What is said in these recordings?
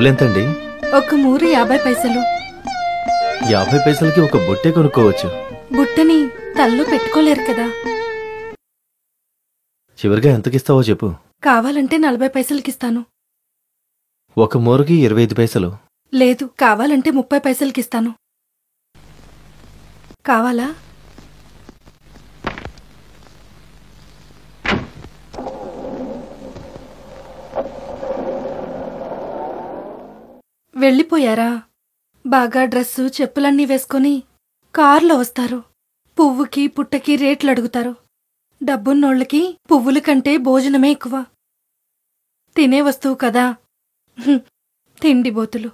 పూలెంతండి? ఒక మూరు 50 పైసలు. 50 పైసలకి ఒక బుట్టే కొనుక్కోవచ్చు. బుట్టని తల్లో పెట్టుకోలేరు కదా. చివరిగా ఎంతకిస్తావో చెప్పు. కావాలంటే 40 పైసలకిస్తాను. ఒక మూరకి 25 పైసలు. లేదు, కావాలంటే 30 పైసలకిస్తాను. కావాలా? వెళ్ళిపోయారా? బాగా డ్రెస్సు చెప్పులన్నీ వేసుకొని కార్లో వస్తారు. పువ్వుకి పుట్టకి రేట్లు అడుగుతారు. డబ్బున్నోళ్ళకి పువ్వుల కంటే భోజనమే ఎక్కువ. తినే వస్తువు కదా. తిండిబోతులు.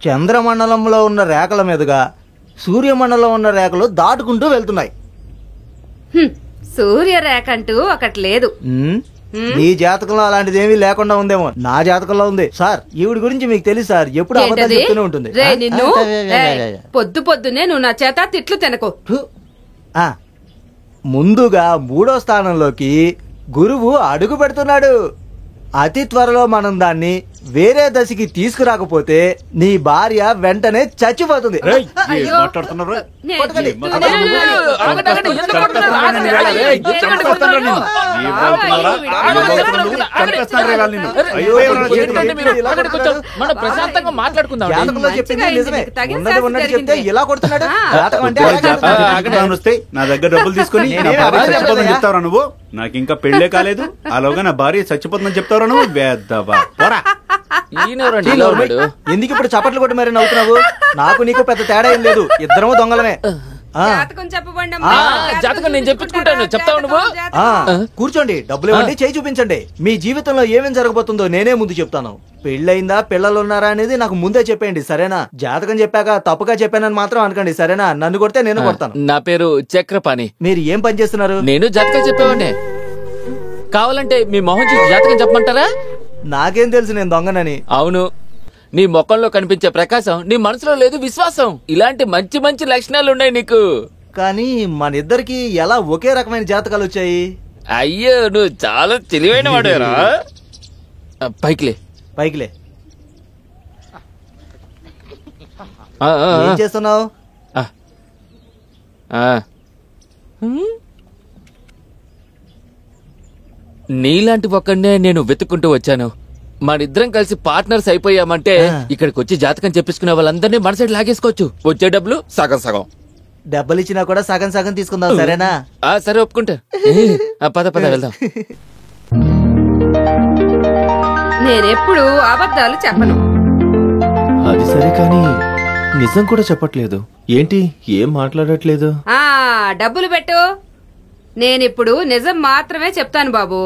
చంద్రమండలంలో ఉన్న రేఖల మీదుగా సూర్యమండలం ఉన్న రేఖలు దాటుకుంటూ వెళ్తున్నాయి. సూర్యరేఖ అంటూ ఒకటి లేదు. నీ జాతకంలో అలాంటిది ఏమీ లేకుండా ఉందేమో. నా జాతకంలో ఉంది సార్. ఈవిడ గురించి మీకు తెలుసు సార్, ఎప్పుడు అబద్ధాలు చెప్తూనే ఉంటుంది. పొద్దు పొద్దునే నువ్వు నా చేత తిట్లు తినకు. ముందుగా 3వ స్థానంలోకి గురువు అడుగు పెడుతున్నాడు. అతి త్వరలో మనం దాన్ని వేరే దశకి తీసుకురాకపోతే నీ భార్య వెంటనే చచ్చిపోతుంది. చెప్తే ఇలా కొడుతున్నాడు. నా దగ్గర డబ్బులు తీసుకుని చెప్తారా నువ్వు? నాకు ఇంకా పెళ్లే కాలేదు, అలాగా నా భార్య చచ్చిపోతుందని చెప్తారా నువ్వు? ఎందుకు ఇప్పుడు చప్పట్లు కొట్టి మరి నవ్వుతున్నావు? నాకు నీకు పెద్ద తేడా ఏం లేదు, ఇద్దరము దొంగలమే. జాతకం నేను చెప్పించుకుంటాను, చెప్తావు నువ్వు? కూర్చోండి, డబ్బులు ఇవ్వండి, చేయి చూపించండి. మీ జీవితంలో ఏమేం జరగబోతుందో నేనే ముందు చెప్తాను. పెళ్ళయిందా, పిల్లలు ఉన్నారా అనేది నాకు ముందే చెప్పేయండి, సరేనా? జాతకం చెప్పాక తప్పుగా చెప్పానని మాత్రం అనకండి, సరేనా? నన్ను కొడితే నేను కొడతాను. నా పేరు చక్రపాణి. మీరు ఏం పని చేస్తున్నారు? నేను జాతకం చెప్పేవాడిని. కావాలంటే మీ మొహం చూసి జాతకం చెప్పమంటారా? నాకేం తెలుసు నేను దొంగనని. అవును, నీ ముఖంలో కనిపించే ప్రకాశం నీ మనసులో లేదు విశ్వాసం. ఇలాంటి మంచి మంచి లక్షణాలు ఉన్నాయి నీకు. కానీ మన ఇద్దరికి ఎలా ఒకే రకమైన జాతకాలు వచ్చాయి? అయ్యో, నువ్వు చాలా తెలివైన వాడేరా. పైకిలే పైకిలే. ఏం చేస్తున్నావు? నీలాంటి ఒక్కడే నేను వెతుక్కుంటూ వచ్చాను. మనిద్దరం కలిసి పార్ట్నర్స్ అయిపోయామంటే ఇక్కడికి వచ్చి జాతకం చెప్పించుకునే వాళ్ళందరినీ మన సైడ్ లాగేసుకోవచ్చు. వచ్చే డబ్బులు సగం సగం. డబ్బులు ఇచ్చినా కూడా సగం సగం తీసుకుందాం, సరేనా? సరే, ఒప్పుకుంటా. పద పద వెళ్దాం. నేనెప్పుడు అబద్ధాలు చెప్పను. అది సరే, కానీ నిజం కూడా చెప్పట్లేదు ఏంటి? ఏం మాట్లాడట్లేదు? డబ్బులు పెట్టు. నేనిప్పుడు నిజం మాత్రమే చెప్తాను బాబు.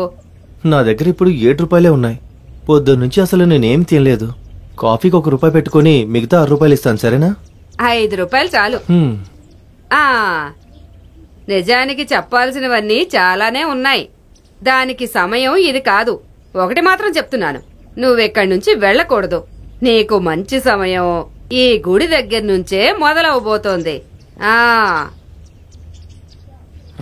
నా దగ్గర ఇప్పుడు 7 రూపాయలే ఉన్నాయి. పొద్దున్నుంచి అసలు నేనేం తినలేదు. కాఫీకి 1 రూపాయి పెట్టుకుని మిగతా 6 రూపాయలు ఇస్తాను, సరేనా? 5 రూపాయలు చాలు. నిజానికి చెప్పాల్సినవన్నీ చాలానే ఉన్నాయి. దానికి సమయం ఇది కాదు. ఒకటి మాత్రం చెప్తున్నాను, నువ్వెక్కడి నుంచి వెళ్ళకూడదు. నీకు మంచి సమయం ఈ గుడి దగ్గర నుంచే మొదలవబోతోంది. ఆ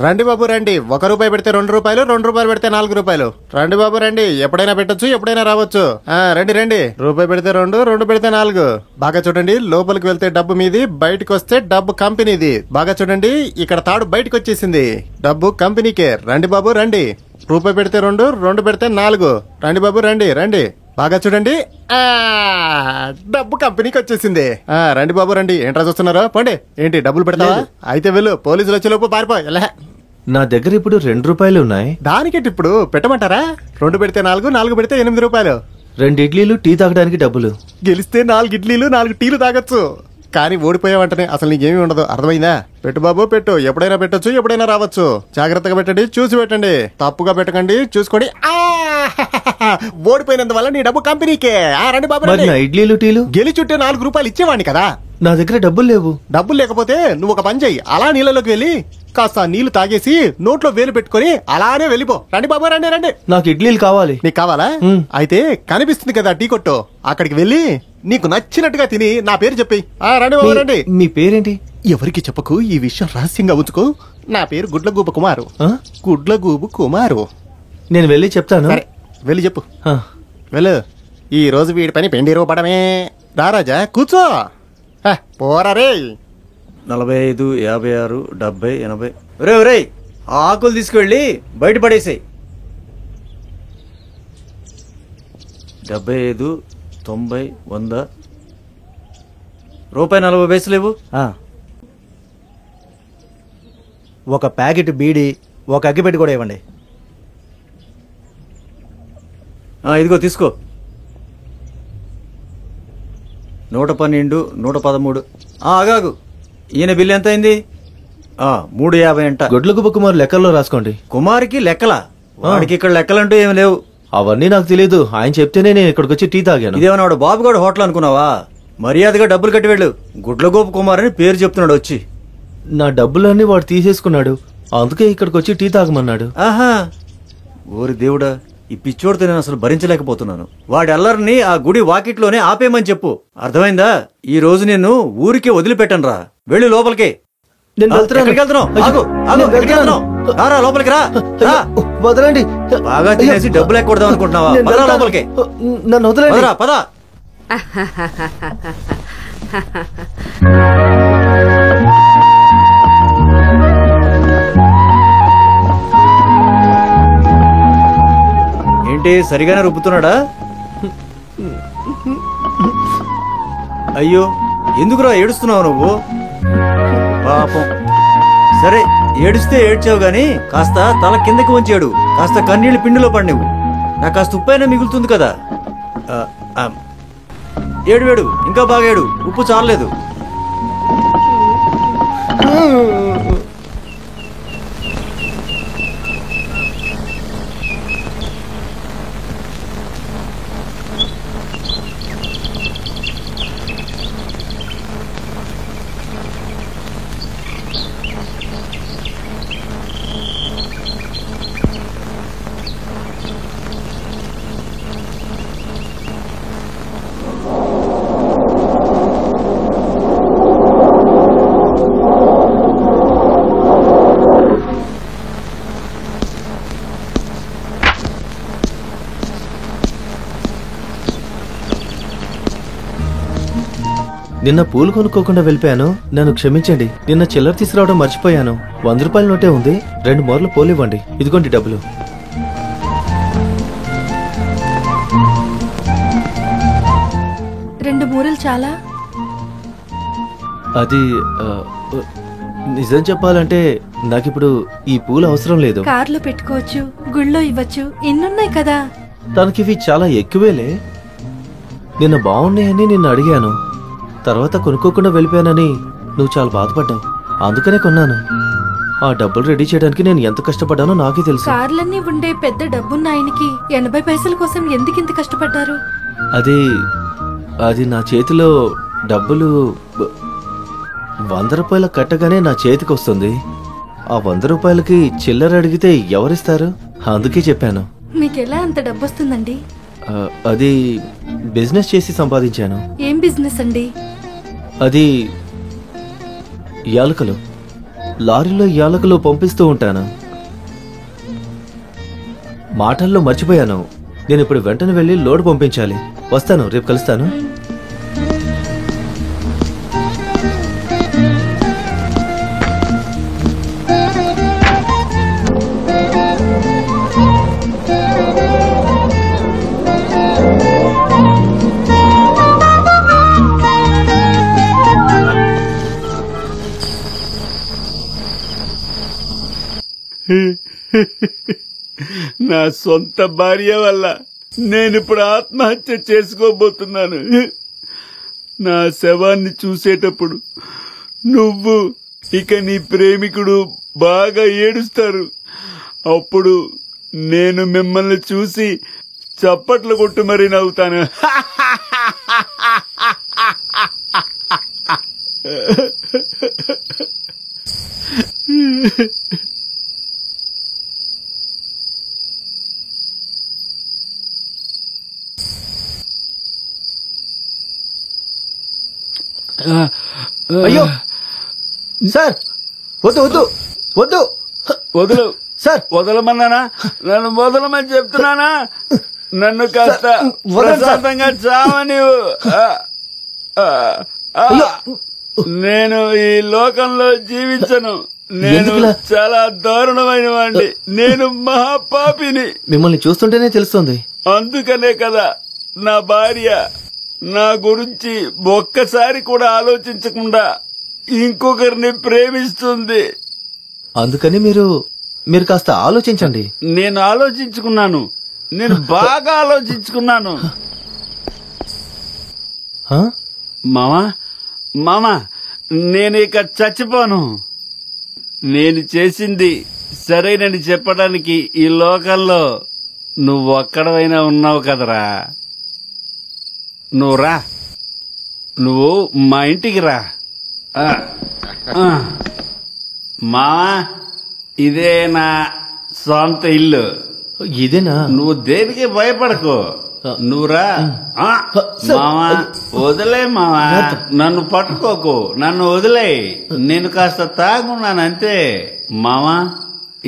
రండి బాబు రండి. 1 రూపాయి పెడితే 2 రూపాయలు, 2 రూపాయలు పెడితే 4 రూపాయలు. రండి బాబు రండి, ఎప్పుడైనా పెట్టొచ్చు, ఎప్పుడైనా రావచ్చు. రండి రండి. రూపాయి పెడితే 2, 2 పెడితే 4. బాగా చూడండి, లోపలికి వెళ్తే డబ్బు మీది, బయటకు వస్తే డబ్బు కంపెనీది. బాగా చూడండి, ఇక్కడ తాడు బయటకు వచ్చేసింది, డబ్బు కంపెనీకే. రండి బాబు రండి. రూపాయి పెడితే 2, 2 పెడితే 4. రండి బాబు రండి రండి. బాగా చూడండి, డబ్బు కంపెనీకి వచ్చేసింది. రండి బాబు రండి. ఏంట్రా చూస్తున్నారా? పోండి. ఏంటి డబ్బులు పెడతావా? అయితే వెళ్ళు, పోలీసులు వచ్చేలోపు పారిపో. ఎలా? నా దగ్గర ఇప్పుడు 2 రూపాయలు ఉన్నాయి. దానికేంటి ఇప్పుడు పెట్టమంటారా? 2 పెడితే 4, 4 పెడితే 8 రూపాయలు. 2 ఇడ్లీలు, టీ తాగడానికి డబ్బులు. గెలిస్తే 4 ఇడ్లీలు, 4 టీలు తాగొచ్చు. కానీ ఓడిపోయావంటనే అసలు నీకేమీ ఉండదు. అర్థమైందా? పెట్టు బాబు పెట్టు. ఎప్పుడైనా పెట్టొచ్చు, ఎప్పుడైనా రావచ్చు. జాగ్రత్తగా పెట్టండి, చూసి పెట్టండి. తప్పుగా పెట్టకండి, చూసుకోండి. ఓడిపోయినందువల్ల నీ డబ్బు కంపెనీకే. రండి బాబు మరి నా ఇడ్లీలు, టీలు? గెలిచుంటే 4 రూపాయలు ఇచ్చేవాడిని కదా. నా దగ్గర డబ్బులు లేవు. డబ్బులు లేకపోతే నువ్వు ఒక పని చెయ్యి. అలా నీళ్ళలోకి వెళ్ళి కాస్త నీళ్లు తాగేసి నోట్లో వేలు పెట్టుకుని అలానే వెళ్ళిపో. రండి బాబు రండి రండి. నాకు ఇడ్లీలు కావాలి. నీకు కావాలా? అయితే కనిపిస్తుంది కదా టీ కొట్టు, అక్కడికి వెళ్ళి నీకు నచ్చినట్టుగా తిని నా పేరు చెప్పి. రండి బాబు రండి. మీ పేరేంటి? ఎవరికి చెప్పకు, ఈ విషయం రహస్యంగా ఉంచుకో. నా పేరు గుడ్లగూబ కుమారు. గుడ్లగూబు కుమారు. నేను వెళ్ళి చెప్తాను. సరే వెళ్ళి చెప్పు. ఆ, వెళ్ళు. ఈ రోజు వీడి పని పెండి రూపడమే. రారాజా కూర్చో. పోరా రే. 45, 56, 70, 80. ఒరే ఒరే, ఆ ఆకులు తీసుకువెళ్ళి బయట పడేసాయి. 75, 90, 100. ₹40 లేవు. ఒక ప్యాకెట్ బీడి, ఒక అగ్గిపెట్టి కూడా ఇవ్వండి. ఇదిగో తీసుకో. 112, 113. ఆగాగు, ఈయన బిల్లు ఎంత అయింది? 350 అంట. గొడ్లగుబ్బ కుమార్ లెక్కల్లో రాసుకోండి. కుమార్కి లెక్కలా? వాడికి ఇక్కడ లెక్కలంటూ ఏమి లేవు. అవన్నీ నాకు తెలియదు. ఆయన చెప్తేనే నేను ఇక్కడికి వచ్చి టీ తాగాను. ఇదేమన్నా వాడు బాబుగాడు హోటల్ అనుకున్నావా? మర్యాదగా డబ్బులు కట్టి వెళ్ళు. గుడ్లగోపు కుమార్ అని పేరు చెప్తున్నాడు వచ్చి. నా డబ్బులన్నీ వాడు తీసేసుకున్నాడు, అందుకే ఇక్కడికి వచ్చి టీ తాగమన్నాడు. ఆహా, ఓరి దేవుడా, ఈ పిచ్చోడితో నేను అసలు భరించలేకపోతున్నాను. వాడి అల్లరిని ఆ గుడి వాకిట్లోనే ఆపేయమని చెప్పు. అర్థమైందా? ఈ రోజు నేను ఊరికే వదిలిపెట్టను రా. వెళ్ళు లోపలికి. నేను వెళ్తున్నాను. ఎక్కడికి వెళ్తున్నావు? ఆగు, ఆగు, ఎక్కడికి వెళ్తున్నావు? రారా లోపలికి రా. వదలండి. బాగా తినేసి డబ్బులు ఎక్కడదాం అనుకుంటున్నావా? పదరా లోపలికి. నన్ను వదలండి. పదరా, పద. ఏంటి సరిగానే రుబ్బుతున్నాడా? అయ్యో, ఎందుకురా ఏడుస్తున్నావు నువ్వు? పాపం. సరే, ఏడిస్తే ఏడ్చావు గాని కాస్త తల కిందకి వంచి ఏడు. కాస్త కన్నీళ్లు పిండిలో పడినవు. నాకు కాస్త ఉప్పైనా మిగులుతుంది కదా. ఏడు వేడు, ఇంకా బాగా ఏడు. ఉప్పు చాలలేదు. నిన్న పూలు కొనుక్కోకుండా వెళ్ళిపోయాను, నన్ను క్షమించండి. నిన్న చిల్లర తీసుకురావడం మర్చిపోయాను. 100 రూపాయల నోటే ఉంది. 2 మూరలు పూలు ఇవ్వండి. ఇదిగోండి డబ్బులు. రెండు మూరలు చాలా? అది నిజం చెప్పాలంటే నాకిప్పుడు ఈ పూలు అవసరం లేదు. కార్లో పెట్టుకోవచ్చు, గుళ్ళో ఇవ్వచ్చు, ఇన్నున్నాయి కదా. తనకివి చాలా ఎక్కువేలే. నిన్న బాగున్నాయని నిన్ను అడిగాను, తర్వాత కొనుక్కోకుండా వెళ్ళిపోయానని నువ్వు చాలా బాధపడ్డావు. అందుకనే కొన్నాను. ఆ డబ్బులు రెడీ చేయడానికి నేను ఎంత కష్టపడ్డానో నాకే తెలుసు. కార్లన్నీ ఉండే పెద్ద డబ్బున్న ఆయనకి 80 పైసల కోసం ఎందుకింత కష్టపడ్డారు? అది నా చేతిలో డబ్బులు 100 రూపాయల కట్టగానే నా చేతికి వస్తుంది. ఆ 100 రూపాయలకి చిల్లర అడిగితే ఎవరిస్తారు? అందుకే చెప్పాను. మీకెలా అంత డబ్బొస్తుందండి? అది బిజినెస్ చేసి సంపాదించాను. ఏం బిజినెస్ అండి? అది యాలకులు. లారీలో యాలకులు పంపిస్తూ ఉంటాను. మాటల్లో మర్చిపోయాను. నేను ఇప్పుడు వెంటనే వెళ్ళి లోడ్ పంపించాలి. వస్తాను, రేపు కలుస్తాను. నా సొంత భార్య వల్ల నేనిప్పుడు ఆత్మహత్య చేసుకోబోతున్నాను. నా శవాన్ని చూసేటప్పుడు నువ్వు ఇక నీ ప్రేమికుడు బాగా ఏడుస్తారు. అప్పుడు నేను మిమ్మల్ని చూసి చప్పట్లు కొట్టు మరీ నవ్వుతాను. అయ్యో సార్, వద్దు వద్దు వద్దు. వదులు సార్, వదలమన్నానా? నన్ను వదలమని చెప్తున్నానా? నన్ను కాస్త ప్రశాంతంగా చావని. నేను ఈ లోకంలో జీవించను. నేను ఎందుకులా? చాలా దారుణమైన వాడిని. నేను మహాపాపిని. మిమ్మల్ని చూస్తుంటేనే తెలుస్తుంది. అందుకనే కదా నా భార్య నా గురించి ఒక్కసారి కూడా ఆలోచించకుండా ఇంకొకరిని ప్రేమిస్తుంది. అందుకని మీరు కాస్త ఆలోచించండి. నేను ఆలోచించుకున్నాను. నేను బాగా ఆలోచించుకున్నాను. హా? మామా నేను ఇక చచ్చిపోను. నేను చేసింది సరేనని చెప్పడానికి ఈ లోకంలో నువ్వు ఒక్కడవైనా ఉన్నావు కదరా. నువ్వు రా, నువ్వు మా ఇంటికి రా. మామా, ఇదే నా సొంత ఇల్లు. ఇదేనా? నువ్వు దేనికి భయపడకు. నువ్వురా. మామా వదిలే మామా, నన్ను పట్టుకోకు, నన్ను వదిలే. నేను కాస్త తాగున్నాను అంతే. మామా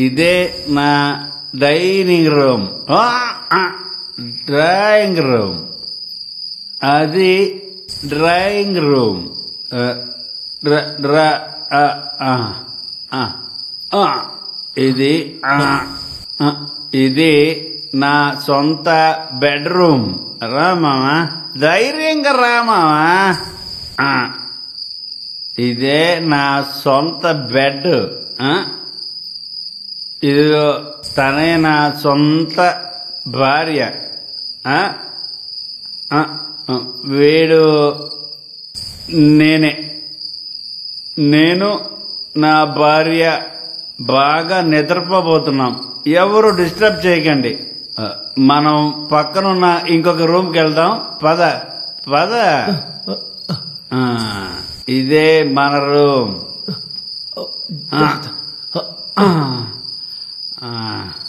ఇదే నా డైనింగ్ రూమ్. Drawing room. అది డ్రాయింగ్ రూమ్. ఇది నా సొంత బెడ్రూమ్. రా మామా, ధైర్యంగా రా మామా. ఇదే నా సొంత బెడ్. ఇదిగో తనే నా సొంత భార్య. వీడు నేనే. నేను నా భార్య బాగా నిద్రపోబోతున్నాం. ఎవరు డిస్టర్బ్ చేయకండి. మనం పక్కనున్న ఇంకొక రూమ్కి వెళ్దాం. పద పద. ఇదే మన రూమ్.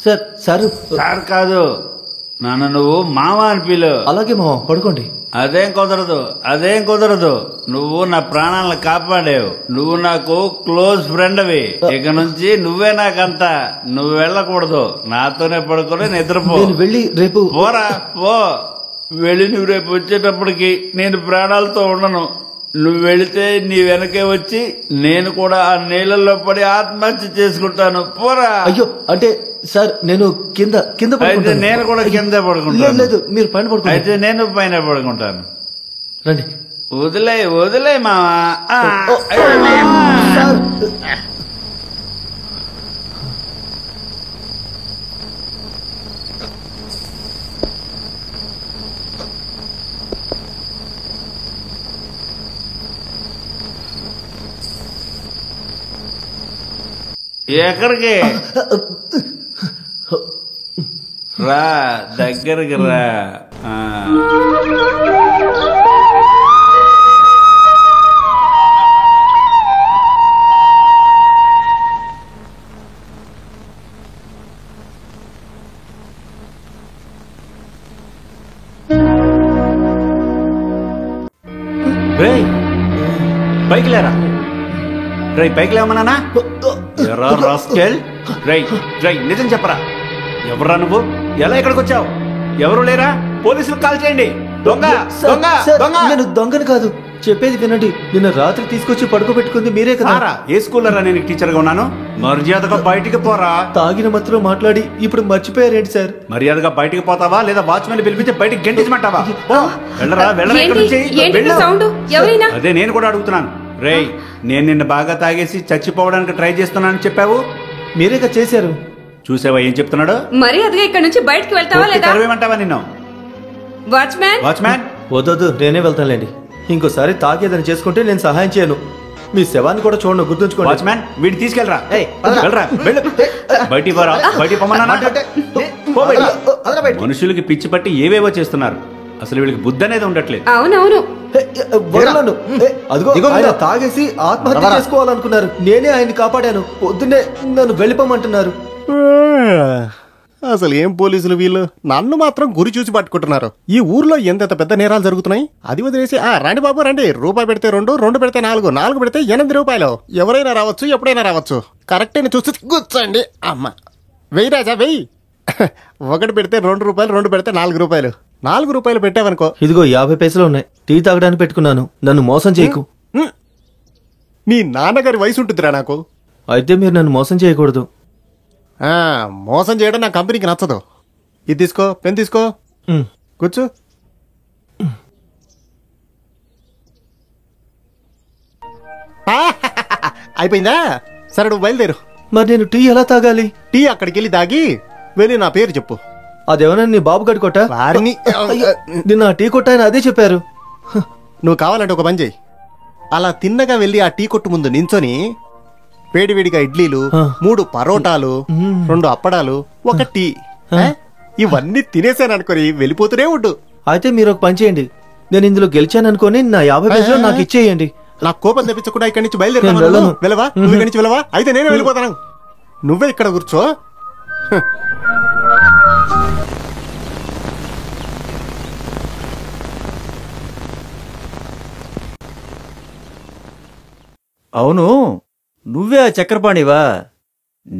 సార్, సార్ సార్ కాదు, నన్ను నువ్వు మామ అని పిలు. అలాగే మామ, పడుకోండి. అదేం కుదరదు, అదేం కుదరదు. నువ్వు నా ప్రాణాలను కాపాడావు. నువ్వు నాకు క్లోజ్ ఫ్రెండ్వి. ఇక నుంచి నువ్వే నాకంతా. నువ్వు వెళ్ళకూడదు. నాతోనే పడుకొని నిద్రపో. నేను వెళ్ళి రేపు. పోరా పో. వెళ్ళి నువ్వు రేపు వచ్చేటప్పటికి నేను ప్రాణాలతో ఉండను. నువ్వు వెళితే నీ వెనకే వచ్చి నేను కూడా ఆ నీళ్ళల్లో పడి ఆత్మహత్య చేసుకుంటాను. పోరా. అయ్యో, అంటే సార్ నేను కింద కింద అయితే పడుకుంటాను. నేను కూడా కింద పడుకుంటాను. లేదు, మీరు పైన పడుకుంటారు. అయితే నేను పైన పడుకుంటాను. రండి. వదిలే వదిలే మావా. సార్, ఎక్కడికి రా, దగ్గరికి రా. పైకి లేరా రై పైకి లేవమన్నానా ఎరా రాస్కెల్ రై రై నిజం చెప్పరా ఎవరా నువ్వు ఎలా ఇక్కడికి వచ్చావు ఎవరు లేరా పోలీసులకు కాల్ చేయండి దొంగ దొంగ దొంగ నేను దొంగను కాదు, చెప్పేది వినండి. నిన్న రాత్రి తీసుకొచ్చి పడుకోబెట్టుకుంది మీరే కదా. రారా, ఏ స్కూల్లో నేను టీచర్ గా ఉన్నాను? మర్యాదగా బయటికి పోరా. తాగిన మత్తులో మాట్లాడి ఇప్పుడు మర్చిపోయారేంటి సార్? మర్యాదగా బయటికి పోతావా లేదా వాచ్మెన్ పిలిపించి బయటికి గెంటించమంటావా? వెళ్ళరా వెళ్ళరా ఇక్కడ నుంచి వెళ్ళు. సౌండ్ ఎవరైనా? అదే నేను కూడా అడుగుతున్నాను. రేయ్, నేను నిన్న బాగా తాగేసి చచ్చిపోవడానికి ట్రై చేస్తున్నానని చెప్పావు, మీరేగా చేశారు. చూసావా ఏం చెప్తున్నాడు? మర్యాదగా ఇక్కడ నుంచి బయటికి వెళ్తావా లేదా? తరవేమంటావా నిన్ను? వాచ్మ్యాన్ వాచ్మ్యాన్ వద్దొద్దు, నేనే వెళ్తానులేండి. ఇంకోసారి తాగేదని చేసుకుంటే నేను సహాయం చేయను. మీ శవాన్ని కూడా చూడండి, గుర్తుంచుకోండి. వాచ్మ్యాన్ వీడిని తీసుకెళ్ళరా. వెళ్ళరా వెళ్ళు. బయటికి పోరా, బయటికి పొమ్మన్నా. మనుషులకి పిచ్చి పట్టి ఏవేవో చేస్తున్నారు. అసలు వీళ్ళకి బుద్ధి అనేది ఉండట్లేదు. అవునవును. వదలను. అదిగో ఆయన తాగేసి ఆత్మహత్య చేసుకోవాలనుకున్నారు. నేనే ఆయన్ని కాపాడాను. పొద్దున్నే నన్ను వెళ్ళిపోమంటున్నారు. అసలు ఏం పోలీసులు వీళ్ళు, నన్ను మాత్రం గురి చూసి పట్టుకుంటున్నారు. ఈ ఊర్లో ఎంత పెద్ద నేరాలు జరుగుతున్నాయి. అది వదిలేసి రండి బాబు రండి, రూపాయి పెడితే 2, 2 పెడితే 4, 4 పెడితే 8 రూపాయలు. ఎవరైనా రావచ్చు, ఎప్పుడైనా రావచ్చు. కరెక్ట్ అని చూసి కూర్చోండి. అమ్మ వెయ్యి రాజా వెయ్యి. 1 పెడితే 2 రూపాయలు, 2 పెడితే 4 రూపాయలు. 4 రూపాయలు పెట్టావనుకో. ఇదిగో 50 పైసలు ఉన్నాయి, టీ తాగడానికి పెట్టుకున్నాను. నన్ను మోసం చేయకు. మీ నాన్నగారి వయసు ఉంటుందిరా నాకు. అయితే మీరు నన్ను మోసం చేయకూడదు. మోసం చేయడం నా కంపెనీకి నచ్చదు. ఇది తీసుకో, పెన్ తీసుకో, కూర్చో. అయిపోయిందా? సరే నువ్వు బయలుదేరు. మరి నేను టీ ఎలా తాగాలి? టీ అక్కడికి వెళ్ళి తాగి వెళ్ళి నా పేరు చెప్పు. అదేమన్నా నీ బాబు గడి కొట్ట? వారిని నిన్న ఆ టీ కొట్టాయని అదే చెప్పారు. నువ్వు కావాలంటే ఒక పని చెయ్యి. అలా తిన్నగా వెళ్ళి ఆ టీ కొట్టు ముందు నించొని వేడివేడిగా ఇడ్లీలు, 3 పరోటాలు, 2 అప్పడాలు, 1 టీ, ఇవన్నీ తినేసాను అనుకొని వెళ్ళిపోతూనే ఉండు. అయితే మీరు ఒక పని చేయండి, నేను ఇందులో గెలిచాను అనుకోని నా 50 పైసలు నాకు ఇచ్చేయండి. నాకు కోపం తెప్పించకుండా ఇక్కడి నుంచి బయలుదేరా. వెళ్ళవా? నువ్వు ఇక్కడి నుంచి వెళ్ళవా? అయితే నేనే వెళ్ళిపోతాను. నువ్వే ఇక్కడ కూర్చో. అవును, నువ్వే ఆ చక్రపాణివా?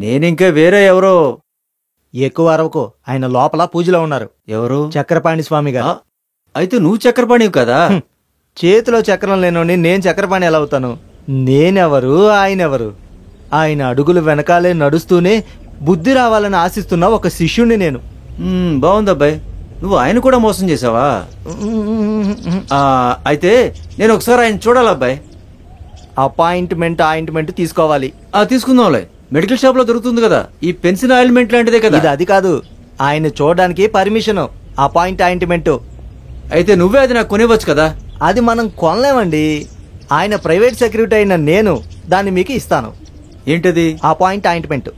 నేనింకా వేరే ఎవరో. ఎక్కువ అరవకు, ఆయన లోపల పూజలో ఉన్నారు. ఎవరు? చక్రపాణి స్వామి గారు. అయితే నువ్వు చక్రపాణివి కదా? చేతిలో చక్రం లేనోని నేను చక్రపాణి ఎలా అవుతాను? నేనెవరు, ఆయనెవరు? ఆయన అడుగులు వెనకాలే నడుస్తూనే బుద్ధి రావాలని ఆశిస్తున్న ఒక శిష్యుణ్ణి నేను. బాగుందబ్బాయి, నువ్వు ఆయన కూడా మోసం చేసావా? అయితే నేను ఒకసారి ఆయన చూడాలబ్బాయి. అపాయింట్మెంట్ తీసుకోవాలి. తీసుకుందాంలే, మెడికల్ షాప్ లో దొరుకుతుంది కదా. ఈ పెన్సిల్ ఆయింట్మెంట్ లాంటిదే కదా. ఇది అది కాదు, ఆయన చూడడానికి పర్మిషన్, అపాయింట్మెంట్. అయితే నువ్వే అది నాకు కొనివ్వచ్చు కదా. అది మనం కొనలేమండి. ఆయన ప్రైవేట్ సెక్రటరీ అయిన నేను దాన్ని మీకు ఇస్తాను. ఏంటది? అపాయింట్మెంట్.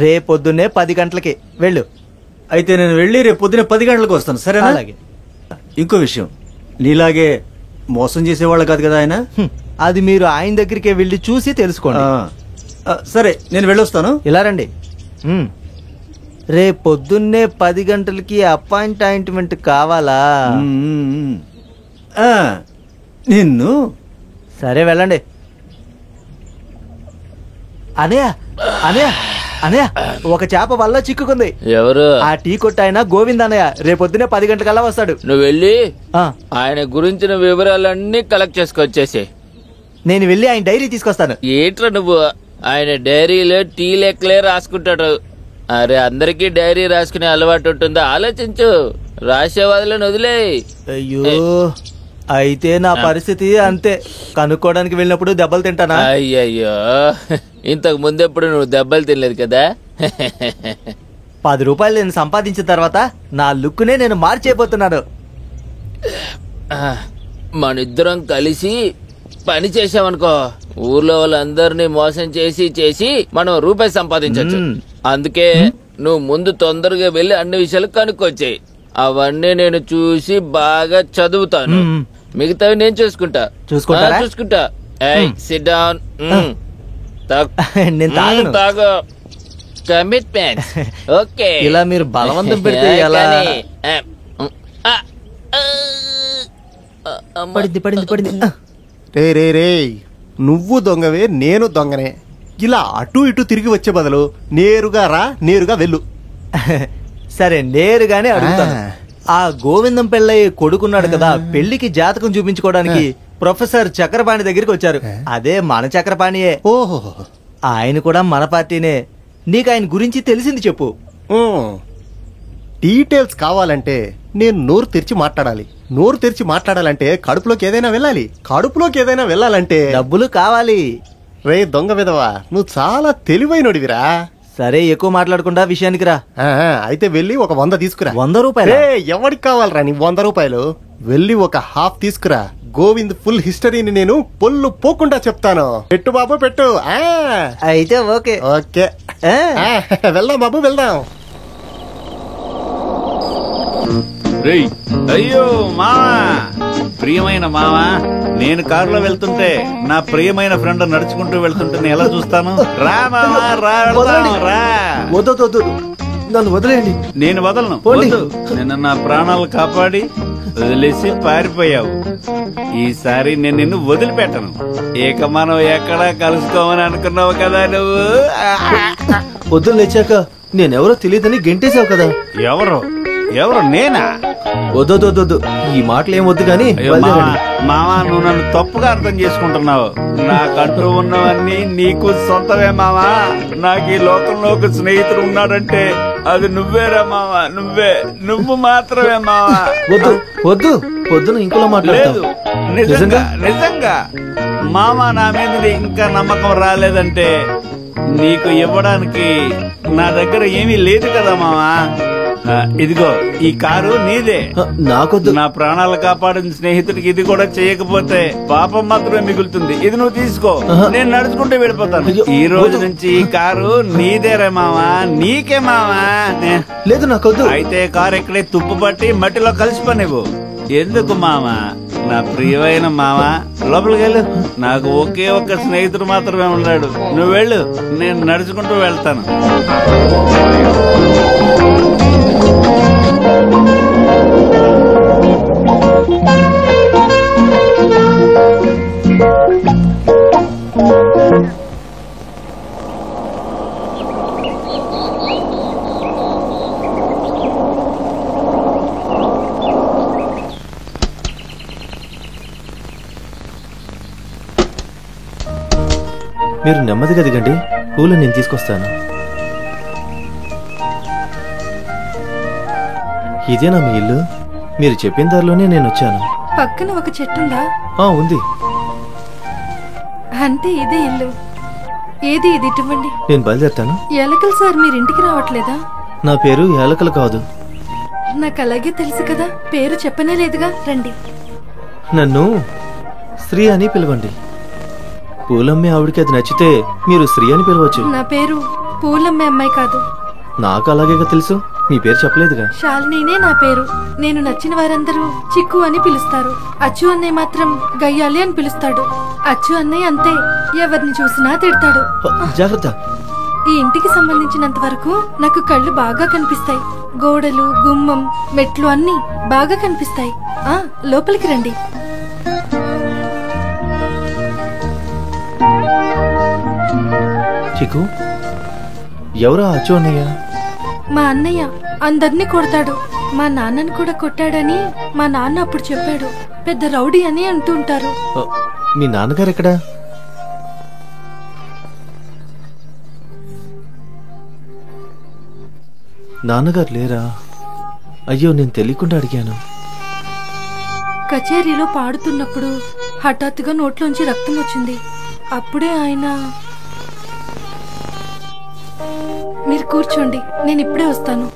రేపొద్దున్నే 10 గంటలకి వెళ్ళు. అయితే నేను వెళ్ళి రేపు పొద్దున్నే 10 గంటలకు వస్తాను, సరేనా? అలాగే. ఇంకో విషయం, నీలాగే మోసం చేసేవాళ్ళు కాదు కదా ఆయన. అది మీరు ఆయన దగ్గరికే వెళ్ళి చూసి తెలుసుకోండి. సరే, నేను వెళ్ళొస్తాను. ఇలా రండి. రేపు పొద్దున్నే 10 గంటలకి అపాయింట్మెంట్ కావాలా? నిన్ను. సరే వెళ్ళండి. అనయ్య ఒక చేప వల్ల చిక్కుకుంది. ఎవరు? ఆ టీ కొట్టు ఆయన గోవింద్ అన్నయ్య. రేపొద్దునే 10 గంటలకల్లా వస్తాడు. నువ్వు వెళ్ళి ఆయన గురించిన వివరాలన్నీ కలెక్ట్ చేసుకొచ్చేసి నేను వెళ్ళి ఆయన డైరీ తీసుకొస్తాను. ఏంట్రా నువ్వు? ఆయన డైరీలో టీ లెక్కలే రాసుకుంటాడు. అరే, అందరికీ డైరీ రాసుకునే అలవాటు ఉంటుందా? ఆలోచించు. రాసేవాళ్ళని వదిలే. అయ్యో, అయితే నా పరిస్థితి అంతే. కనుక్కోవడానికి వెళ్ళినప్పుడు దెబ్బలు తింటానా? అయ్యయ్యో, ఇంతకు ముందెప్పుడు నువ్వు దెబ్బలు తినలేదు కదా. 10 రూపాయలు నేను సంపాదించిన తర్వాత నా లుక్నే నేను మార్చేయబోతున్నాను. మనిద్దరం కలిసి పని చేసామనుకో, ఊర్లో వాళ్ళందరినీ మోసం చేసి మనం రూపాయి సంపాదించవచ్చు. అందుకే నువ్వు ముందు తొందరగా వెళ్ళి అన్ని విషయాలు కనుక్కొచ్చాయి. అవన్నీ నేను చూసి బాగా చదువుతాను. మిగతావి నేను చూసుకుంటా. చూసుకుంటా. SIT down. తాగు. కమిట్మెంట్. ఓకే. ఇలా మీరు బలవంతం పెడితే ఎలా? పడింది. రే రే రే నువ్వు దొంగవే నేను దొంగనే. ఇలా అటు ఇటు తిరిగి వచ్చే బదులు నేరుగా రా, నేరుగా వెళ్ళు. సరే నేరుగానే అడుగుతాను. ఆ గోవిందం పెళ్ళయ్య కొడుకున్నాడు కదా, పెళ్లికి జాతకం చూపించుకోవడానికి ప్రొఫెసర్ చక్రపాణి దగ్గరికి వచ్చారు. అదే మన చక్రపాణియే. ఓహో, ఆయన కూడా మన పార్టీనే. నీకు ఆయన గురించి తెలిసింది చెప్పు. డీటెయిల్స్ కావాలంటే నేను నోరు తెరిచి మాట్లాడాలి. నోరు తెరిచి మాట్లాడాలంటే కడుపులోకి ఏదైనా వెళ్ళాలి. కడుపులోకి ఏదైనా వెళ్ళాలంటే డబ్బులు కావాలి. రే దొంగ విధవా, నువ్వు చాలా తెలివైనడివిరా. సరే ఎక్కువ మాట్లాడకుండా విషయానికి రా. అయితే వెళ్ళి ఒక 100 తీసుకురా. 100 రూపాయలు? ఎవరికి కావాలరా నీ 100 రూపాయలు? వెళ్ళి ఒక హాఫ్ తీసుకురా. గోవింద్ ఫుల్ హిస్టరీని నేను పొల్లు పోకుండా చెప్తాను. పెట్టు బాబు పెట్టు. అయితే ఓకే. ఓకే వెళ్దాం బాబు వెళ్దాం. రేయ్, అయ్యో మావా, ప్రియమైన మావా, నేను కారులో వెళ్తుంటే నా ప్రియమైన ఫ్రెండ్ నడుచుకుంటూ వెళ్తుంటే నేను ఎలా చూస్తాను? రా మావా, రా వెళ్దాం, రా. వద్దు, నన్ను వదిలేయండి. నేను వదలను. వద్దు. నిన్న నా ప్రాణాలు కాపాడి వదిలేసి పారిపోయావు. ఈసారి నేను నిన్ను వదిలిపెట్టను. ఇక మనం ఎక్కడా కలుసుకోమని అనుకున్నావు కదా నువ్వు. పొద్దున్న లేచాక నేనెవరో తెలియదని గెంటేశావు కదా. ఎవరు నేనా? వద్దు, ఈ మాటలు ఏం వద్దు గాని మావా, నువ్వు నన్ను తప్పుగా అర్థం చేసుకుంటున్నావు. నాకంటూ ఉన్నవన్నీ నీకు సొంతమే మావా. నాకు ఈ లోకంలో ఒక స్నేహితుడు ఉన్నాడంటే అది నువ్వేరా మావా. నువ్వు మాత్రమే మావా. వద్దు పొద్దున ఇంకోలా మాట్లాడలేదు. నిజంగా మామా, నా మీద ఇంకా నమ్మకం రాలేదంటే నీకు ఇవ్వడానికి నా దగ్గర ఏమీ లేదు కదా మావా. ఇదిగో ఈ కారు నీదే. నాకొద్దు. నా ప్రాణాలు కాపాడిన స్నేహితుడికి ఇది కూడా చేయకపోతే పాపం మాత్రమే మిగులుతుంది. ఇది నువ్వు తీసుకో, నేను నడుచుకుంటూ వెళ్ళిపోతాను. ఈ రోజు నుంచి ఈ కారు నీదేరా మావా, నీకే మావా. లేదు నాకొద్దు. అయితే కారు ఎక్కడే తుప్పు పట్టి మట్టిలో కలిసిపోనివ్వు. ఎందుకు మావా, నా ప్రియమైన మావా, లోపలికి వెళ్ళు. నాకు ఒకే ఒక్క స్నేహితుడు మాత్రమే ఉన్నాడు. నువ్వు వెళ్ళు, నేను నడుచుకుంటూ వెళ్తాను. మీరు నెమ్మదిగా దిగండి, పూలు నేను తీసుకొస్తాను. ఇదేనా మీ ఇల్లు? మీరు చెప్పిన దారిలోనే నేను వచ్చాను. పక్కన ఒక చెట్టుందా? ఉంది. అంటే ఇదే ఇల్లు. ఏది ఇది ఇటువంటి? నేను బయలుదేరుతాను. ఎలకలు సార్ మీరింటికి రావట్లేదా? నా పేరు ఏలకలు కాదు. నాకు అలాగే తెలుసు కదా, పేరు చెప్పనే లేదుగా. రండి. నన్ను శ్రీ అని పిలవండి. పూలమ్మే ఆవిడికి అది నచ్చితే మీరు శ్రీ అని పిలవచ్చు. నా పేరు పూలమ్మే అమ్మాయి కాదు. నాకు అలాగే తెలుసు, మీ పేరు చెప్పలేదుగా. శాలినీనే నా పేరు. నేను నచ్చిన వారందరూ చిక్కు అని పిలుస్తారు. అచ్చు అన్నయ్య మాత్రం గయ్యాలి అని పిలుస్తాడు. అచ్చు అన్నయ్య అంతే, ఎవరిని చూసినా తిడతాడు. జాగ్రత్త. ఈ ఇంటికి సంబంధించినంత వరకు నాకు కళ్ళు బాగా కనిపిస్తాయి. గోడలు, గుమ్మం, మెట్లు అన్ని బాగా కనిపిస్తాయి. లోపలికి రండి. చిక్కు, ఎవరా అచ్చు అన్నయ్య? మా అన్నయ్య అందరినీ కొడతాడు. మా నాన్నని కూడా కొట్టాడని మా నాన్న అప్పుడు చెప్పాడు. పెద్ద రౌడీ అని అంటూ ఉంటారు. మీ నాన్నగారు ఎక్కడా? నాన్నగారు లేరా? అయ్యో, నేను తెలియకుండా అడిగాను. కచేరీలో పాడుతున్నప్పుడు హఠాత్తుగా నోట్లోంచి రక్తం వచ్చింది. అప్పుడే ఆయన... మీరు కూర్చోండి, నేను ఇప్పుడే వస్తాను.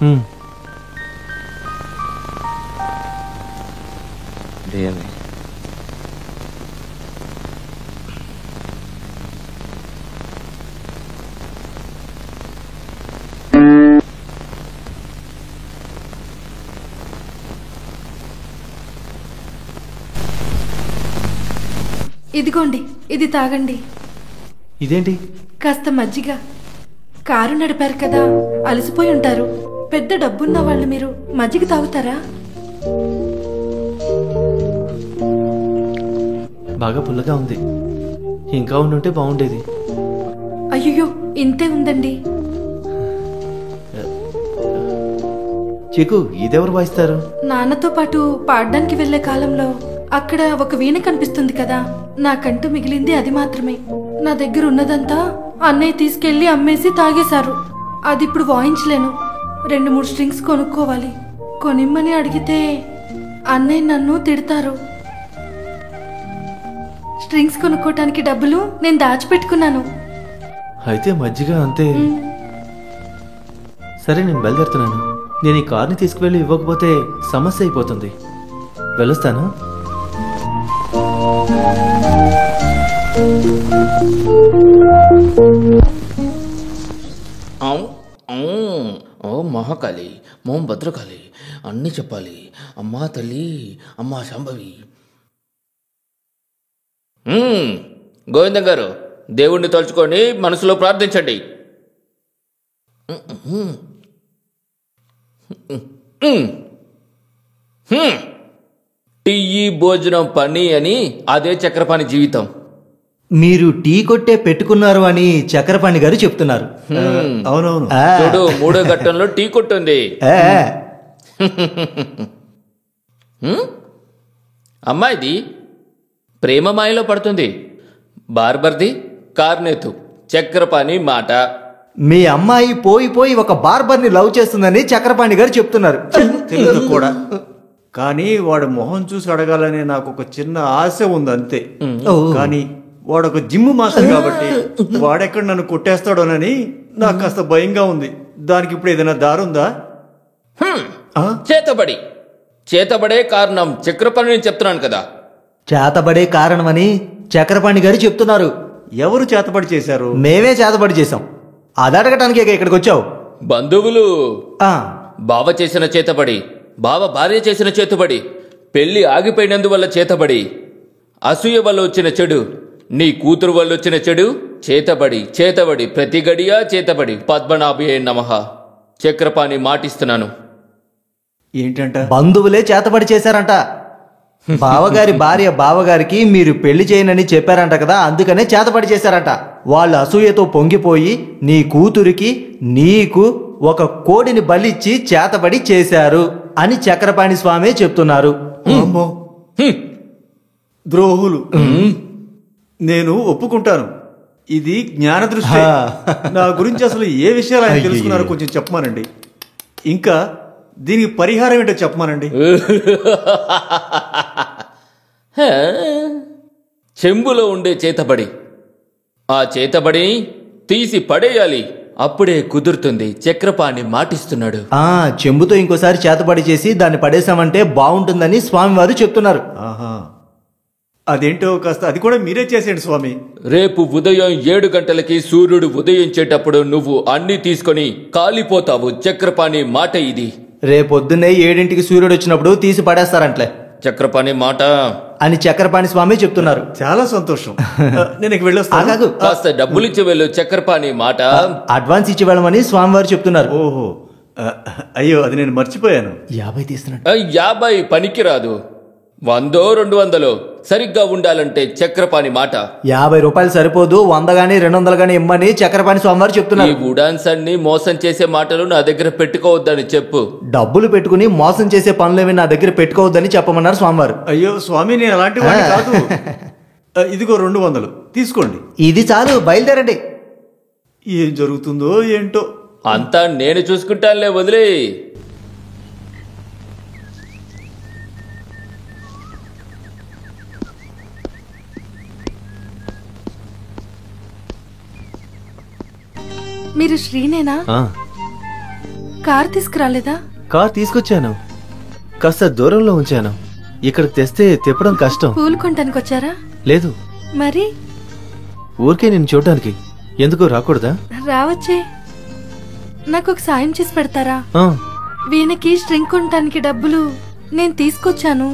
ఇదిగోండి, ఇది తాగండి. ఇదేంటి? కాస్త మజ్జిగ. కారు నడిపారు కదా, అలసిపోయి ఉంటారు. పెద్ద డబ్బున్న వాళ్ళు మీరు మజ్జిగ తాగుతారా? బాగా పుల్లగా ఉంది. ఇంకా ఉండుంటే బాగుండేది. అయ్యో ఇంతే ఉందండి. చిక్కు ఇదెవరు వాయిస్తారు? నాన్నతో పాటు పాడడానికి వెళ్లే కాలంలో అక్కడ ఒక వీణ కనిపిస్తుంది కదా, నాకంటూ మిగిలింది అది మాత్రమే. నా దగ్గర ఉన్నదంతా అన్నయ్య తీసుకెళ్లి అమ్మేసి తాగేశారు. అది ఇప్పుడు వాయించలేను. 2-3 స్ట్రింగ్స్ కొనుక్కోవాలి. కొనిమ్మని అడిగితే అన్నయ్య నన్ను తిడతారు. స్ట్రింగ్స్ కొనుక్కోటానికి డబ్బులు నేను దాచిపెట్టుకున్నాను. అయితే మజ్జిగ అంతే. సరే నేను బయలుదేరుతున్నాను. నేను ఈ కార్ని తీసుకువెళ్ళి ఇవ్వకపోతే సమస్య అయిపోతుంది. వెళ్ళొస్తాను. ఓ మహాకాళి, మోం భద్రకాళి, అన్నీ చెప్పాలి. అమ్మా తల్లి, అమ్మా శాంభవి. గోవిందం గారు, దేవుణ్ణి తలుచుకొని మనసులో ప్రార్థించండి. టీ భోజనం పని అని అదే చక్రపాణి జీవితం. మీరు టీ కొట్టే పెట్టుకున్నారు అని చక్రపాణి గారు చెప్తున్నారు. అవునవును. చూడు, 3వ ఘట్టంలో టీ కొట్టుంది. అమ్మాయిది ప్రేమ మాయలో పడుతుంది. బార్బర్ది కార్నెతు. చక్రపాణి మాట. మీ అమ్మాయి పోయి ఒక బార్బర్ని లవ్ చేస్తుందని చక్రపాణి గారు చెప్తున్నారు. తెలియదు కూడా, కానీ వాడు మొహం చూసి అడగాలని నాకు ఒక చిన్న ఆశ ఉంది అంతే. కానీ వాడు ఒక జిమ్ మాస్టర్ కాబట్టి వాడెక్కడ నన్ను కొట్టేస్తాడోనని నాకు కాస్త భయంగా ఉంది. దానికి ఇప్పుడు ఏదైనా దారుందా? చేతబడే కారణం చక్రపాణి నేను చెప్తున్నాను కదా. చేతబడే కారణమని చక్రపాణి గారు చెప్తున్నారు. ఎవరు చేతబడి చేశారు? మేమే చేతబడి చేశాం. అదడగటానికి ఇక్కడికి వచ్చావు. బంధువులు. బావ చేసిన చేతబడి, బావ భార్య చేసిన చేతబడి, పెళ్లి ఆగిపోయినందువల్ల చేతబడి, అసూయ వల్ల వచ్చిన చెడు, నీ కూతురు వల్ల వచ్చిన చెడు, చేతబడి ప్రతి గడియా చేతబడి. పద్మనాభే నమః. చక్రపాణి మాటిస్తున్నాను. ఏంటంట? బంధువులే చేతబడి చేశారంట. బావగారి భార్య బావగారికి మీరు పెళ్లి చేయనని చెప్పారంట కదా, అందుకనే చేతబడి చేశారంట. వాళ్ళు అసూయతో పొంగిపోయి నీ కూతురికి నీకు ఒక కోడిని బలిచ్చి చేతబడి చేశారు అని చక్రపాణి స్వామి చెప్తున్నారు. ద్రోహులు. నేను ఒప్పుకుంటాను, ఇది జ్ఞాన దృష్టి. నా గురించి అసలు ఏ విషయాలు ఆయన తెలుసుకున్నారో కొంచెం చెప్పమానండి. ఇంకా దీనికి పరిహారం ఏంటో చెప్పమానండి. చెంబులో ఉండే చేతబడి, ఆ చేతబడిని తీసి పడేయాలి, అప్పుడే కుదురుతుంది. చక్రపాణి మాటిస్తున్నాడు. చెంబుతో ఇంకోసారి చేతబడి చేసి దాన్ని పడేశామంటే బాగుంటుందని స్వామివారు చెప్తున్నారు. అదేంటో కాస్త అది కూడా మీరే చేసేయండి స్వామి. రేపు ఉదయం 7 గంటలకి సూర్యుడు ఉదయించేటప్పుడు నువ్వు అన్ని తీసుకొని కాలిపోతావు. చక్రపాణి మాట ఇది. రేపొద్దున్నే 7ంటికి సూర్యుడు వచ్చినప్పుడు తీసి పడేస్తారంట్లే. చక్రపాణి మాట అని చక్రపాణి స్వామి చెప్తున్నారు. చాలా సంతోషం. నేను వెళ్ళొస్తాను. కాస్త డబ్బులిచ్చి వెళ్ళు. చక్రపాణి మాట. అడ్వాన్స్ ఇచ్చి వెళ్ళమని స్వామివారు చెప్తున్నారు. ఓహో, అయ్యో అది నేను మర్చిపోయాను. 50 తీస్తున్నాడు. 50 పనికిరాదు. 100 200 సరిగ్గా ఉండాలంటే చక్రపాణి మాట. 50 రూపాయలు సరిపోదు, 100 గానీ 200 గానీ ఇమ్మని చక్రపాణి స్వామివారు చెప్తున్నారు. ఈ ఉడాన్స్ అన్ని మోసం చేసే మాటలు నా దగ్గర పెట్టుకోవద్దని చెప్పు. డబ్బులు పెట్టుకుని మోసం చేసే పనులేమి నా దగ్గర పెట్టుకోవద్దని చెప్పమన్నారు స్వామివారు. అయ్యో స్వామి, నేను అలాంటి వాడిని కాదు. ఇదిగో 200 తీసుకోండి. ఇది చాలు, బయలుదేరండి. ఏం జరుగుతుందో ఏంటో. అంతా నేను చూసుకుంటానులే, వదిలే. మీరు శ్రీనేనా? కార్ తీసుకురాలేదా? కార్ తీసుకొచ్చాను, కాస్త దూరంలో ఉంచాను. ఇక్కడికి తెస్తే తిప్పడం కష్టం. పూలు కొనడానికి వచ్చారా? లేదు, మరి ఊరికే నేను చూడడానికి. ఎందుకు రాకూడదా? రావచ్చే. నాకు ఒక సాయం చేసి పెడతారా? వీణకి స్ట్రింగ్ కొనడానికి డబ్బులు నేను తీసుకొచ్చాను.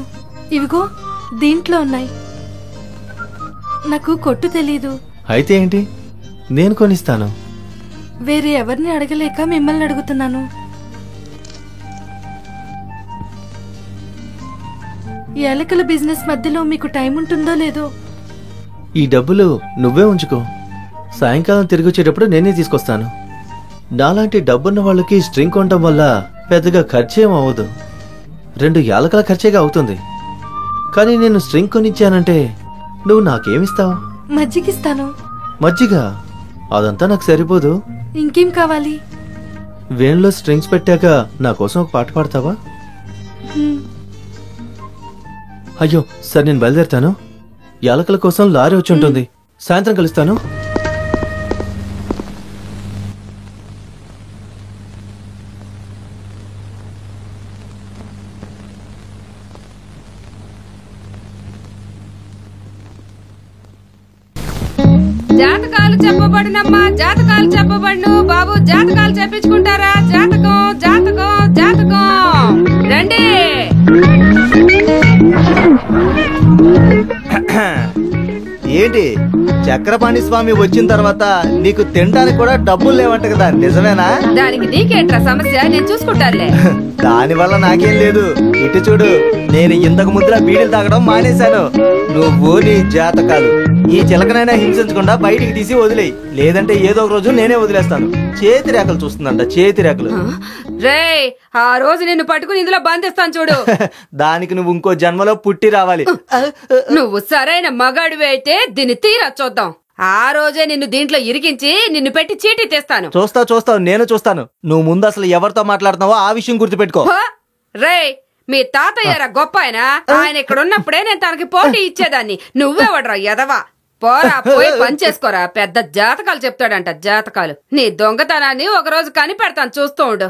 ఇవిగో దీంట్లో ఉన్నాయి. నాకు కొట్టు తెలీదు. అయితే ఏంటి, నేను కొనిస్తాను. వేరే ఎవరిని అడగలేక మిమ్మల్ని అడుగుతున్నాను. ఎలకల బిజినెస్ మధ్యలో మీకు టైం ఉంటుందో లేదో. ఈ డబ్బులు నువ్వే ఉంచుకో. సాయంకాలం తిరిగి వచ్చేటప్పుడు నేనే తీసుకొస్తాను. నాలాంటి డబ్బున్న వాళ్ళకి స్ట్రింగ్ కొనడం వల్ల పెద్దగా ఖర్చేం అవ్వదు. 2 యాలకల ఖర్చేగా అవుతుంది. కానీ నేను స్ట్రింగ్ కొనిచ్చానంటే నువ్వు నాకేమిస్తావు? మజ్జిగిస్తాను. మజ్జిగ? అదంతా నాకు సరిపోదు. ఇంకేం కావాలి? వేణులో స్ట్రింగ్స్ పెట్టాక నా కోసం ఒక పాట పాడతావా? అయ్యో సరే, నేను బయలుదేరుతాను. యాలకల కోసం లారీ వచ్చి ఉంటుంది. సాయంత్రం కలుస్తాను. జాతకాలు చెప్పబడినమ్మా, జాతకాలు చెప్పబడిను. బాబు జాతకాలు చెప్పించుకుంటారా? జాతకం జాతకం జాతకం రండి. ఏంటి చక్రపాణి స్వామి వచ్చిన తర్వాత నీకు తినడానికి కూడా డబ్బులు లేవంట కదా, నిజమేనా? దానికి నీకేంట్రా సమస్య? నేను చూసుకుంటానులే. దాని వల్ల నాకేం లేదు. ఇటు చూడు, నేను ఇంతకు ముందులా బీడీలు తాగడం మానేశాను. నువ్వు నీ జాతకాలు ఈ చిలకనైనా హింసించకుండా బయటికి తీసి వదిలేయి, లేదంటే ఏదో ఒక రోజు నేనే వదిలేస్తాను. చేతి రేఖలు చూస్తుందంట, చేతి రేఖలు. రేయ్, ఆ రోజు నిన్ను పట్టుకుని ఇందులో బంధిస్తాను చూడు. దానికి నువ్వు ఇంకో జన్మలో పుట్టి రావాలి. నువ్వు సరైన మగాడివి అయితే దీన్ని తీరా చూద్దాం. ఆ రోజే నిన్ను దీంట్లో ఇరికించి నిన్ను పెట్టి చీటీ తెస్తాను. చూస్తావు, నేను చూస్తాను. నువ్వు ముందు అసలు ఎవరితో మాట్లాడుతున్నావో ఆ విషయం గుర్తుపెట్టుకో. రేయ్, మీ తాతయ్యరా గొప్ప ఆయన ఇక్కడ ఉన్నప్పుడే నేను తనకి పోటీ ఇచ్చేదాన్ని. నువ్వెవడ్రా ఎదవా? పోరా, పోయి పని చేసుకోరా. పెద్ద జాతకాలు చెప్తాడంట, జాతకాలు. నీ దొంగతనాన్ని ఒక రోజు కనిపెడతాను, చూస్తూ ఉండు.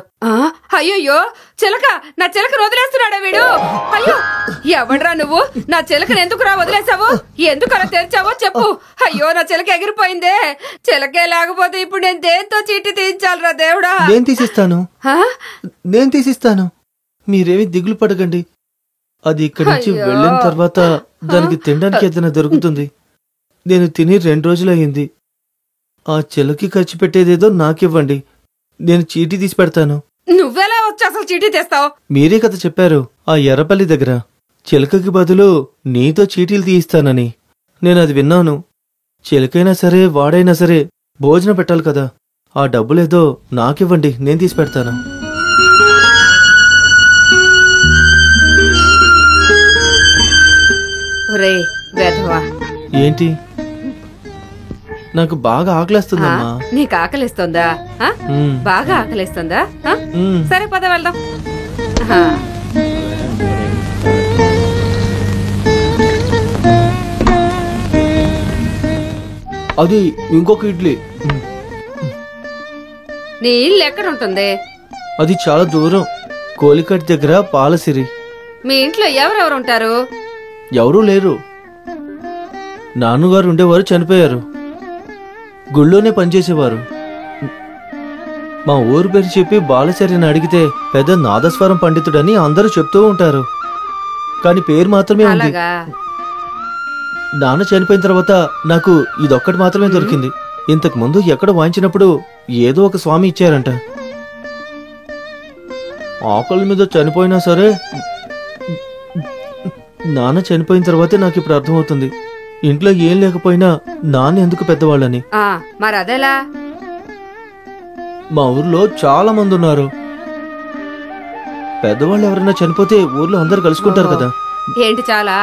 అయ్యో చిలక, నా చిలకను వదిలేస్తున్నాడా వీడు? అయ్యో, ఎవడ్రా నువ్వు? నా చిలకను ఎందుకురా వదిలేసావు? ఎందుకు అలా తెరిచావో చెప్పు. అయ్యో, నా చిలక ఎగిరిపోయిందే. చిలకే లేకపోతే ఇప్పుడు నేను దేంతో చీటీ తీయించాలరా దేవుడా? నేను తీసిస్తాను. మీరేమి దిగులు పడకండి. అది ఇక్కడి నుంచి వెళ్ళిన తర్వాత దానికి తినడానికి ఏదైనా దొరుకుతుంది. నేను తిని 2 రోజులయ్యింది. ఆ చిలకి ఖర్చు పెట్టేదేదో నాకివ్వండి, నేను చీటీ తీసి పెడతాను. నువ్వెలా వచ్చి అసలు చీటీ తెస్తావు? మీరే కదా చెప్పారు ఆ ఎర్రపల్లి దగ్గర చిలకకి బదులు నీతో చీటీలు తీయిస్తానని. నేను అది విన్నాను. చిలకైనా సరే వాడైనా సరే భోజనం పెట్టాలి కదా. ఆ డబ్బులేదో నాకివ్వండి, నేను తీసి పెడతాను. ఏంటి? నాకు బాగా ఆకలిస్తుందమ్మా. నీకు ఆకలిస్తుందా? బాగా ఆకలిస్తుందా? సరే పద వెళ్దాం. అది ఇంకొక ఇడ్లీ. నీ ఇల్లు ఎక్కడ ఉంటుంది? అది చాలా దూరం, కోలికట్ దగ్గర పాలసిరి. మీ ఇంట్లో ఎవరెవరు ఉంటారు? ఎవరూ లేరు. నాన్నగారు ఉండేవారు, చనిపోయారు. గుళ్ళోనే పనిచేసేవారు. మా ఊరు పేరు చెప్పి బాలచర్యని అడిగితే పెద్ద నాదస్వరం పండితుడని అందరూ చెప్తూ ఉంటారు. కానీ పేరు మాత్రమే ఉంది. నాన్న చనిపోయిన తర్వాత నాకు ఇదొక్కటి మాత్రమే దొరికింది. ఇంతకు ముందు ఎక్కడ వాయించినప్పుడు ఏదో ఒక స్వామి ఇచ్చారంట. ఆకలి మీద చనిపోయినా సరే, నాన్న చనిపోయిన తర్వాతే నాకు ఇప్పుడు అర్థమవుతుంది ఇంట్లో ఏం లేకపోయినా నాన్న ఎందుకు పెద్దవాళ్ళని. మరి అదేలా? మా ఊర్లో చాలా మంది ఉన్నారు. పెద్దవాళ్ళు ఎవరైనా చనిపోతే ఊర్లో అందరు కలుసుకుంటారు కదా. ఏంటి చాలా?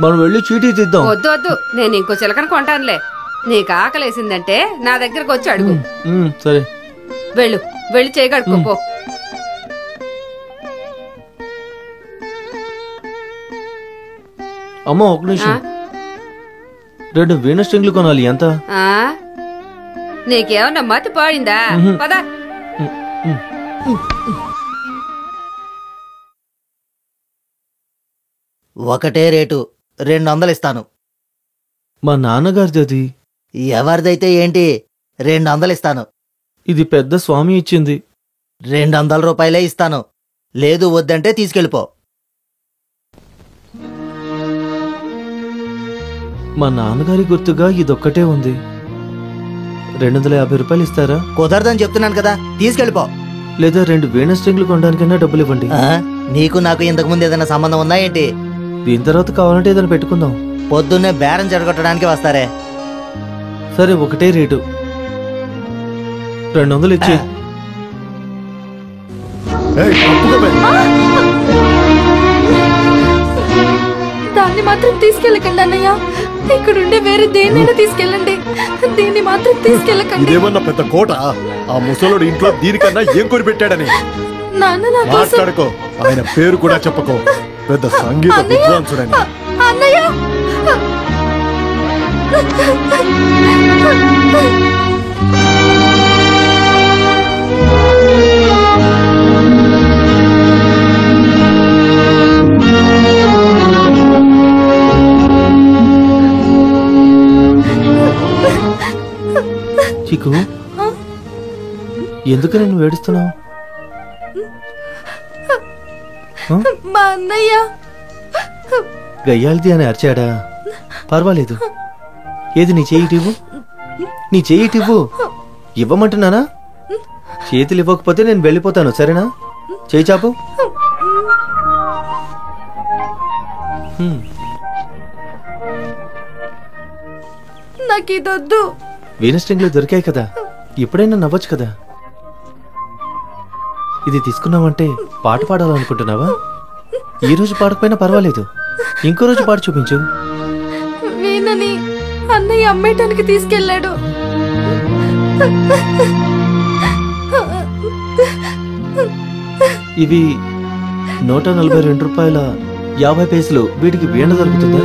మనం వెళ్ళి చీటీ తీద్దాం. వద్దు వద్దు, నేను ఇంకో చిలకన కొంటానులే. నీకు ఆకలేసిందంటే నా దగ్గరకు వచ్చి అడుగు. సరే, వెళ్ళి చేయగడుకోపో. అమ్మ ఒక నిమిషం, 2 వీణ స్ట్రింగ్లు కొనాలి. ఎంత? నీకేమన్నా మతి పోయిందా? పద. ఒకటే రేటు, 200 ఇస్తాను. మా నాన్నగారిది. అది ఎవరిదైతే ఏంటి, 200 ఇస్తాను. ఇది పెద్ద స్వామి ఇచ్చింది. 200 రూపాయలే ఇస్తాను. లేదు వద్దంటే తీసుకెళ్ళిపో. మా నాన్నగారి గుర్తుగా ఇదొక్కటే ఉంది. 250 రూపాయలు ఇస్తారా? కుదరదని చెప్తున్నాను కదా, తీసుకెళ్ళిపో. లేదా 2 వీణ స్ట్రింగ్లు కొనడానికైనా డబ్బులు ఇవ్వండి. నీకు నాకు ఇంతకు ముందు ఏదైనా సంబంధం ఉందా ఏంటి? దీని తర్వాత కావాలంటే ఏదైనా పెట్టుకుందాం. పొద్దున్నే బేరం జరగొట్టడానికి వస్తారే. సరే ఒకటే రేటు 200 ఇచ్చి. దాన్ని మాత్రం తీసుకెళ్ళకండి అన్నయ్య. ఇక్కడుండే వేరే దేన్నైనా తీసుకెళ్ళండి, దీన్ని మాత్రం తీసుకెళ్ళకండి. ఏమన్నా పెద్ద కోట? ఆ ముసలోడు ఇంట్లో దీనికన్నా ఏం కొని పెట్టాడని నాన్న నా కోసం మాట్లాడుకో. ఆయన పేరు కూడా చెప్పకో. పెద్ద సంగీత విద్వాంసుడని. అన్నయ్య చిక్కు, ఎందుకు నేను ఏడుస్తున్నావు? మా అన్నయ్య గయ్యాళిది అని అరిచాడా? పర్వాలేదు. ఏది నీ చేయిటివ్వు, నీ చేయిటివ్వు. ఇవ్వమంటున్నానా? చేతులు ఇవ్వకపోతే నేను వెళ్ళిపోతాను, సరేనా? చేయి చాపు. నాకు ఇదొద్దు. వీనస్ట్రింగ్లు దొరికాయి కదా, ఇప్పుడైనా నవ్వచ్చు కదా. ఇది తీసుకున్నావంటే పాట పాడాలనుకుంటున్నావా? ఈ రోజు పాడకపోయినా పర్వాలేదు, ఇంకో రోజు పాడి చూపించు. వీణని అన్నయ్య అమ్మేయటానికి తీసుకెళ్ళాడు. ఇవి 142 రూపాయల 50 పైసలు. వీటికి వీణ దొరుకుతుందా?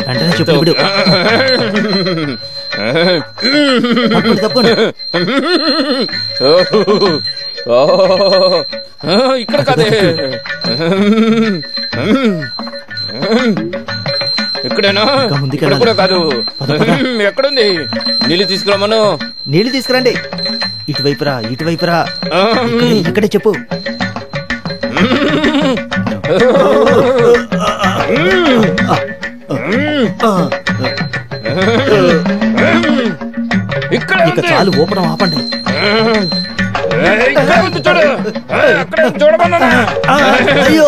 వెంటనే చెప్పు. ఇప్పుడు ఇక్కడ కాదే, ఇక్కడేనా? ఇక్కడ కూడా కాదు. ఎక్కడుంది? నీళ్ళు తీసుకురామను. నీళ్లు తీసుకురండి. ఇటువైపురా, ఇటువైపురా. ఇక్కడే చెప్పు. ఇక్కడ ఇక చాలు, ఊపడం ఆపండి. చూడు, చూడమన్నా. అయ్యో,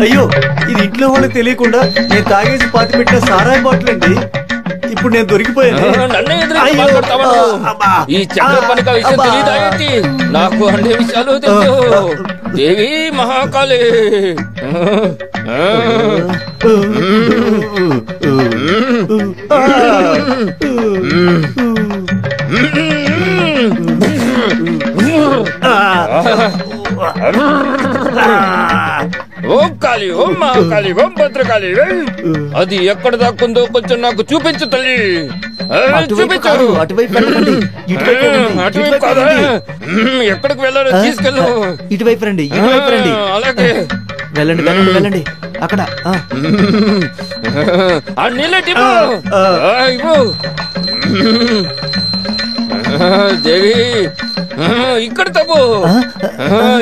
అయ్యో, ఇది ఇంట్లో వాళ్ళకి తెలియకుండా నేను తాగేసి పాతి పెట్టిన సారాయి బాటిల్ అండి. ఇప్పుడు నేను దొరికిపోయాను. నన్ను ఎదురు మాట్లాడతావా నువ్వు? ఈ చక్రపణిక విషయం తెలియదా ఏంటి? నాకు అన్ని విషయాలు తెలుసు. దేవి మహాకాళి. ఓం కాళి, ఓం మహాకాళి, ఓం భద్రకాళి. అది ఎక్కడ దాక్కుందో కొంచెం నాకు చూపించు తల్లి. చూపించు. అటువైపు వెళ్ళండి. అటువైపు కాదా? ఎక్కడికి వెళ్ళాలో తీసుకెళ్ళు. ఇటువైపు రండి, ఇటువైపు రండి. అలాగే వెళ్ళండి, వెళ్ళండి, వెళ్ళండి. అక్కడ ఆ నీళ్ళటి ఇవ్వు. దేవి, ఇక్కడ తవ్వు,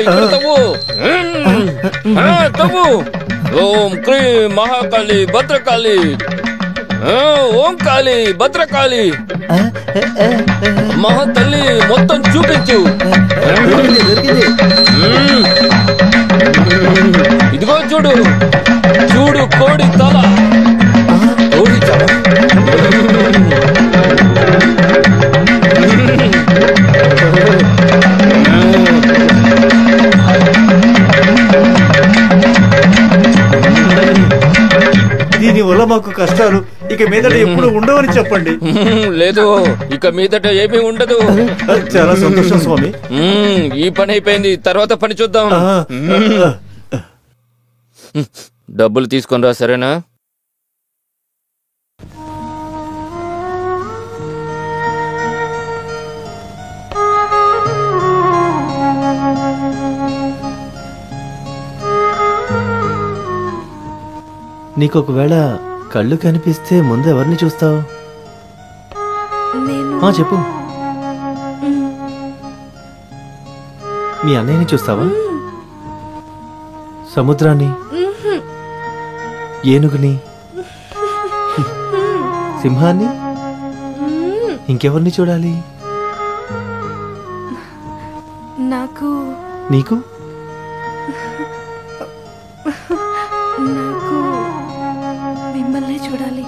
ఇక్కడ తవ్వు, తవ్వు. ఓం క్రీం మహాకాళి భద్రకాళి. ఓం కాళి భద్రకాళి. మహా తల్లి మొత్తం చూపించు. ఇదిగో చూడు, చూడు కోడి తల. కోడి తల. మీ వల్ల మాకు కష్టాలు ఇక మీదట ఎప్పుడు ఉండవని చెప్పండి. లేదు, ఇక మీదట ఏమీ ఉండదు. చాలా సంతోషం స్వామి. ఈ పని అయిపోయింది, తర్వాత పని చూద్దాం. ఆ, డబ్బులు తీసుకొని రా, సరేనా? నీకు ఒకవేళ కళ్ళు కనిపిస్తే ముందు ఎవరిని చూస్తావు? నేను చెప్పు. మీ అన్నయ్యని చూస్తావా? సముద్రాన్ని, ఏనుగుని, సింహాన్ని, ఇంకెవరిని చూడాలి? నాకు నీకు నాకు మిమ్మల్ని చూడాలి.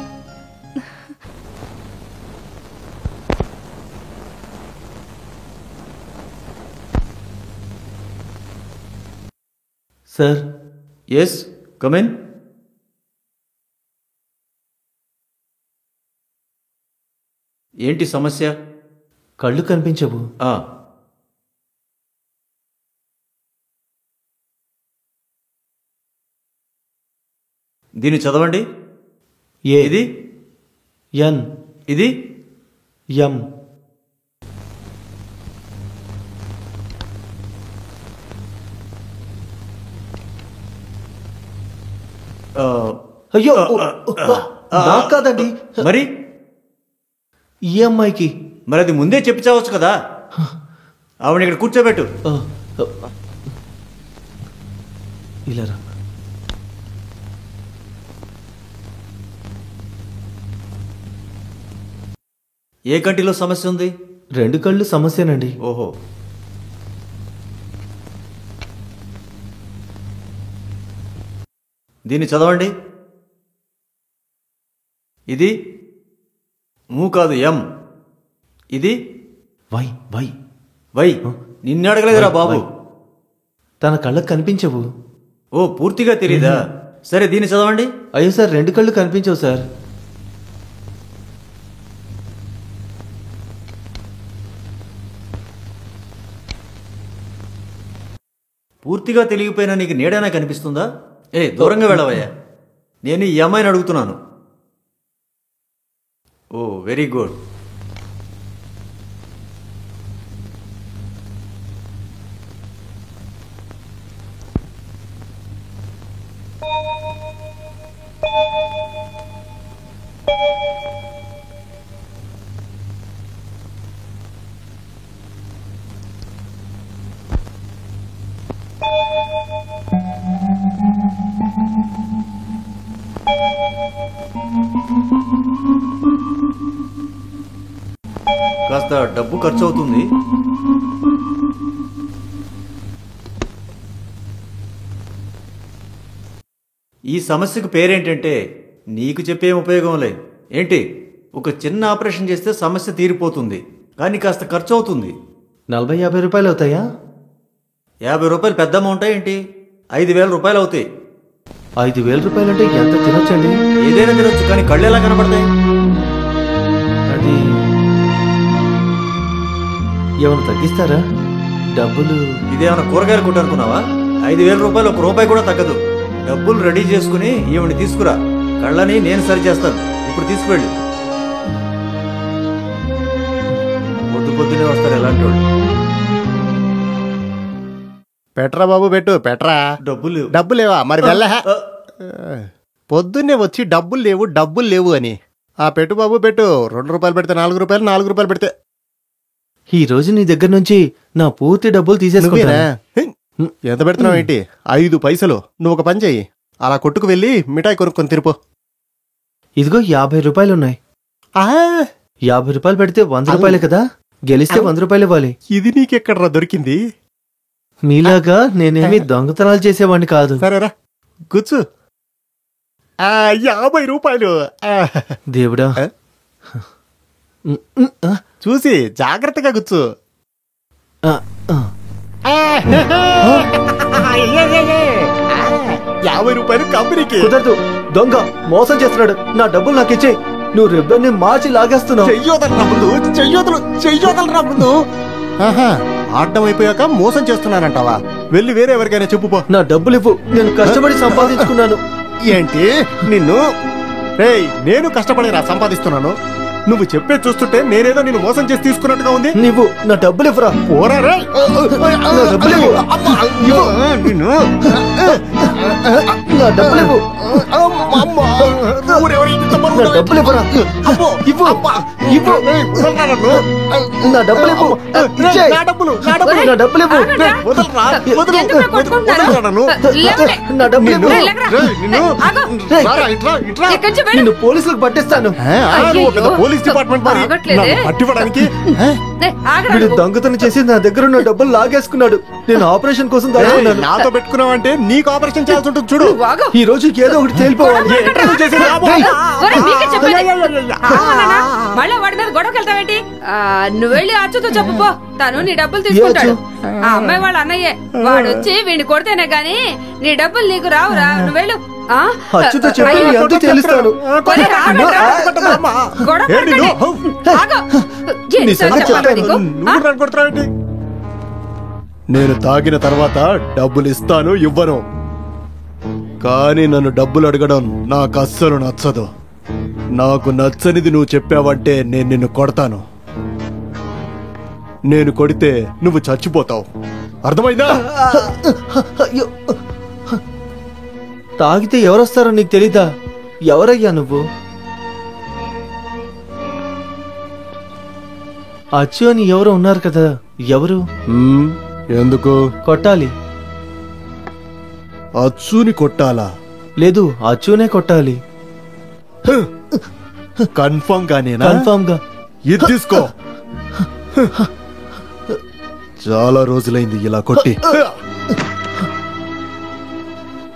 Sir, yes come in. ఏంటి సమస్య? కళ్ళు కనిపించవు. దీన్ని చదవండి. ఏ, ఇది ఎన్, ఇది ఎం. అయ్యో, నాకు కాదండి. మరి ఈ అమ్మాయికి. మరి అది ముందే చెప్పి చావచ్చు కదా. ఆవిడ ఇక్కడ కూర్చోబెట్టు. ఇలా రా. ఏ కంటిలో సమస్య ఉంది? 2 కళ్ళు సమస్యనండి. ఓహో, దీన్ని చదవండి. ఇది మూ కాదు, ఎం. ఇది వై, వై. వై. నిన్ను అడగలేదురా బాబు. తన కళ్ళకు కనిపించవు. ఓ, పూర్తిగా తెలీదా? సరే, దీన్ని చదవండి. అయ్యో సార్, 2 కళ్ళు కనిపించవు సార్. పూర్తిగా తెలియపోయినా నీకు నీడైనా కనిపిస్తుందా? దూరంగా వెళ్ళవయ్యా. నేను ఈ అమ్మాయిని అడుగుతున్నాను. ఓ, వెరీ గుడ్. కాస్త డబ్బు ఖర్చు అవుతుంది. ఈ సమస్యకు పేరేంటంటే నీకు చెప్పేం ఉపయోగం లేదు. ఏంటి, ఒక చిన్న ఆపరేషన్ చేస్తే సమస్య తీరిపోతుంది, కానీ కాస్త ఖర్చు అవుతుంది. 40-50 రూపాయలు అవుతాయా? 50 రూపాయలు పెద్ద అమౌంట్ ఏంటి? 5,000 రూపాయలు అవుతాయి. 5,000 రూపాయలు అంటే ఎంత తినొచ్చండి? ఏదైనా తినొచ్చు, కానీ కళ్ళు ఎలా కనపడతాయి? అది ఏమైనా తగ్గిస్తారా? డబ్బులు ఇదేమైనా కూరగాయలు కొట్టు అనుకున్నావా? 5,000 రూపాయలు 1 రూపాయి కూడా తగ్గదు. డబ్బులు రెడీ చేసుకుని ఈవిని తీసుకురా. కళ్ళని నేను సరి చేస్తాను. ఇప్పుడు తీసుకువెళ్ళు. పొద్దునే వస్తారు ఎలాంటి వాళ్ళు. పెట్రా బాబు, పెట్టు. పెట్రా. డబ్బు లేవా? మరి వెళ్ళ. పొద్దున్నే వచ్చి డబ్బులు లేవు అని. పెట్టు బాబు, పెట్టు. 2 రూపాయలు పెడితే 4 రూపాయలు, 4 రూపాయలు పెడితే. ఈ రోజు నీ దగ్గర నుంచి నా పూర్తి డబ్బులు తీసేసుకున్నా. ఎంత పెడుతున్నావు ఏంటి? 5 పైసలు. నువ్వు ఒక పని చెయ్యి, అలా కొట్టుకు వెళ్ళి మిఠాయి కొనుక్కొని తిరుపో. ఇదిగో 50 రూపాయలు ఉన్నాయి. 50 రూపాయలు పెడితే 100 రూపాయలే కదా. గెలిస్తే 100 రూపాయలు ఇవ్వాలి. ఇది నీకెక్కడరా దొరికింది? మీలాగా నేనేమి దొంగతనాలు చేసేవాడిని కాదు. సరేరా, కూర్చు. 50 రూపాయలు. దేవుడా, చూసి జాగ్రత్తగా కూర్చు. 50 రూపాయలు కంపెనీకి. కుదరదు. దొంగ మోసం చేస్తున్నాడు. నా డబ్బులు నాకు ఇచ్చేయి. నువ్వు రిబ్బన్ ని మార్చి లాగేస్తున్నావు. చెయ్యొదలరా ముందు. ఆహా, ఆడ్డం అయిపోయాక మోసం చేస్తున్నానంటావా? వెళ్ళి వేరే ఎవరికైనా చెప్పుపో. నా డబ్బులు ఇవ్వు. నేను కష్టపడి సంపాదించుకున్నాను. ఏంటి నిన్ను? రేయ్, నేను కష్టపడి సంపాదిస్తున్నాను. నువ్వు చెప్పే చూస్తుంటే నేనేదో నిన్ను మోసం చేసి తీసుకున్నట్టుగా ఉంది. నువ్వు నా డబ్బులు ఇవ్వరా. పోరా రే. నా డబ్బులు ఇవ్వు. నిన్ను నా డబ్బులు ఇవ్వు. నా డబ్బులు ఇవ్వరా. ఇవ్వు. ఇవ్వు. నా డబ్బులు ఇవ్వు. ఇచ్చేయ్. నా డబ్బులు ఇవ్వు. వదలరా. ఎందుకు కొట్టుకుంటున్నారు? లేవండి. నా డబ్బులు ఇవ్వు. నిన్ను పోలీసులకు పట్టిస్తాను. పోలీస్ డిపార్ట్మెంట్ మరి ఆగట్లేదే. నన్ను పట్టివ్వడానికి. వీడు దొంగతనం చేసి నా దగ్గర ఉన్న డబ్బులు లాగేసుకున్నాడు. నేను ఆపరేషన్ కోసం దాచుకున్నాను. నాతో పెట్టుకున్నావంటే నీకు ఆపరేషన్ చేయాల్సి ఉంటుంది చూడు. ఈ రోజు ఏదో ఒకటి తేలిపోవాలి. మళ్ళీ వాడి మీద గొడవకి వెళ్తావేంటి? నువ్వు వెళ్ళి అచ్చుతో చెప్పు పో. తను నీ డబ్బులు తీసుకుంటాడు. ఆ అమ్మాయి వాళ్ళ అన్నయ్యే. వాడు వచ్చి వీడిని కొడితేనే గాని నీ డబ్బులు నీకు రావురా. నువ్వు వెళ్ళు. అచ్చుతో చెప్పి ఎంత తెలుస్తాను. నేను తాగిన తర్వాత డబ్బులు ఇస్తాను, ఇవ్వను. కానీ నన్ను డబ్బులు అడగడం నాకు అస్సలు నచ్చదు. నాకు నచ్చనిది నువ్వు చెప్పావంటే నేను నిన్ను కొడతాను. నేను కొడితే నువ్వు చచ్చిపోతావు. అర్థమైందా? అయ్యో, తాగితే ఎవరొస్తారో నీకు తెలీదా? ఎవరయ్యా నువ్వు? అచ్చు అని ఎవరు ఉన్నారు కదా, ఎవరు? ఎందుకు కొట్టాలి? అచ్చుని కొట్టాలా? లేదు, అచ్చునే కొట్టాలి. కన్ఫర్మ్ గానేనా? కన్ఫర్మ్ గా. ఇది తీసుకో. చాలా రోజులైంది ఇలా కొట్టి.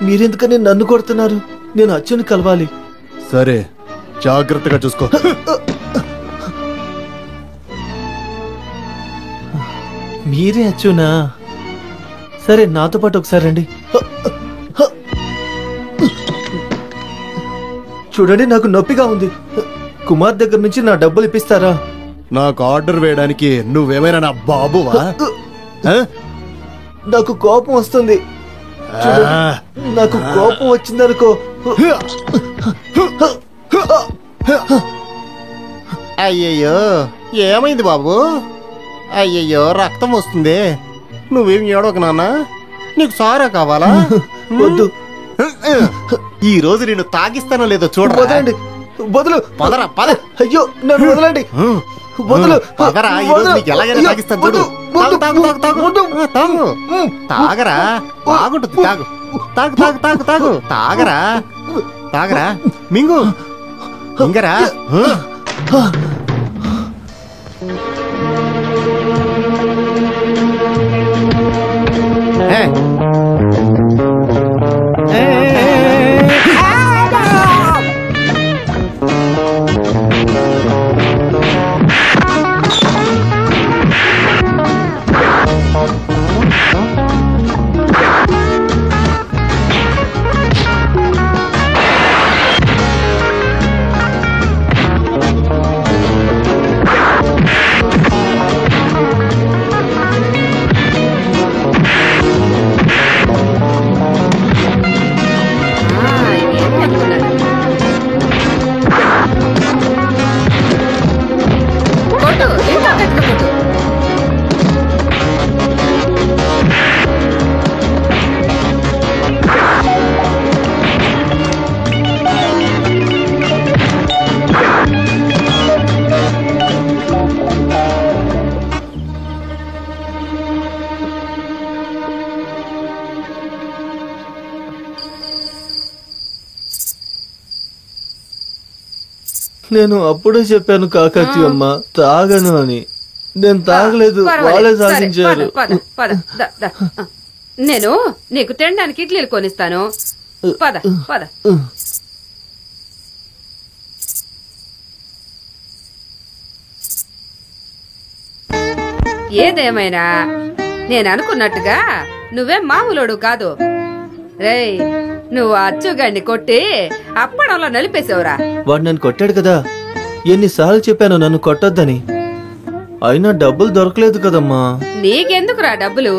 మీరెందుకని నన్ను కొడుతున్నారు? నేను అచ్చుని కలవాలి. సరే, జాగ్రత్తగా చూసుకో. మీరే అచ్చునా? సరే, నాతో పాటు ఒకసారి రండి. చూడండి, నాకు నొప్పిగా ఉంది. కుమార్ దగ్గర నుంచి నా డబ్బులు ఇప్పిస్తారా? నాకు ఆర్డర్ వేయడానికి నువ్వేమైనా నా బాబువా? నాకు కోపం వస్తుంది. నాకు కోపం వచ్చిందనుకో. అయ్యయ్యో, ఏమైంది బాబు? అయ్యయ్యో, రక్తం వస్తుంది. నువ్వేం ఏడవకు నాన్న. నీకు సారా కావాలా? వద్దు. ఈ రోజు నేను తాగిస్తానో లేదో చూడరా. వదలండి. వదులు. పదరా, పద. అయ్యో, నన్ను వదలండి. వదులు. పదరా, ఈ రోజు నీకు ఎలాగైనా తాగిస్తాను చూడు. తాగు, తాగు, తాగు, తాగు. తాగు. తాగరా, బాగుంటుంది. తాగు, తాగు, తాగు, తాగు, తాగు. తాగరా, తాగరా. మింగు, మింగరా. నేను అప్పుడే చెప్పాను కాకత్తి అమ్మ, తాగను అని. నేను తాగలేదు, వాళ్ళే సాధించారు. నేను నీకు తినడానికి ఇడ్లీలు కొనిస్తాను. పద పద. ఏదేమైనా నేను అనుకున్నట్టుగా నువ్వేం మామూలోడు కాదు. రేయ్, నువ్వు అచ్చుగాడిని కొట్టి అప్పడంలో నలిపేసావురా. వాడు నన్ను కొట్టాడు కదా, ఎన్నిసార్లు చెప్పాను నన్ను కొట్టొద్దని. అయినా డబ్బులు దొరకలేదు కదమ్మా. నీకెందుకురా డబ్బులు?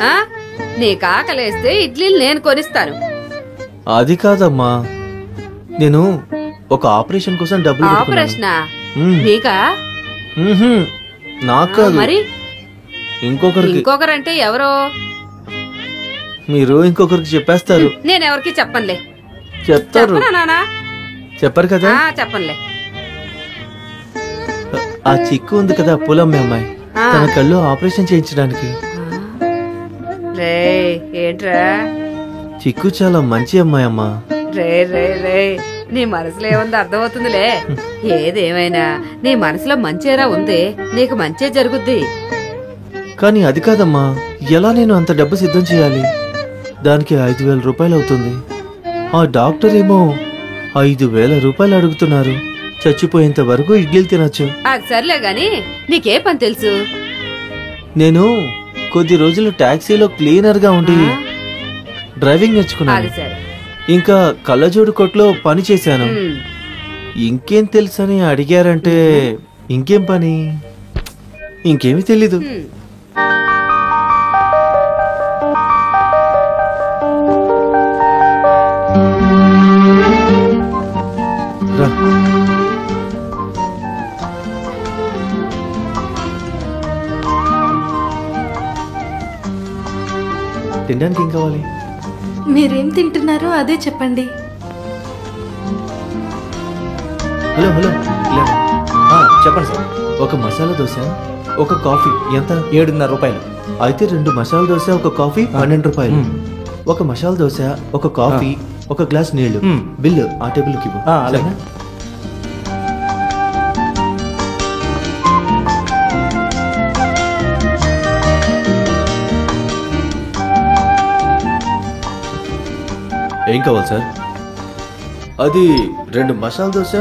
ఆ నీకు ఆకలేస్తే ఇడ్లీలు నేను కొనిస్తాను. అది కాదమ్మా, నేను ఒక ఆపరేషన్ కోసం డబ్బులు పెట్టుకున్నాను. ఆపరేషనా? మ్మ్. నీకా? మ్మ్హ్మ్. నాకు కాదు, మరి ఇంకొకరికి. ఇంకొకరంటే ఎవరో? మీరు ఇంకొకరికి చెప్పేస్తారు. నేనెవరికి చెప్పనులే. చెప్తారు. చెప్పనా నానా? చెప్పరు కదా. చెప్పనులే. ఆ చిక్కు ఉంది కదా, పూలమ్మే అమ్మాయి, తన కళ్ళు ఆపరేషన్ చేయించడానికి. రే ఏంట్రా? చిక్కు చాలా మంచి అమ్మాయి అమ్మా. రే రే రే నీ మనసులో ఏముందో అర్థమవుతుందిలే. ఏదేమైనా నీ మనసులో మంచేరా ఉంది, నీకు మంచే జరుగుద్ది. కానీ అది కాదమ్మా, ఎలా నేను అంత డబ్బు సిద్ధం చేయాలి? దానికి 5,000 రూపాయలు అవుతుంది. ఆ డాక్టర్ ఏమో 5,000 రూపాయలు అడుగుతున్నారు. చచ్చిపోయేంత వరకు ఇడ్లీలు తినొచ్చు. అది సర్లే గాని నీకే పని తెలుసు? నేను కొద్ది రోజులు టాక్సీలో క్లీనర్ గా ఉండి డ్రైవింగ్ నేర్చుకున్నాను. అది సరే. ఇంకా కళ్ళజోడు కొట్లో పని చేశాను. ఇంకేం తెలుసని అడిగారంటే ఇంకేం పని? ఇంకేమీ తెలీదు. రా. తినడానికి ఏం కావాలి? మీరేం తింటున్నారో అదే చెప్పండి. హలో హలో, ఇలా. చెప్పండి సార్. ఒక మసాలా దోశ, ఒక కాఫీ. ఎంత? 7.5 రూపాయలు. అయితే 2 మసాలా దోశ, ఒక కాఫీ, 12 రూపాయలు. ఒక మసాలా దోశ, ఒక కాఫీ, ఒక గ్లాస్ నీళ్లు. బిల్లు ఆ టేబుల్కి ఇవ్వు. అలాగే. ఏం కావాలి సార్? అది 2 మసాలా దోశ,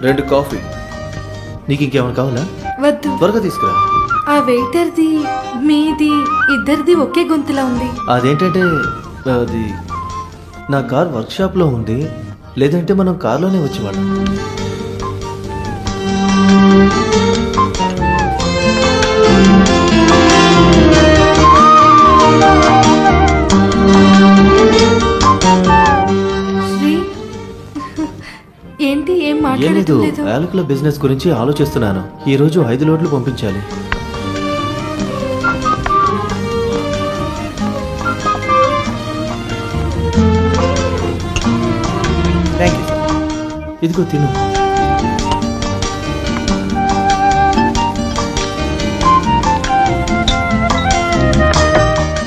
2 కాఫీ. నీకు ఇంకేమైనా కావాలా? వద్దు. త్వరగా తీసుకురా. ఆ వెయిటర్ది మీది ఇద్దరిది ఒకే గొంతులా ఉంది. అదేంటంటే అది నా కార్ వర్క్షాప్ లో ఉంది, లేదంటే మనం కార్లోనే వచ్చేవాళ్ళం. శ్రీ ఏంటి ఏం ఏం లేదు, మాట్లాడలేదు? యాలకుల బిజినెస్ గురించి ఆలోచిస్తున్నాను. ఈ రోజు 5 లోడ్లు పంపించాలి. Thank you. ఇదిగో తిను.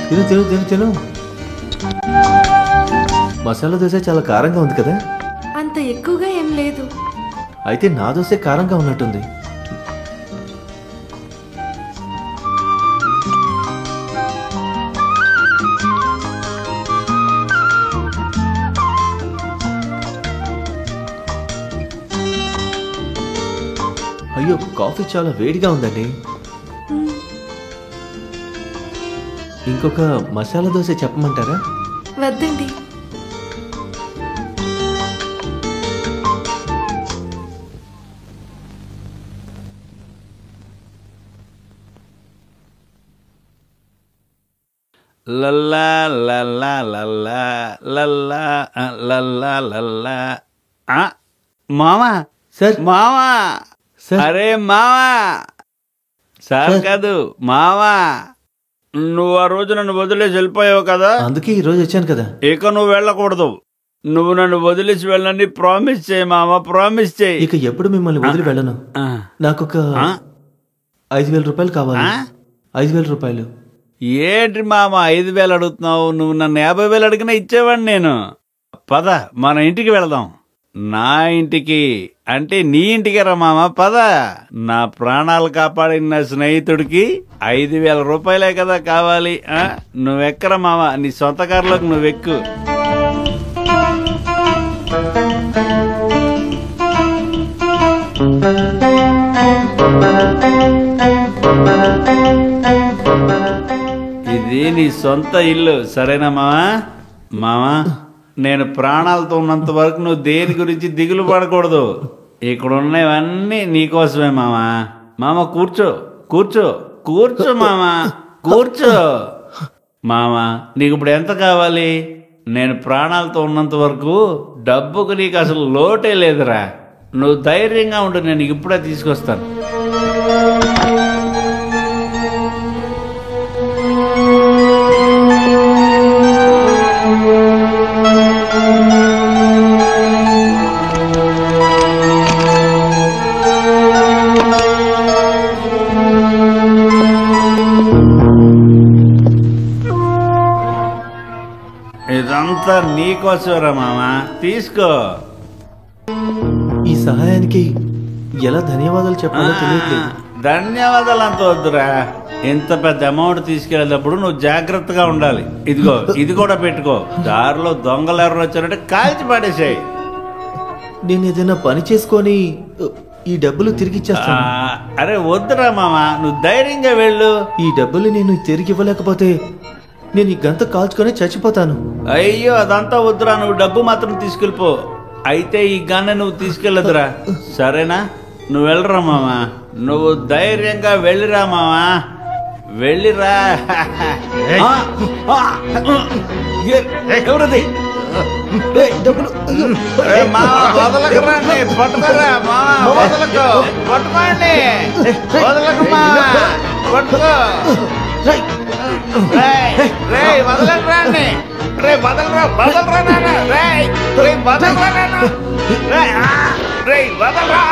తిను తిను తిను తిను. మసాలా దోశ చాలా కారంగా ఉంది కదా? అంత ఎక్కువగా ఏం లేదు. అయితే నా దోశ కారంగా ఉన్నట్టుంది. అయ్యో, కాఫీ చాలా వేడిగా ఉందండి. ఇంకొక మసాలా దోశ చెప్పమంటారా? వద్దండి. లల్లా లల్లా లల్లా లల్లా లల్లా లల్లా. మామా సార్. మామా సార్. అరే మామా, సార్ కాదు మామా, నువ్వు ఆ రోజు నన్ను వదిలేసి వెళ్ళిపోయావు కదా, అందుకే ఈ రోజు వచ్చాను కదా. ఇక నువ్వు వెళ్ళకూడదు. నువ్వు నన్ను వదిలేసి వెళ్ళని ప్రామిస్ చేయి మామా, ప్రామిస్ చేయి. ఇక ఎప్పుడు మిమ్మల్ని వదిలి వెళ్ళను. నాకొక 5,000 రూపాయలు కావాలి. 5,000 రూపాయలు. ఏంటి మామ 5,000 అడుగుతున్నావు? నువ్వు నన్ను 50,000 అడిగినా ఇచ్చేవాడిని నేను. పద మన ఇంటికి వెళదాం. నా ఇంటికి అంటే నీ ఇంటికి రా మామ, పద. నా ప్రాణాలు కాపాడిన నా స్నేహితుడికి 5,000 రూపాయలే కదా కావాలి. నువ్వెక్కరా మామ, నీ సొంత కారులోకి నువ్వెక్కు. ఇది నీ సొంత ఇల్లు, సరేనా మామా? మామా నేను ప్రాణాలతో ఉన్నంత వరకు నువ్వు దేని గురించి దిగులు పడకూడదు. ఇక్కడ ఉన్నవన్నీ నీకోసమే మామా. మామ కూర్చో కూర్చో కూర్చో మామా, కూర్చో మామా. నీకు ఇప్పుడు ఎంత కావాలి? నేను ప్రాణాలతో ఉన్నంత వరకు డబ్బుకు నీకు అసలు లోటే లేదురా. నువ్వు ధైర్యంగా ఉండు, నేను ఇప్పుడే తీసుకొస్తాను. ఇదంతా నీకోసరా మామా, తీసుకో. ఈ సహాయానికి ఎలా ధన్యవాదాలు చెప్పాలో తెలియట్లేదు. ధన్యవాదాలు అంత వద్దురా. ఇంత పెద్ద అమౌంట్ తీసుకెళ్ళేటప్పుడు నువ్వు జాగ్రత్తగా ఉండాలి. ఇదిగో ఇది కూడా పెట్టుకో. దారిలో దొంగలు ఎవరు వచ్చారంటే కాల్చి పడేసాయి. నేను ఏదైనా పని చేసుకొని ఈ డబ్బులు తిరిగి ఇచ్చేస్తాను. అరే వద్దురా మామా, నువ్వు ధైర్యంగా వెళ్ళు. ఈ డబ్బులు నేను తిరిగి ఇవ్వలేకపోతే నేను ఈ గంత కాల్చుకొని చచ్చిపోతాను. అయ్యో అదంతా వద్దురా, నువ్వు డబ్బు మాత్రం తీసుకెళ్ళిపో. అయితే ఈ గన్న నువ్వు తీసుకెళ్ళదురా, సరేనా? నువ్వు వెళ్ళరా మామా, నువ్వు ధైర్యంగా వెళ్ళిరా మామా, వెళ్ళిరా. ఎవరది? వదలకరండి, పట్టుకోరా మామా, వదలకు, పట్టుకోండి, వదలకు మామా, పట్టుకో. వదలకరాండి, రే వదలరా, వదలరా నాన్న, రే వదలరా నాన్న, రే వదలరా.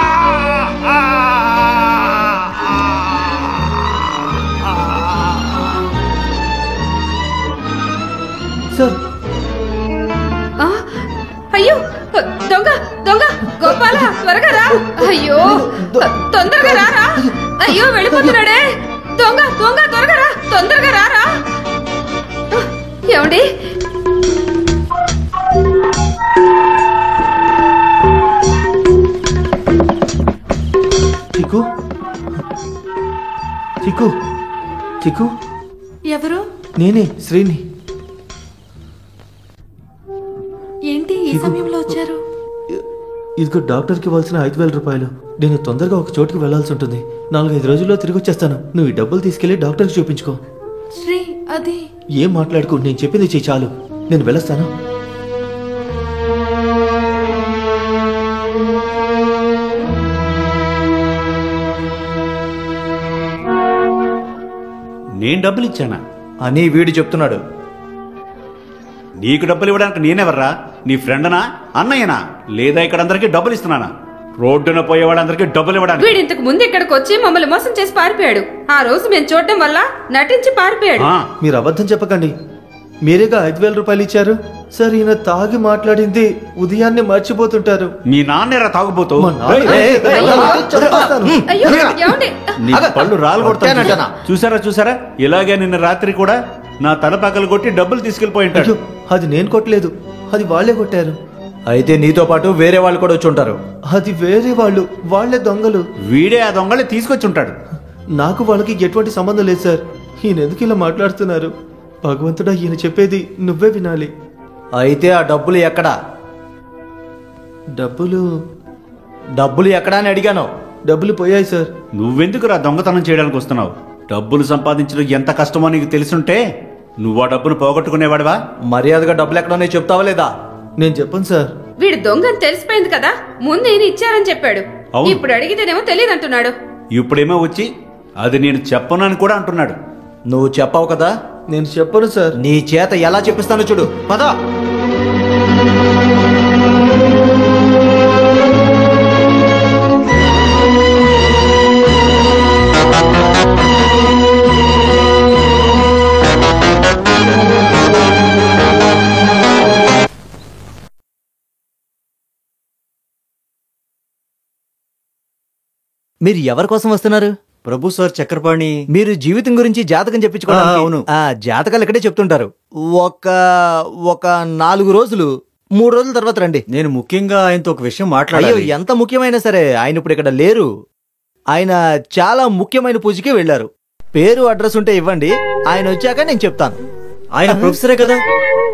సార్ అయ్యో దొంగ దొంగ గోపాల, త్వరగా రా. అయ్యో తొందరగా రారా. అయ్యో వెళ్ళిపోతున్నాడే. దొంగ దొంగ త్వరగా రా, తొందరగా రారా. ఏమండి? చిక్కు చిక్కు చిక్కు, ఎవరు? నేనే శ్రీని. ఏంటి ఈ సమయంలో వచ్చారు? ఇదిగో డాక్టర్కి ఇవ్వాల్సిన 5,000 రూపాయలు. నేను తొందరగా ఒక చోటుకి వెళ్లాల్సి ఉంటుంది. 4-5 రోజుల్లో తిరిగి వచ్చేస్తాను. నువ్వు ఈ డబ్బులు తీసుకెళ్లి డాక్టర్కి చూపించుకో. శ్రీ, అది ఏం మాట్లాడుకో, నేను చెప్పింది చెయ్యి చాలు. నేను వెళ్ళొస్తాను. నేను డబ్బులు ఇచ్చానా అని వీడు చెప్తున్నాడు. నీకు డబ్బులు ఇవ్వడానికి నేనెవర్రా? నీ ఫ్రెండనా, అన్నయ్యనా, లేదా ఇక్కడ అందరికి డబ్బులు ఇస్తున్నానా? రోడ్డున పోయేవాళ్ళందరికీ డబ్బులు ఇవ్వడానికి. వీడు ఇంతకు ముందు ఇక్కడికి వచ్చి మమ్మల్ని మోసం చేసి పారిపోయాడు. ఆ రోజు మేము చూడడం వల్ల నటించి పారిపోయాడు. మీరు అబద్ధం చెప్పకండి. మీరేగా 5,000 రూపాయలు ఇచ్చారు. సార్, ఈయన తాగి మాట్లాడింది ఉదయాన్నే మర్చిపోతుంటారు. మీ నాన్నేరా తాగుబోతు? అయ్యో ఏమండి? నీ పళ్ళు రాలు కొడతాను. చూసారా చూసారా, ఇలాగే నిన్న రాత్రి కూడా నా తల పక్కలు కొట్టి డబ్బులు తీసుకెళ్లిపోయి ఉంటాడు. అది నేను కొట్టలేదు, అది వాళ్లే కొట్టారు. అయితే నీతో పాటు వేరే వాళ్ళు కూడా వచ్చి ఉంటారు. అది వేరే వాళ్ళు, వాళ్లే దొంగలు. వీడే ఆ దొంగలే తీసుకొచ్చి ఉంటాడు. నాకు వాళ్ళకి ఎటువంటి సంబంధం లేదు సార్. ఈయన ఎందుకు ఇలా మాట్లాడుతున్నారు? భగవంతుడా, ఈయన చెప్పేది నువ్వే వినాలి. అయితే ఆ డబ్బులు ఎక్కడా? డబ్బులు ఎక్కడా అని అడిగాను. డబ్బులు పోయాయి సార్. నువ్వెందుకురా దొంగతనం చేయడానికి వస్తున్నావు? డబ్బులు సంపాదించడం ఎంత కష్టమో నీకు తెలుసుంటే నువ్వు ఆ డబ్బును పోగొట్టుకునేవాడివా? మర్యాదగా డబ్బులు ఎక్కడో చెప్తావా లేదా? నేను చెప్పను సార్. వీడు దొంగ అని తెలిసిపోయింది కదా, ముందు ఈయన ఇచ్చారని చెప్పాడు. ఇప్పుడు అడిగితేనేమో తెలియదు అంటున్నాడు. ఇప్పుడేమో వచ్చి అది నేను చెప్పను అని కూడా అంటున్నాడు. నువ్వు చెప్పావు కదా. నేను చెప్పను సార్. నీ చేత ఎలా చెప్పిస్తానో చూడు, పద. మీరు ఎవరి కోసం వస్తున్నారు? ప్రభు సార్, చక్రపాణి. మీరు జీవితం గురించి జాతకం చెప్పించుకోవడానికి అవును. జాతకాలు ఇక్కడే చెప్తుంటారు. ఒక 4 రోజులు 3 రోజుల తర్వాత రండి. నేను ముఖ్యంగా ఆయనతో ఒక విషయం అయ్యో, మాట్లాడాలి. ఎంత ముఖ్యమైనా సరే ఆయన ఇప్పుడు ఇక్కడ లేరు. ఆయన చాలా ముఖ్యమైన పూజకి వెళ్లారు. పేరు అడ్రస్ ఉంటే ఇవ్వండి, ఆయన వచ్చాక నేను చెప్తాను. ఆయన ప్రొఫెసరే కదా.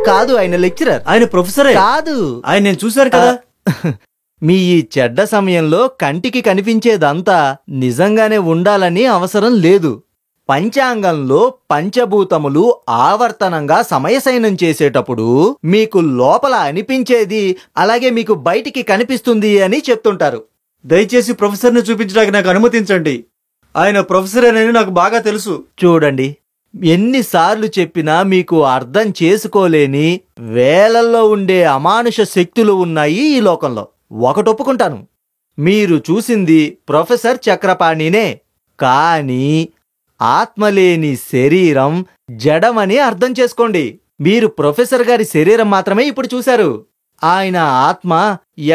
కాదు, ఆయన లెక్చరర్. ఆయన ప్రొఫెసరే. కాదు, ఆయన నేను చూశాను కదా. మీ ఈ చెడ్డ సమయంలో కంటికి కనిపించేదంతా నిజంగానే ఉండాలని అవసరం లేదు. పంచాంగంలో పంచభూతములు ఆవర్తనంగా సమయసైనం చేసేటప్పుడు మీకు లోపల అనిపించేది అలాగే మీకు బయటికి కనిపిస్తుంది అని చెప్తుంటారు. దయచేసి ప్రొఫెసర్ని చూపించడానికి నాకు అనుమతించండి. ఆయన ప్రొఫెసరేనని నాకు బాగా తెలుసు. చూడండి, ఎన్నిసార్లు చెప్పినా మీకు అర్థం చేసుకోలేని వేలల్లో ఉండే అమానుష శక్తులు ఉన్నాయి ఈ లోకంలో. ఒకటి ఒప్పుకుంటాను, మీరు చూసింది ప్రొఫెసర్ చక్రపాణినే. కానీ ఆత్మలేని శరీరం జడమని అర్థం చేసుకోండి. మీరు ప్రొఫెసర్ గారి శరీరం మాత్రమే ఇప్పుడు చూశారు. ఆయన ఆత్మ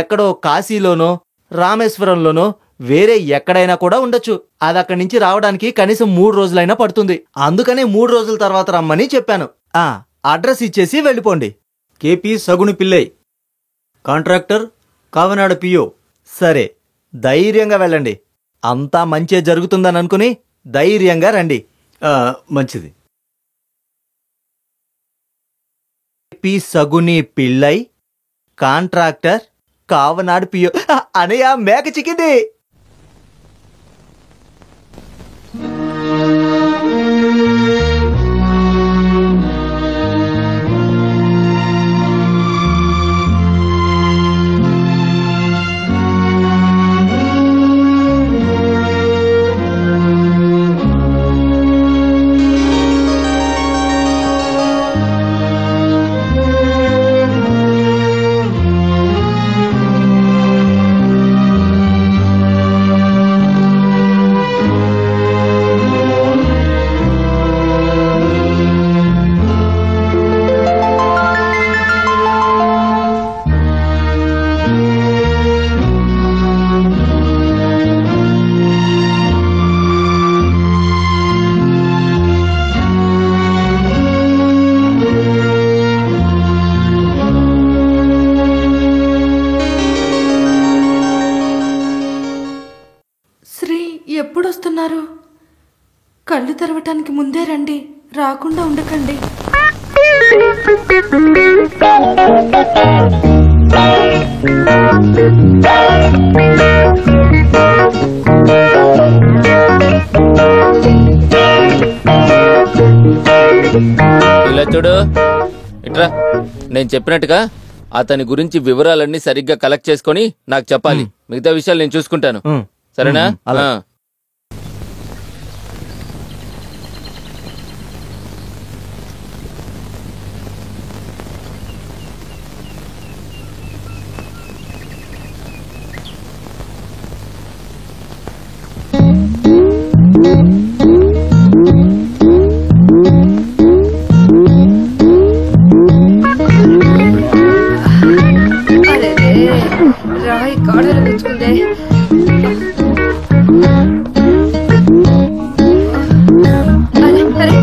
ఎక్కడో కాశీలోనో రామేశ్వరంలోనో వేరే ఎక్కడైనా కూడా ఉండొచ్చు. అది అక్కడి నుంచి రావడానికి కనీసం 3 రోజులైనా పడుతుంది. అందుకనే 3 రోజుల తర్వాత రమ్మని చెప్పాను. అడ్రస్ ఇచ్చేసి వెళ్ళిపోండి. KP Saguni Pillai, contractor, Kavanad PO. సరే, ధైర్యంగా వెళ్ళండి. అంతా మంచే జరుగుతుందని అనుకుని ధైర్యంగా రండి. మంచిది. P Saguni Pillai, contractor, Kavanadu PO. అనయ్య, మేక చిక్కింది. ఎప్పుడొస్తున్నారు? కళ్ళు తెరవటానికి ముందే రండి, రాకుండా ఉండకండి. ఇలా చూడు, ఇట్రా. నేను చెప్పినట్టుగా అతని గురించి వివరాలన్నీ సరిగ్గా కలెక్ట్ చేసుకొని నాకు చెప్పాలి. మిగతా విషయాలు నేను చూసుకుంటాను, సరేనా? రాయి కాడలు గుచ్చుకుందే. అరే అరే,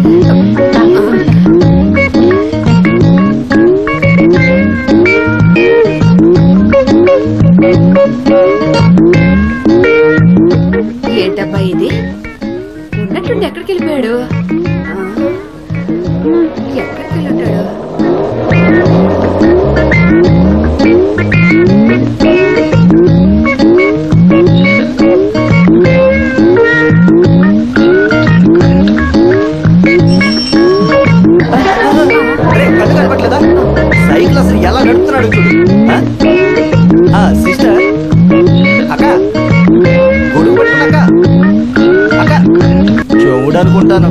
ఏంటబ్బా ఇది? ఉన్నట్టుండి ఎక్కడికి వెళ్ళిపోయాడు? ఎక్కడికి వెళ్ళుంటాడు? సైకిల్ అసలు ఎలా నడుపుతున్నాడు చూడు. సిస్టర్, అక్క, గొడుగు పట్టుకున్నాక అక్క చూడనుకుంటాను.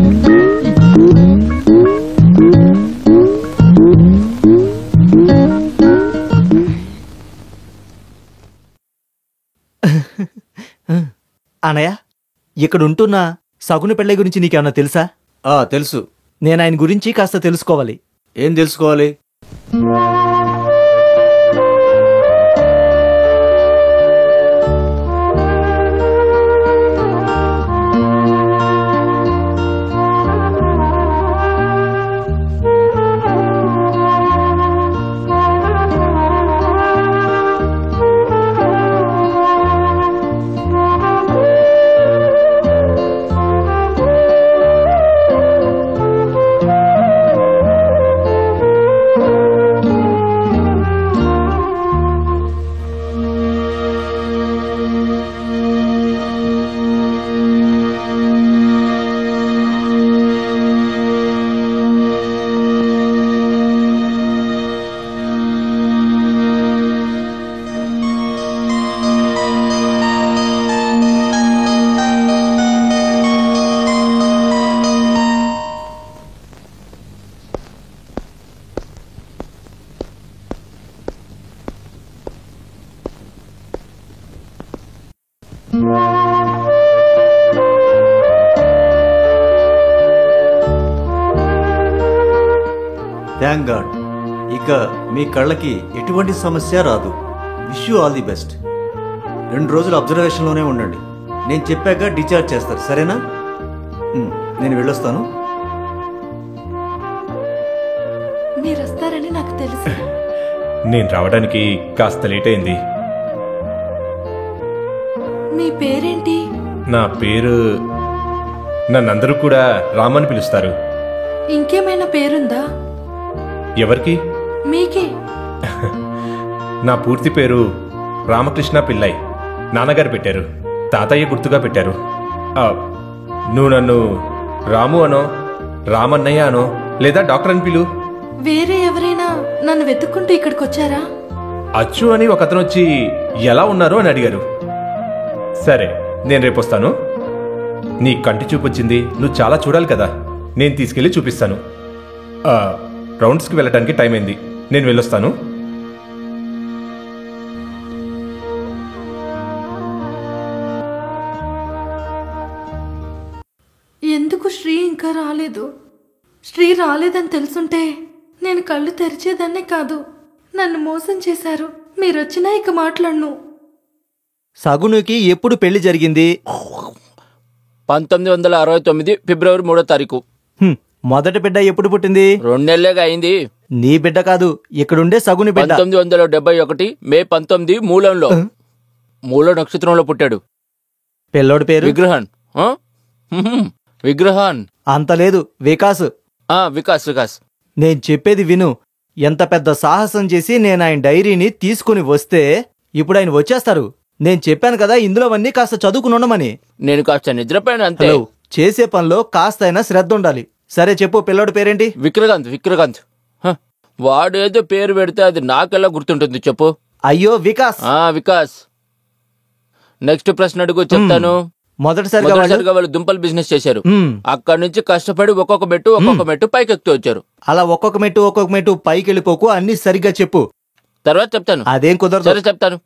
అనయ్య, ఇక్కడ ఉంటున్న సగుని పెళ్ళై గురించి నీకేమన్నా తెలుసా? తెలుసు. నేను ఆయన గురించి కాస్త తెలుసుకోవాలి. ఏం తెలుసుకోవాలి? Thank God. ఇక మీ కళ్ళకి ఎటువంటి సమస్య రాదు. Wish you all the best. 2 రోజులు అబ్జర్వేషన్లోనే ఉండండి. నేను చెప్పాక డిశ్చార్జ్ చేస్తారు, సరేనా? నేను వెళ్ళొస్తాను. మీరు వస్తారని నాకు తెలుసు. నేను రావడానికి కాస్త లేట్ అయింది. మీ పేరేంటి? నా పేరు నన్నందరూ కూడా రామని పిలుస్తారు. ఇంకేమైనా పేరుందా? ఎవరికి? మీకే. నా పూర్తి పేరు రామకృష్ణ పిల్లై. నాన్నగారు పెట్టారు. తాతయ్య గుర్తుగా పెట్టారు. నువ్వు నన్ను రాము అనో, రామన్నయ్య అనో, లేదా డాక్టర్ అని పిలు. వేరే ఎవరైనా నన్ను వెతుక్కుంటూ ఇక్కడికి వచ్చారా? అచ్చు అని ఒకతను వచ్చి ఎలా ఉన్నారు అని అడిగారు. సరే, నేను రేపొస్తాను. నీ కంటి చూపొచ్చింది, నువ్వు చాలా చూడాలి కదా. నేను తీసుకెళ్ళి చూపిస్తాను. రౌండ్స్కి వెళ్ళటానికి టైం అయింది. నేను వెళ్ళొస్తాను. ఎందుకు శ్రీ ఇంకా రాలేదు? శ్రీ రాలేదని తెలుసుంటే నేను కళ్ళు తెరిచేదాన్నే కాదు. నన్ను మోసం చేశారు. మీరొచ్చినా ఇక మాట్లాడను. సగునుకి ఎప్పుడు పెళ్లి జరిగింది? 1969 ఫిబ్రవరి 3వ తారీఖు. మొదటి బిడ్డ ఎప్పుడు పుట్టింది? 2 నెలలేగా అయింది. నీ బిడ్డ కాదు, ఇక్కడుండే సగుని బిడ్డ. 1971 మే 19 మూలంలో, మూల నక్షత్రంలో పుట్టాడు. పిల్లోడి పేరు? విగ్రహన్. విగ్రహన్ అంత లేదు, వికాస్. వికాస్. వికాస్. నేను చెప్పేది విను. ఎంత పెద్ద సాహసం చేసి నేను ఆయన డైరీని తీసుకుని వస్తే ఇప్పుడు ఆయన వచ్చేస్తారు. నేను చెప్పాను కదా ఇందులోవన్నీ కాస్త చదువుకుని ఉండమని. నేను కాస్త నిద్రపోయాను అంతే. హలో, చేసే పనిలో కాస్త అయినా శ్రద్ధ ఉండాలి. సరే చెప్పు, పిల్లోడి పేరేంటి? విక్రకాంత్. విక్రకాంత్. వాడేదో పేరు పెడితే అది నాకెలా గుర్తుంటుంది చెప్పు. అయ్యో వికాస్. వికాస్. నెక్స్ట్ ప్రశ్న అడుగు, చెప్తాను. మొదటిసారిగా వాళ్ళు దుంపల్ బిజినెస్ చేశారు. అక్కడి నుంచి కష్టపడి ఒక్కొక్క మెట్టు పైకెక్కుతూ వచ్చారు. అలా ఒక్కొక్క మెట్టు పైకి వెళ్ళిపోకు, అన్ని సరిగ్గా చెప్పు. తర్వాత చెప్తాను. అదేం కుదరదు. సరే చెప్తాను.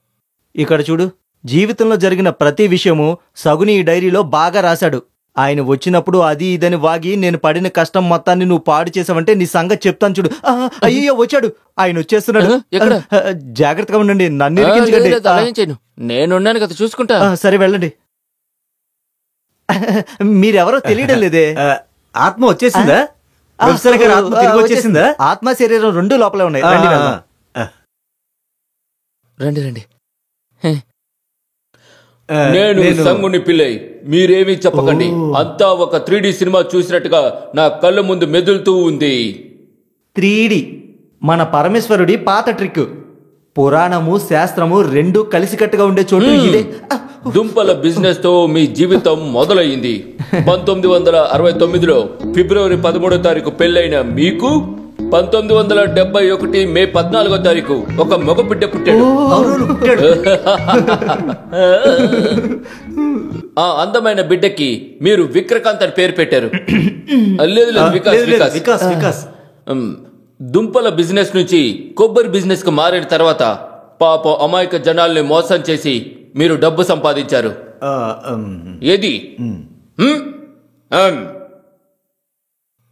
ఇక్కడ చూడు, జీవితంలో జరిగిన ప్రతి విషయము సగుని ఈ డైరీలో బాగా రాశాడు. ఆయన వచ్చినప్పుడు అది ఇదని వాగి నేను పడిన కష్టం మొత్తాన్ని నువ్వు పాడు చేసావంటే నీ సంగతి చెప్తాను చూడు. అయ్యో వచ్చాడు, ఆయన వచ్చేస్తున్నాడు. జాగ్రత్తగా ఉండండి, నన్ను ఇరికించకండి. నేనున్నాను కదా, చూసుకుంటా. సరే వెళ్ళండి. మీరెవరో తెలియడం లేదే. ఆత్మ వచ్చేసిందా? ఆత్మ తిరిగి వచ్చేసిందా? ఆత్మ శరీరం 2 లోపలే ఉన్నాయి. రండి రండి. నేను సంగుని పిల్లై. మీరేమీ చెప్పకండి. అంతా ఒక 3D సినిమా చూసినట్టుగా నా కళ్ళ ముందు మెదులుతూ ఉంది. 3D మన పరమేశ్వరుడి పాత ట్రిక్. పురాణము శాస్త్రము 2 కలిసికట్టుగా ఉండే చోటు ఇదే. దుంపల బిజినెస్ తో మీ జీవితం మొదలయ్యింది. 1969లో ఫిబ్రవరి 13వ తారీఖు పెళ్ళైన మీకు 1971 మే 14వ తారీఖు ఒక మగ బిడ్డ పుట్టాడు. ఆ అందమైన బిడ్డకి మీరు విక్రకాంత్ అని పేరు పెట్టారు. లేదు, వికాస్. దుంపల బిజినెస్ నుంచి కొబ్బరి బిజినెస్ కు మారిన తర్వాత పాప అమాయక జనాల్ని మోసం చేసి మీరు డబ్బు సంపాదించారు. ఏది?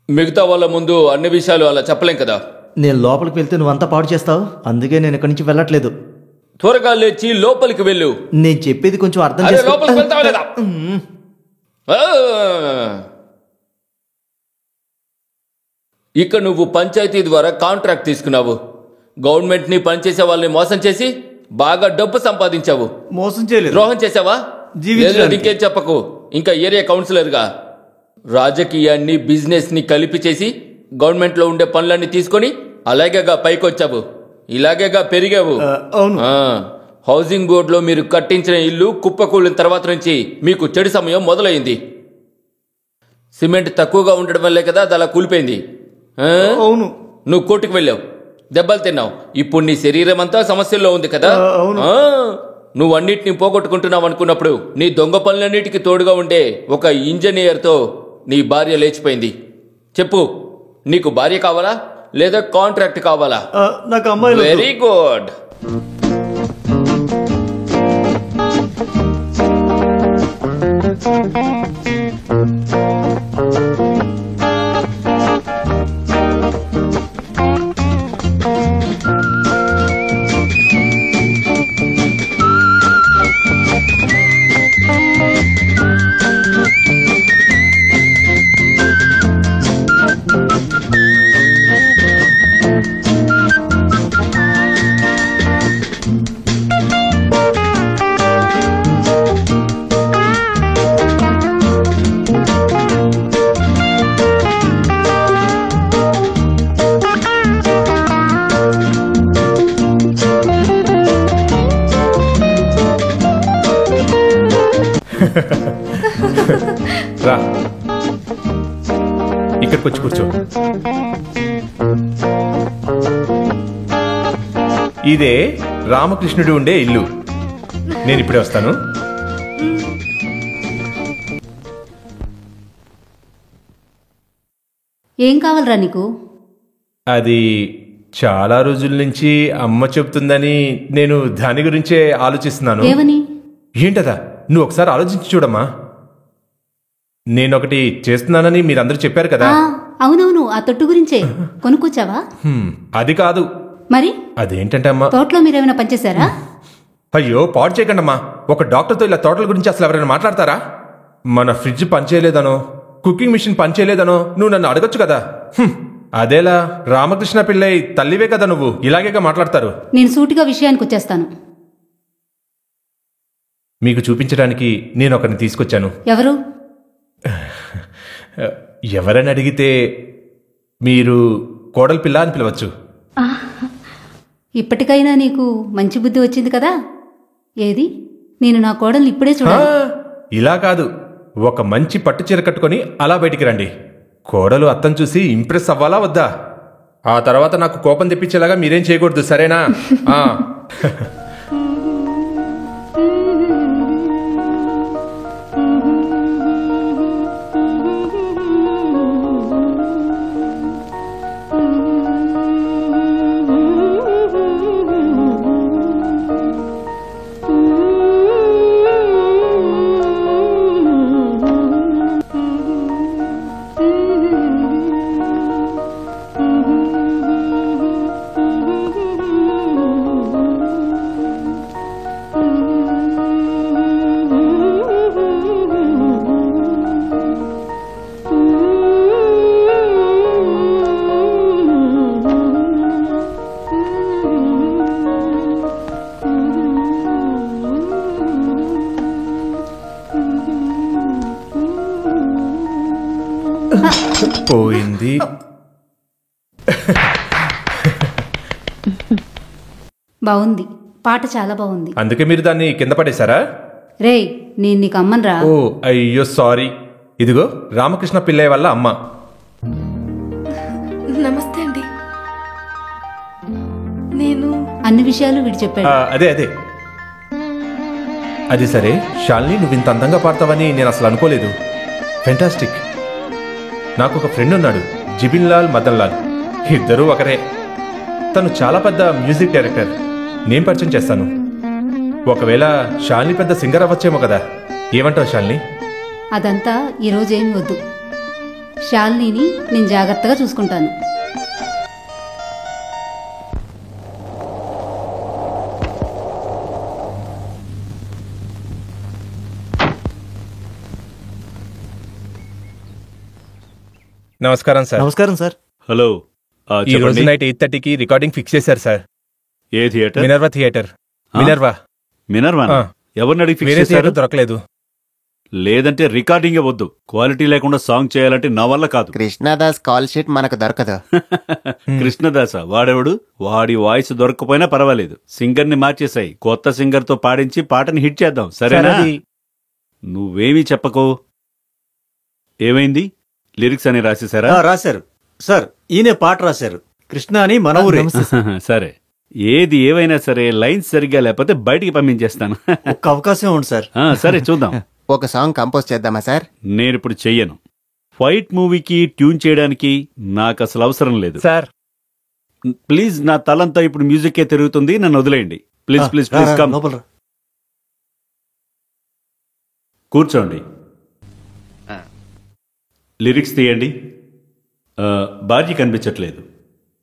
మిగతా వాళ్ళ ముందు అన్ని విషయాలు అలా చెప్పలేం కదా. నేను లోపలికి వెళ్తే నువ్వంతా పాడు చేస్తావు, అందుకే నేను ఇక్కడి నుంచి వెళ్ళట్లేదు. త్వరగా లేచి లోపలికి వెళ్ళు. నేను చెప్పేది కొంచెం అర్థం చేసుకో. లోపలికి వెళ్తావా లేదా? ఇక నువ్వు పంచాయతీ ద్వారా కాంట్రాక్ట్ తీసుకున్నావు. గవర్నమెంట్ ని పనిచేసే వాళ్ళని మోసం చేసి బాగా డబ్బు సంపాదించావు. మోసం చేయలేదు, ద్రోహం చేసావా? ఇంకేం చెప్పకు. ఇంకా ఏరియా కౌన్సిలర్ గా రాజకీయాన్ని బిజినెస్ ని కలిపి చేసి గవర్నమెంట్ లో ఉండే పనులన్నీ తీసుకొని అలాగేగా పైకొచ్చావు, ఇలాగేగా పెరిగావు. హౌసింగ్ బోర్డ్ లో మీరు కట్టించిన ఇల్లు కుప్పకూలిన తర్వాత నుంచి మీకు చెడు సమయం మొదలైంది. సిమెంట్ తక్కువగా ఉండడం వల్లే కదా అది అలా కూలిపోయింది. అవును, నువ్వు కోర్టుకు వెళ్ళావు, దెబ్బలు తిన్నావు. ఇప్పుడు నీ శరీరం అంతా సమస్యల్లో ఉంది కదా. నువ్వు అన్నిటిని పోగొట్టుకుంటున్నావు అనుకున్నప్పుడు నీ దొంగ పనులన్నిటికీ తోడుగా ఉండే ఒక ఇంజనీర్ తో నీ భార్య లేచిపోయింది. చెప్పు, నీకు భార్య కావాలా లేదా కాంట్రాక్ట్ కావాలా? నాకు అమ్మాయి. Very good. రా, ఇక్కడికి వచ్చి కూర్చో. ఇదే రామకృష్ణుడు ఉండే ఇల్లు. నేను ఇప్పుడే వస్తాను. ఏం కావాలరా నీకు? అది చాలా రోజుల నుంచి అమ్మ చెప్తుందని నేను దాని గురించే ఆలోచిస్తున్నాను. ఏమని? ఏంటదా? నువ్వు ఒకసారి ఆలోచించి చూడమ్మా. నేనొకటి చేస్తున్నానని మీరందరూ చెప్పారు కదా. అవునవును, ఆ తొట్టు గురించే. కొనుక్కొచ్చావా? అది కాదు. మరి అదేంటంటే అమ్మా, తోటలో మీరేమైనా పనిచేశారా? అయ్యో పాడు చేయకండమ్మా. ఒక డాక్టర్తో ఇలా తోటల గురించి అసలు ఎవరైనా మాట్లాడతారా? మన ఫ్రిడ్జ్ పనిచేయలేదనో, కుకింగ్ మిషన్ పనిచేయలేదనో నువ్వు నన్ను అడగొచ్చు కదా. అదేలా? రామకృష్ణ పిల్లై తల్లివే కదా నువ్వు, ఇలాగేగా మాట్లాడతారు. నేను సూటిగా విషయానికి వచ్చేస్తాను. మీకు చూపించడానికి నేను ఒకరిని తీసుకొచ్చాను. ఎవరు? ఎవరని అడిగితే మీరు కోడలి పిల్ల అని పిలవచ్చు. ఇప్పటికైనా నీకు మంచి బుద్ధి వచ్చింది కదా. ఏది, నేను నా కోడల్ని ఇప్పుడే చూడాలి. ఇలా కాదు, ఒక మంచి పట్టు చీర కట్టుకొని అలా బయటికి రండి. కోడలు అత్తను చూసి ఇంప్రెస్ అవ్వాలా వద్దా? ఆ తర్వాత నాకు కోపం తెప్పించేలాగా మీరేం చేయకూడదు, సరేనా? పోయింది. బాగుంది, పాట చాలా బాగుంది. అందుకే మీరు దాన్ని కింద పడేశారా? రేయ్, నేను నీకు అమ్మన్రా. ఓ అయ్యో సారీ. ఇదిగో రామకృష్ణ పిల్లయ్య వల్ల అమ్మ. నమస్తే అండి. నేను అన్ని విషయాలు వీడు చెప్పాడు. అదే అదే అది సరే శాలిని, నువ్వు ఇంత అందంగా పాడతావని నేను అసలు అనుకోలేదు. ఫెంటాస్టిక్. నాకు ఒక ఫ్రెండ్ ఉన్నాడు, జిబిన్ లాల్, మదన్ లాల్. ఇద్దరూ ఒకరే. తను చాలా పెద్ద మ్యూజిక్ డైరెక్టర్. నేను పరిచయం చేస్తాను. ఒకవేళ శాలిని పెద్ద సింగర్ అవ్వచ్చేమో కదా. ఏమంటావు శాలిని? అదంతా ఈరోజు ఏమి వద్దు. శాలినిని నేను జాగ్రత్తగా చూసుకుంటాను. నమస్కారం సార్. నమస్కారం సార్. హలో. ఈ రోజు నైట్ 8:30కి రికార్డింగ్ ఫిక్స్ చేశారు సార్. ఏ theatre? Minerva theatre. Minerva. Minerva? ఎవరిని అడిగి ఫిక్స్ చేశారు? దొరకలేదు. లేదంటే రికార్డింగే వద్దు. క్వాలిటీ లేకుండా సాంగ్ చేయాలంటే నా వల్ల కాదు. కృష్ణదాస్ కాల్ షీట్ మనకు దొరకదు. కృష్ణదాస వాడెవడు? వాడి వాయిస్ దొరకపోయినా పర్వాలేదు, సింగర్ ని మార్చేసాయి. కొత్త సింగర్ తో పాడించి పాటని హిట్ చేద్దాం, సరేనా? నువ్వేమీ చెప్పకో. ఏమైంది? లిరిక్స్ అని రాసేసారా? రాశారు సార్. ఈయనే పాట రాశారు. కృష్ణ అని మన ఊరే. సరే, ఏది ఏవైనా సరే లైన్స్ సరిగ్గా లేకపోతే బయటికి పంపించేస్తాను. ఒక్క అవకాశం ఉంది సార్. సరే చూద్దాం. ఒక సాంగ్ కంపోజ్ చేద్దామా సార్? నేనిప్పుడు చెయ్యను. ఫైట్ మూవీకి ట్యూన్ చేయడానికి నాకు అసలు అవసరం లేదు సార్. ప్లీజ్, నా తలంతా ఇప్పుడు మ్యూజిక్కే తిరుగుతుంది, నన్ను వదిలేయండి. Please please please come. కూర్చోండి. లిరిక్స్ తీయండి. భార్య కనిపించట్లేదు.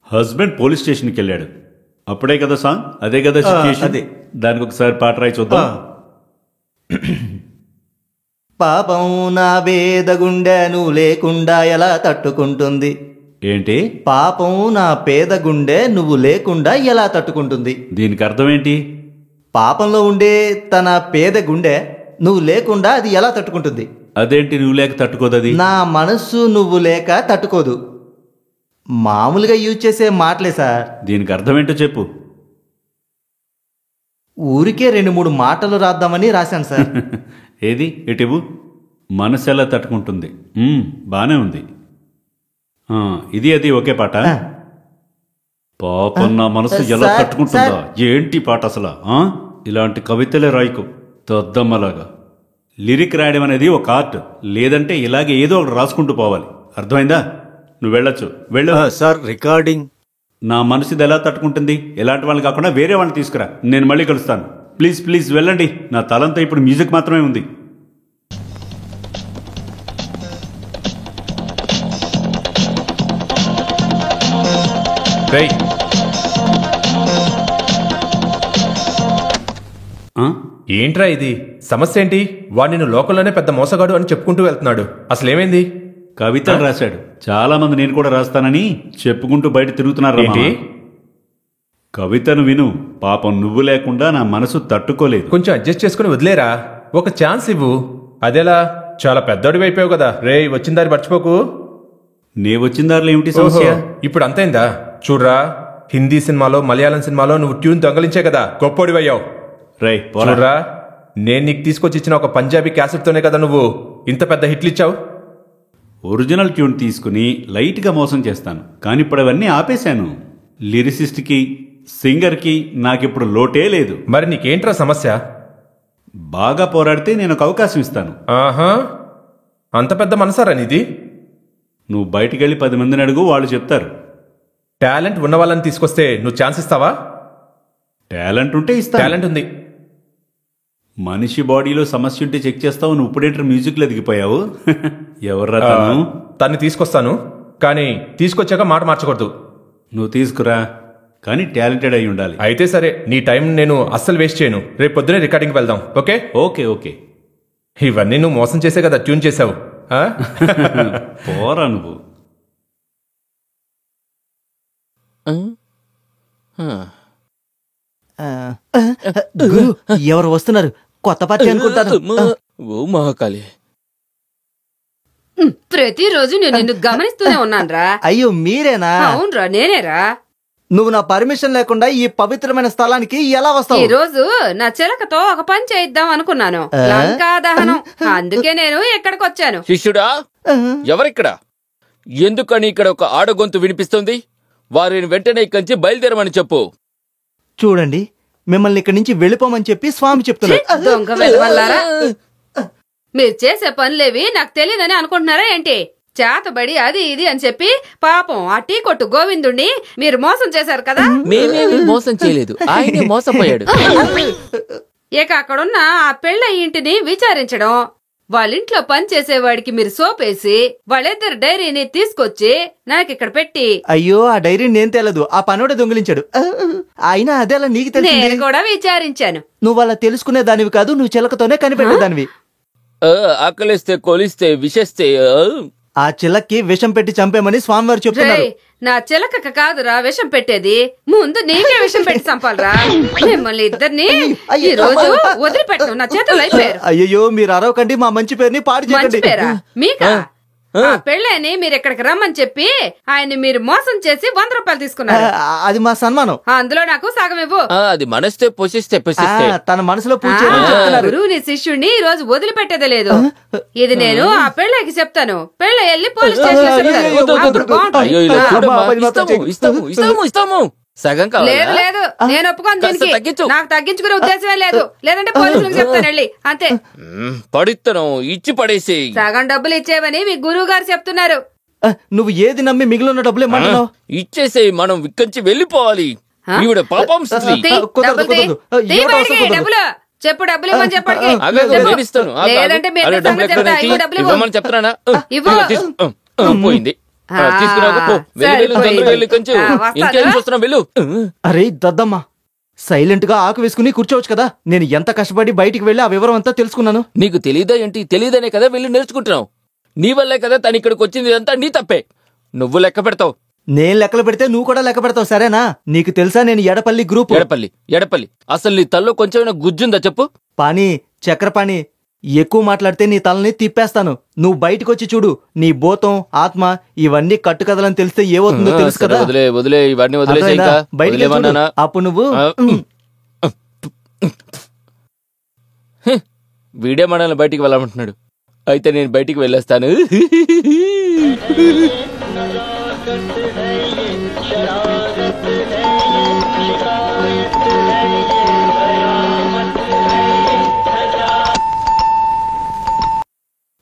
హస్బెండ్ పోలీస్ స్టేషన్కి వెళ్ళాడు. అప్పుడే కదా సాంగ్, అదే కదా సిచ్యుయేషన్. దానికి ఒకసారి పాట రాయి చూద్దాం. పాపం నా పేద గుండె నువ్వు లేకుండా ఎలా తట్టుకుంటుంది? ఏంటి? పాపం నా పేద గుండె నువ్వు లేకుండా ఎలా తట్టుకుంటుంది? దీనికి అర్థం ఏంటి? పాపంలో ఉండే తన పేద గుండె నువ్వు లేకుండా అది ఎలా తట్టుకుంటుంది? అదేంటి నువ్వు లేక తట్టుకోదది? నా మనస్సు నువ్వు లేక తట్టుకోదు. మామూలుగా యూజ్ చేసే మాటలే సార్. దీనికి అర్థం ఏంటో చెప్పు. ఊరికే 2-3 మాటలు రాద్దామని రాశాను సార్. ఏది ఇటివు మనసు ఎలా తట్టుకుంటుంది బానే ఉంది. ఇది అది ఒకే పాట. పాపం నా మనసు ఎలా తట్టుకుంటుందా ఏంటి పాట అసలు? ఇలాంటి కవితలే రాయకు తొద్దమ్మలాగా. లిరిక్ రాయడం అనేది ఒక ఆర్ట్, లేదంటే ఇలాగే ఏదో ఒకటి రాసుకుంటూ పోవాలి. అర్థమైందా? నువ్వు వెళ్ళొచ్చు, వెళ్ళు. Sir recording. నా మనసుది ఎలా తట్టుకుంటుంది? ఎలాంటి వాళ్ళు కాకుండా వేరే వాళ్ళని తీసుకురా, నేను మళ్ళీ కలుస్తాను. ప్లీజ్ ప్లీజ్ వెళ్ళండి. నా తలంతా ఇప్పుడు మ్యూజిక్ మాత్రమే ఉంది. ఏంట్రా ఇది? సమస్య ఏంటి? వాడు నిన్ను లోకల్లోనే పెద్ద మోసగాడు అని చెప్పుకుంటూ వెళ్తున్నాడు. అసలేమైంది? కవితలు రాశాడు. చాలా మంది నేను కూడా రాస్తానని చెప్పుకుంటూ బయట తిరుగుతున్నారు. కవితను విను. పాపం నువ్వు లేకుండా నా మనసు తట్టుకోలేదు. కొంచెం అడ్జస్ట్ చేసుకుని వదిలేరా, ఒక ఛాన్స్ ఇవ్వు. అదేలా? చాలా పెద్దోడివి అయిపోయావు కదా. రే, వచ్చిన దారి మర్చిపోకు. నే వచ్చిన దారిలో ఏమిటి సమస్య? ఇప్పుడు అంతైందా? చూడ్రా, హిందీ సినిమాలో మలయాళం సినిమాలో నువ్వు ట్యూన్ దొంగలించే కదా గొప్పోడివయ్యావు. రై చూడ్రా, నేను నీకు తీసుకొచ్చి ఇచ్చిన ఒక పంజాబీ క్యాసెట్తోనే కదా నువ్వు ఇంత పెద్ద హిట్లు ఇచ్చావు. ఒరిజినల్ ట్యూన్ తీసుకుని లైట్గా మోసం చేస్తాను, కానీ ఇప్పుడు అవన్నీ ఆపేశాను. లిరిసిస్ట్కి సింగర్కి నాకిప్పుడు లోటే లేదు. మరి నీకేంట్రా సమస్య? బాగా పోరాడితే నేను ఒక అవకాశం ఇస్తాను. ఆహా, అంత పెద్ద మనసారా నీది? నువ్వు బయటికి వెళ్ళి 10 మందిని అడుగు, వాళ్ళు చెప్తారు. టాలెంట్ ఉన్న వాళ్ళని తీసుకొస్తే నువ్వు ఛాన్స్ ఇస్తావా? టాలెంట్ ఉంటే ఇస్తా. టాలెంట్ ఉంది. మనిషి బాడీలో సమస్య ఉంటే చెక్ చేస్తావు. నువ్వు ఇప్పుడేంటర్ మ్యూజిక్లో ఎదిగిపోయావు. ఎవర్రా తను? తన్ని తీసుకొస్తాను, కానీ తీసుకొచ్చాక మాట మార్చకూడదు. నువ్వు తీసుకురా, కానీ టాలెంటెడ్ అయి ఉండాలి. అయితే సరే, నీ టైం నేను అస్సలు వేస్ట్ చేయను. రేపు పొద్దునే రికార్డింగ్కి వెళ్దాం. Okay okay okay. ఇవన్నీ నువ్వు మోసం చేసే కదా ట్యూన్ చేసావు. పోరా నువ్వు. గురు, ఎవరు వస్తున్నారు? కొత్త పార్టీ అనుకుంటాను. ఓ మహాకాళి, ప్రతిరోజు నేను నిన్ను గమనిస్తూనే ఉన్నానురా. అయ్యో మీరేనా? అవునరా, నేనేరా. నువ్వు నా పర్మిషన్ లేకుండా ఈ పవిత్రమైన స్థలానికి ఎలా వస్తావు? ఈ రోజు నా చిలకతో ఒక పని చేయిద్దాం అనుకున్నాను, లంకా దహనం. అందుకే నేను ఇక్కడికి వచ్చాను. శిష్యుడా, ఎవరిక్కడ? ఎందుకని ఇక్కడ ఒక ఆడగొంతు వినిపిస్తుంది? వారిని వెంటనే ఇక్కడి బయలుదేరమని చెప్పు. చూడండి, మిమ్మల్ని ఇక్కడి నుంచి వెళ్ళిపోమని చెప్పి స్వామి చెప్తున్నారు. దొంగ వెళ్ళవల్లారా, మీరు చేసే పనులేవి నాకు తెలియదని అనుకుంటున్నారా ఏంటి? చేతబడి అది ఇది అని చెప్పి పాపం ఆ టీ కొట్టు గోవిందుణ్ణి మీరు మోసం చేశారు కదా. మేమేమి మోసం చేయలేదు, ఆయనే మోసపోయాడు. ఇక అక్కడున్న ఆ పెళ్ళ ఇంటిని విచారించడం, వాళ్ళింట్లో పని చేసేవాడికి మీరు సోపేసి వాళ్ళిద్దరు డైరీని తీసుకొచ్చి నాకిక్కడ పెట్టి. అయ్యో, ఆ డైరీ నేను తేలదు, ఆ పనోడే దొంగిలించాడు. అయినా అదేలా నీకు తెలిసింది? నేను కూడా విచారించాను. నువ్వు అలా తెలుసుకునే దానివి కాదు, నువ్వు చిలకతోనే కనిపెట్టేదానివి. ఆకలిస్తే కొలిస్తే విషేస్తే ఆ చిలక్కి విషం పెట్టి చంపేమని స్వామివారు చెప్తున్నారు. నా చిలక కాదురా విషం పెట్టేది, ముందు నీకే విషం పెట్టి చంపాలరా. మిమ్మల్ని ఇద్దరిని ఈ రోజు వదిలిపెట్టను, నా చేతులు అయిపోయారు. అయ్యో, మీరు అరవకండి, మా మంచి పేరుని పాడు మంచి పేరా మీకా? ఆ పెళ్ళని మీరు ఇక్కడికి రమ్మని చెప్పి ఆయన మీరు మోసం చేసి 100 రూపాయలు తీసుకున్నారు. అది మా సన్మానం. అందులో నాకు సగం ఇవ్వు. అది మనస్తే పొసిస్తే తన మనసులో గురువు నీ శిష్యుడిని ఈ రోజు వదిలిపెట్టేదే లేదు. ఇది నేను ఆ పెళ్ళకి చెప్తాను. పెళ్ళ వెళ్ళి పోలీస్ స్టేషన్ సగం లేదు లేదు, నేను ఒప్పుకోను దీనికి. నాకు తగ్గించుకునే ఉద్దేశమే లేదు, లేదంటే పోలీసులకు చెప్తాను వెళ్ళి. అంతే. పడిత్తను ఇచ్చి పడేసి సగం డబ్బులు ఇచ్చేవని మీ గురువు గారు చెప్తున్నారు. నువ్వు ఏది నమ్మి మిగిలిన డబ్బులు ఏమంటున్నావు? ఇచ్చేసే, మనం ఇక్కడి వెళ్ళిపోవాలి. ఈవిడ పాపం స్త్రీ. డబ్బులు చెప్పు, డబ్బులు ఇవ్వని చెప్పండి. లేదంటే ఇవ్వమని చెప్తున్నానా? పోయింది. ఇంకేం చూస్తున్నావు? వెళ్ళు. అరే దద్దమ్మా, సైలెంట్ గా ఆకు వేసుకుని కూర్చోవచ్చు కదా. నేను ఎంత కష్టపడి బయటికి వెళ్లి ఆ వివరం అంతా తెలుసుకున్నాను. నీకు తెలీదా ఏంటి? తెలీదనే కదా వెళ్ళి నేర్చుకుంటున్నావు. నీ వల్లే కదా తను ఇక్కడికి వచ్చింది. ఇదంతా నీ తప్పే. నువ్వు లెక్క పెడతావు, నేను లెక్కలు పెడితే నువ్వు కూడా లెక్క పెడతావు. సరేనా? నీకు తెలుసా నేను ఎడపల్లి గ్రూప్. ఎడపల్లి అసలు నీ తల్లో కొంచెం గుజ్జుందా చెప్పు. పానీ, చక్రపాణి, ఎక్కువ మాట్లాడితే నీ తలని తిప్పేస్తాను. నువ్వు బయటకు వచ్చి చూడు. నీ భూతం, ఆత్మ ఇవన్నీ కట్టుకథలని తెలిస్తే ఏమవుతుందో తెలుసు కదా. వదిలే ఇవన్నీ అప్పుడు నువ్వు వీడే మనల్ని బయటికి వెళ్ళమంటున్నాడు. అయితే నేను బయటికి వెళ్ళేస్తాను.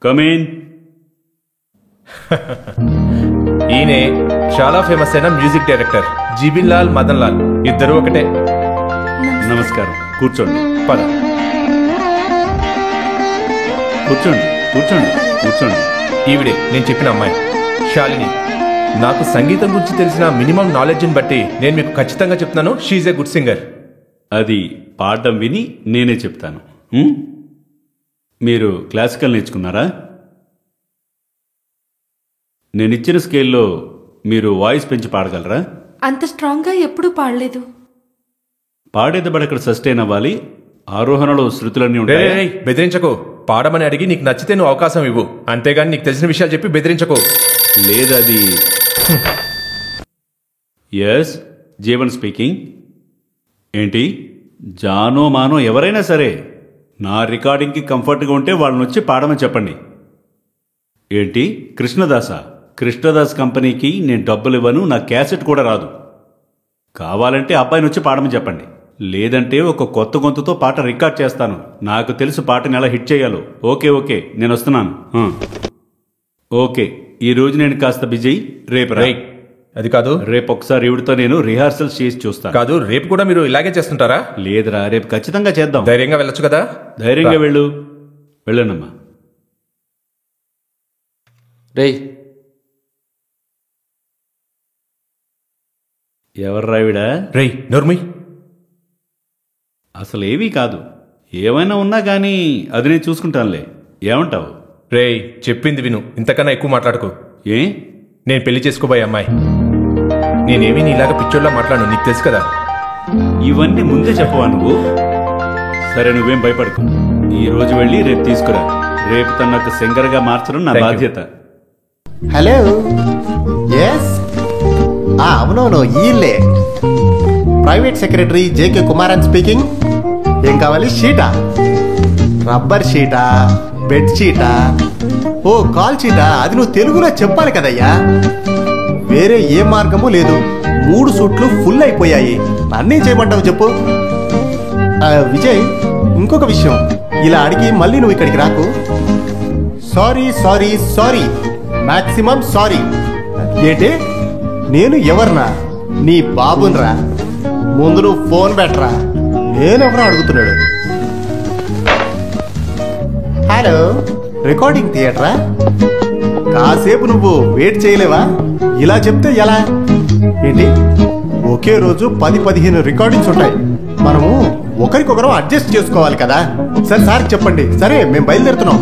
కమేన్. ఈయనే చాలా ఫేమస్ అయిన మ్యూజిక్ డైరెక్టర్ జీబిన్ లాల్, మదన్ లాల్ ఇద్దరు ఒకటే. నమస్కారం. కూర్చోండి. పద. కూర్చోండి కూర్చోండి కూర్చోండి. ఈవిడే నేను చెప్పిన అమ్మాయి శాలిని. నాకు సంగీతం గురించి తెలిసిన మినిమం నాలెడ్జ్ని బట్టి నేను మీకు ఖచ్చితంగా చెప్తున్నాను, షీఈ్ ఏ గుడ్ సింగర్. అది పాడడం విని నేనే చెప్తాను. మీరు క్లాసికల్ నేర్చుకున్నారా? నేనిచ్చిన స్కేల్లో మీరు వాయిస్ పెంచి పాడగలరా? అంత స్ట్రాంగ్గా ఎప్పుడూ పాడలేదు. పాడేదబడి అక్కడ సస్టైన్ అవ్వాలి. ఆరోహణలో శృతులన్నీ ఉంటాయి. బెదిరించకు. పాడమని అడిగి నీకు నచ్చితే నువ్వు అవకాశం ఇవ్వు, అంతేగాని నీకు తెలిసిన విషయాలు చెప్పి బెదిరించకు. లేదది. Yes, Jeevan speaking. ఏంటి జానో మానో ఎవరైనా సరే నా రికార్డింగ్కి కంఫర్ట్గా ఉంటే వాళ్ళని వచ్చి పాడమని చెప్పండి. ఏంటి కృష్ణదాసా? కృష్ణదాస్ కంపెనీకి నేను డబ్బులు ఇవ్వను, నా క్యాసెట్ కూడా రాదు. కావాలంటే అబ్బాయిని వచ్చి పాడమని చెప్పండి. లేదంటే ఒక కొత్త గొంతుతో పాట రికార్డ్ చేస్తాను. నాకు తెలుసు పాటని ఎలా హిట్ చేయాలో. ఓకే ఓకే, నేను వస్తున్నాను. ఓకే, ఈ రోజు నేను కాస్త బిజీ. రేపు అది కాదు, రేపు ఒకసారి ఇవిడితో నేను రిహార్సల్ చేసి చూస్తాను. కాదు, రేపు కూడా మీరు ఇలాగే చేస్తుంటారా? లేదురా, రేపు ఖచ్చితంగా చేద్దాం. ధైర్యంగా వెళ్ళొచ్చు కదా? ధైర్యంగా వెళ్ళు. వెళ్ళనమ్మా. రేయ్, ఎవర్రావిడా? రేయ్ నోర్మి. అసలు ఏవీ కాదు. ఏమైనా ఉన్నా కానీ అది నేను చూసుకుంటానులే. ఏమంటావు? రేయ్ చెప్పింది విను, ఇంతకన్నా ఎక్కువ మాట్లాడుకో. ఏ? నేను పెళ్లి చేసుకోబోయే అమ్మాయి. నేనేమీ నీలాగా పిచ్చోళ్ళ మాట్లాడు, నీకు తెలుసు కదా. ఇవన్నీ ముందే చెప్పవా నువ్వు? సరే, నువ్వేం భయపడకు. ఈ రోజు వెళ్ళి రేపు తీసుకురా. రేపు తన నాకు సింగర్గా మార్చడం నా బాధ్యత. హలో. ఎస్, అవునవును, ఈళ్ళే private secretary JK Kumaran speaking. ఏం కావాలి? షీటా? రబ్బర్ షీటా? బెడ్ షీటా? ఓ కాల్ షీటా? అది నువ్వు తెలుగులో చెప్పాలి కదయ్యా. వేరే ఏ మార్గము లేదు. 3 సూట్లు ఫుల్ అయిపోయాయి. నన్నేం చేయమంటావు చెప్పు. విజయ్, ఇంకొక విషయం, ఇలా అడిగి మళ్ళీ నువ్వు ఇక్కడికి రాకు. Sorry sorry sorry, maximum sorry. ఏంటి? నేను ఎవర్నా? నీ బాబునరా. ముందు నువ్వు ఫోన్ పెట్టరా. నేనెవరో అడుగుతున్నాడు. హలో, రికార్డింగ్ థియేటరా? కాసేపు నువ్వు వెయిట్ చేయలేవా? ఇలా చెప్తే ఎలా? ఏంటి, ఒకే రోజు 10-15 రికార్డింగ్స్ ఉంటాయి. మనము ఒకరికొకరు అడ్జస్ట్ చేసుకోవాలి కదా. సరే సార్ చెప్పండి. సరే, మేము బయలుదేరుతున్నాం.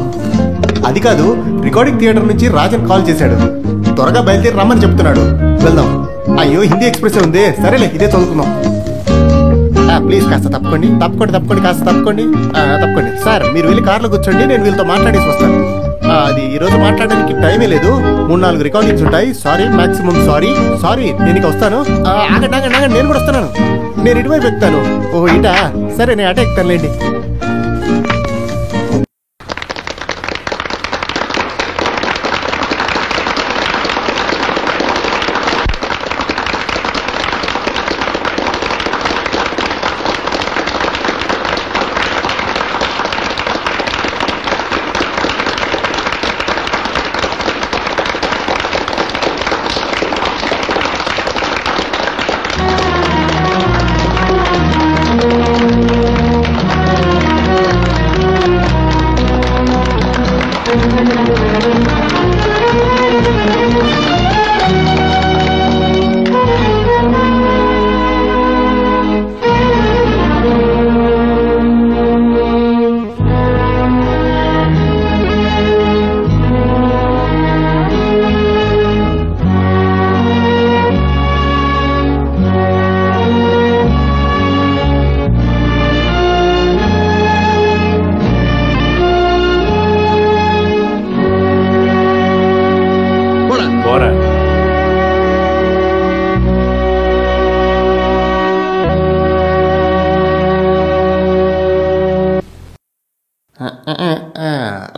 అది కాదు, రికార్డింగ్ థియేటర్ నుంచి రాజన్ కాల్ చేశాడు. త్వరగా బయలుదేరి రమ్మని చెప్తున్నాడు. వెళ్దాం. అయ్యో, హిందీ ఎక్స్ప్రెస్ ఉంది. సరేలే, ఇదే చదువుకుందాం. ప్లీజ్ కాస్త తప్పుకోండి. కాస్త తప్పుకోండి. సార్, మీరు వెళ్ళి కార్లో కూర్చోండి, నేను వీళ్ళతో మాట్లాడేసి వస్తాను. అది ఈరోజు మాట్లాడడానికి టైమే లేదు. 3-4 రికార్డింగ్స్ ఉంటాయి. Sorry, maximum sorry. నేను ఇక వస్తాను. ఆగండి, నేను కూడా వస్తున్నాను. నేను ఇటువైపు ఎక్కుతాను. ఓహో, ఇటా? సరే, నేను అటే ఎక్కుతానులేండి.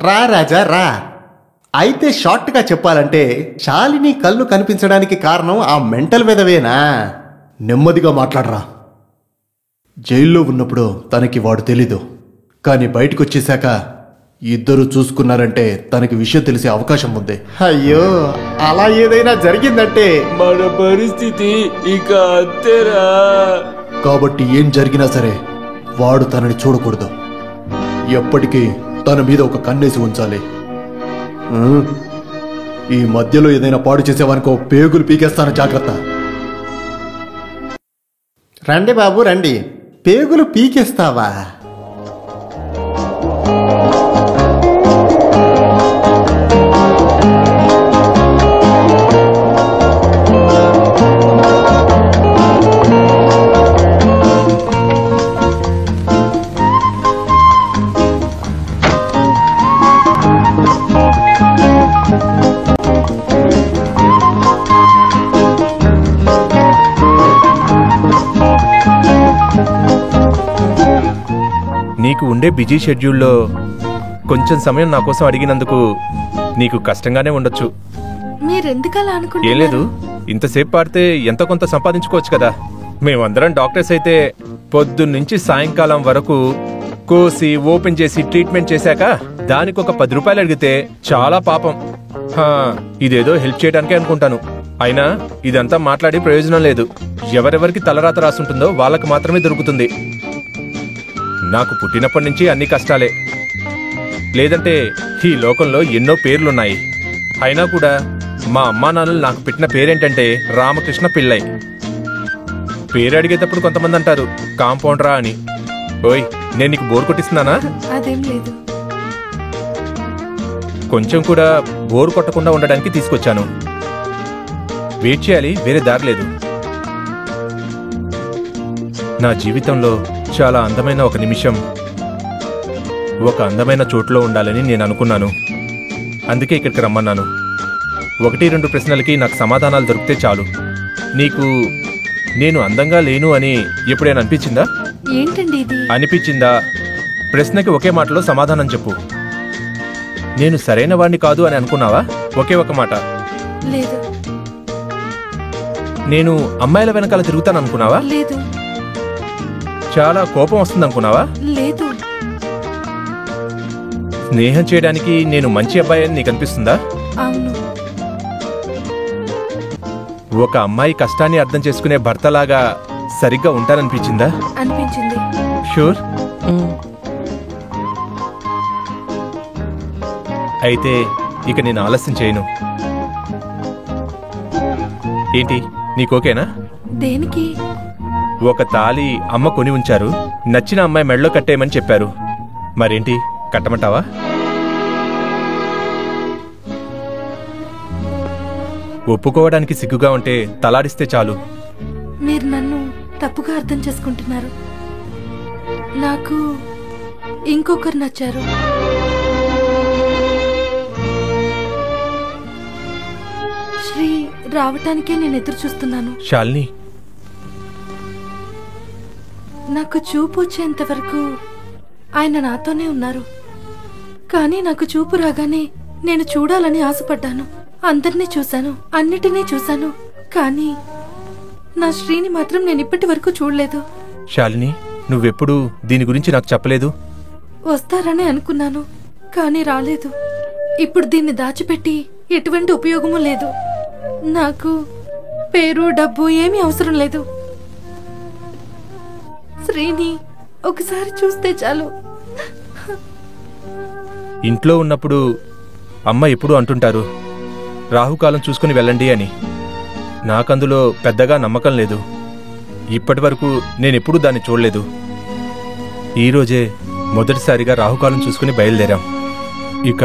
రా రాజా రా. అయితే షార్ట్గా చెప్పాలంటే శాలిని కళ్ళు కనిపించడానికి కారణం ఆ మెంటల్ విధవేనా? నెమ్మదిగా మాట్లాడరా. జైల్లో ఉన్నప్పుడు తనకి వాడు తెలీదు, కానీ బయటకు వచ్చేశాక ఇద్దరు చూసుకున్నారంటే తనకి విషయం తెలిసే అవకాశం ఉంది. అయ్యో, అలా ఏదైనా జరిగిందంటే మన పరిస్థితి ఇక అంతేరా. కాబట్టి ఏం జరిగినా సరే వాడు తనని చూడకూడదు. ఎప్పటికీ తన మీద ఒక కన్నేసి ఉంచాలి. ఈ మధ్యలో ఏదైనా పాడు చేసేవానికో పేగులు పీకేస్తాను, జాగ్రత్త. రండి బాబు రండి. పేగులు పీకేస్తావా? నీకు ఉండే బిజీ షెడ్యూల్లో కొంచెం సమయం నా కోసం అడిగినందుకు నీకు కష్టంగానే ఉండొచ్చు. మీరెందుకలా ఏం అనుకుంటున్నారు? లేదు, ఇంతసేపు పాడితే ఎంత కొంత సంపాదించుకోవచ్చు కదా. మేమందరం డాక్టర్స్ అయితే పొద్దున్నుంచి సాయంకాలం వరకు కోసి ఓపెన్ చేసి ట్రీట్మెంట్ చేశాక దానికి ఒక 10 రూపాయలు అడిగితే చాలా పాపం. ఇదేదో హెల్ప్ చేయడానికే అనుకుంటాను. అయినా ఇదంతా మాట్లాడి ప్రయోజనం లేదు. ఎవరెవరికి తలరాత రాసుంటుందో వాళ్ళకు మాత్రమే దొరుకుతుంది. నాకు పుట్టినప్పటి నుంచి అన్ని కష్టాలే. లేదంటే ఈ లోకంలో ఎన్నో పేర్లున్నాయి. అయినా కూడా మా అమ్మా నాన్నలు నాకు పెట్టిన పేరేంటంటే రామకృష్ణ పిళ్ళై. పేరు అడిగేటప్పుడు కొంతమంది అంటారు కాంపౌండరా అని. ఓయ్, నేను నీకు బోర్ కొట్టిస్తున్నానా? అదేం లేదు. కొంచెం కూడా బోర్ కొట్టకుండా ఉండడానికి తీసుకొచ్చాను. వెయిట్ చేయాలి, వేరే దారి లేదు. నా జీవితంలో చాలా అందమైన ఒక నిమిషం ఒక అందమైన చోట్లో ఉండాలని నేను అనుకున్నాను. అందుకే ఇక్కడికి రమ్మన్నాను. 1-2 ప్రశ్నలకి నాకు సమాధానాలు దొరికితే చాలు. నీకు నేను అందంగా లేను అని ఎప్పుడైనా అనిపించిందా? ఏంటండి ఇది? అనిపించిందా? ప్రశ్నకి ఒకే మాటలో సమాధానం చెప్పు. నేను సరైన వాడిని కాదు అని అనుకున్నావా? ఒకే ఒక మాట. లేదు. నేను అమ్మాయిల వెనకాల తిరుగుతాను అనుకున్నావా? లేదు. చాలా కోపం వస్తుంది అనుకున్నావా? లేదు. స్నేహం చేయడానికి నేను మంచి అబ్బాయి అని నీకు అనిపిస్తుందా? అవును. ఒక అమ్మాయి కష్టాన్ని అర్థం చేసుకునే భర్తలాగా సరిగ్గా ఉంటాననిపించిందా? అనిపించింది. షూర్? అయితే ఇక నేను ఆలస్యం చేయను. ఏంటి, నీకోకేనా? దేనికి? ఒక తాళి అమ్మ కొని ఉంచారు. నచ్చిన అమ్మాయి మెడలో కట్టేయమని చెప్పారు. మరేంటి, కట్టమంటావా? ఒప్పుకోవడానికి సిగ్గుగా ఉంటే తలాడిస్తే చాలు. మీరు నన్ను తప్పుగా అర్థం చేసుకుంటున్నారు. నాకు ఇంకొకరు నచ్చారు. శ్రీ రావటానికే నేను ఎదురు చూస్తున్నాను. శాలిని, నాకు చూపు వచ్చేంత వరకు ఆయన నాతోనే ఉన్నారు. కానీ నాకు చూపు రాగానే నేను చూడాలని ఆశపడ్డాను. అందరినీ చూశాను, అన్నిటినీ చూశాను. కానీ నా శ్రీని మాత్రం నేను ఇప్పటి వరకు చూడలేదు. శాలిని, నువ్వెప్పుడు దీని గురించి నాకు చెప్పలేదు. వస్తారని అనుకున్నాను, కానీ రాలేదు. ఇప్పుడు దీన్ని దాచిపెట్టి ఎటువంటి ఉపయోగము లేదు. నాకు పేరు డబ్బు ఏమీ అవసరం లేదు. శ్రీని ఒకసారి చూస్తే చాలు. ఇంట్లో ఉన్నప్పుడు అమ్మ ఎప్పుడూ అంటుంటారు రాహుకాలం చూసుకుని వెళ్ళండి అని. నాకందులో పెద్దగా నమ్మకం లేదు. ఇప్పటి వరకు నేనెప్పుడూ దాన్ని చూడలేదు. ఈరోజే మొదటిసారిగా రాహుకాలం చూసుకుని బయలుదేరాం. ఇక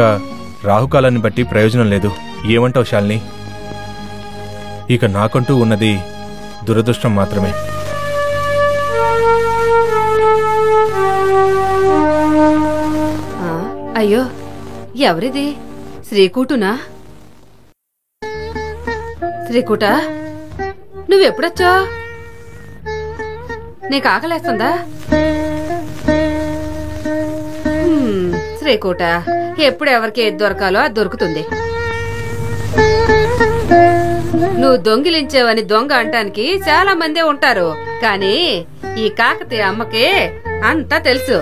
రాహుకాలాన్ని బట్టి ప్రయోజనం లేదు. ఏమంటావు శాలిని? ఇక నాకంటూ ఉన్నది దురదృష్టం మాత్రమే. అయ్యో, ఎవరిది? శ్రీకూటునా? శ్రీకూట, నువ్వెప్పుడొచ్చా? నీకు ఆకలేస్తుందా? రేకోట ఎప్పుడు ఎవరికి ఏది దొరకాలో అది దొరుకుతుంది. నువ్వు దొంగిలించేవని దొంగ అంటానికి చాలా మందే ఉంటారు, కానీ ఈ కాకతీయ అమ్మకే అంతా తెలుసు.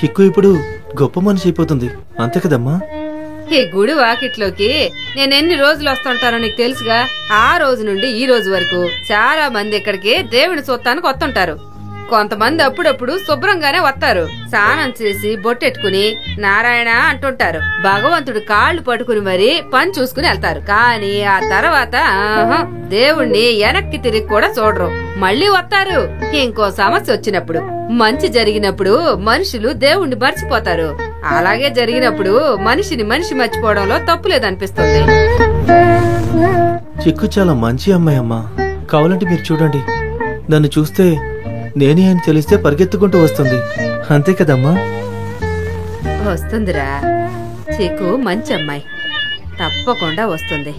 చిక్కు ఇప్పుడు గొప్ప మనిషి అయిపోతుంది, అంతే కదమ్మా? ఈ గుడి వాకిట్లోకి నేనెన్ని రోజులు వస్తుంటానో నీకు తెలుసుగా. ఆ రోజు నుండి ఈ రోజు వరకు చాలా మంది ఇక్కడికి దేవుని చూస్తానికి వస్తుంటారు. కొంతమంది అప్పుడప్పుడు శుభ్రంగానే వస్తారు, స్నానం చేసి బొట్టెట్టుకుని నారాయణ అంటుంటారు. భగవంతుడు కాళ్ళు పట్టుకుని మరీ పని చూసుకుని వెళ్తారు. కానీ ఆ తర్వాత దేవుణ్ణి వెనక్కి తిరిగి కూడా చూడరు, మళ్ళీ వస్తారు. ఇంకో సమస్య వచ్చినప్పుడు, మంచి జరిగినప్పుడు మనుషులు దేవుణ్ణి మర్చిపోతారు. అలాగే జరిగినప్పుడు మనిషిని మనిషి మర్చిపోవడంలో తప్పు లేదనిపిస్తుంది. చిక్కు చాలా మంచి అమ్మాయి అమ్మా. కావాలంటే మీరు చూడండి, నన్ను చూస్తే నేనే అని తెలిస్తే పరిగెత్తుకుంటూ వస్తుంది, అంతే కదమ్మా? వస్తుందిరా, చిక్కు మంచి అమ్మాయి, తప్పకుండా వస్తుంది.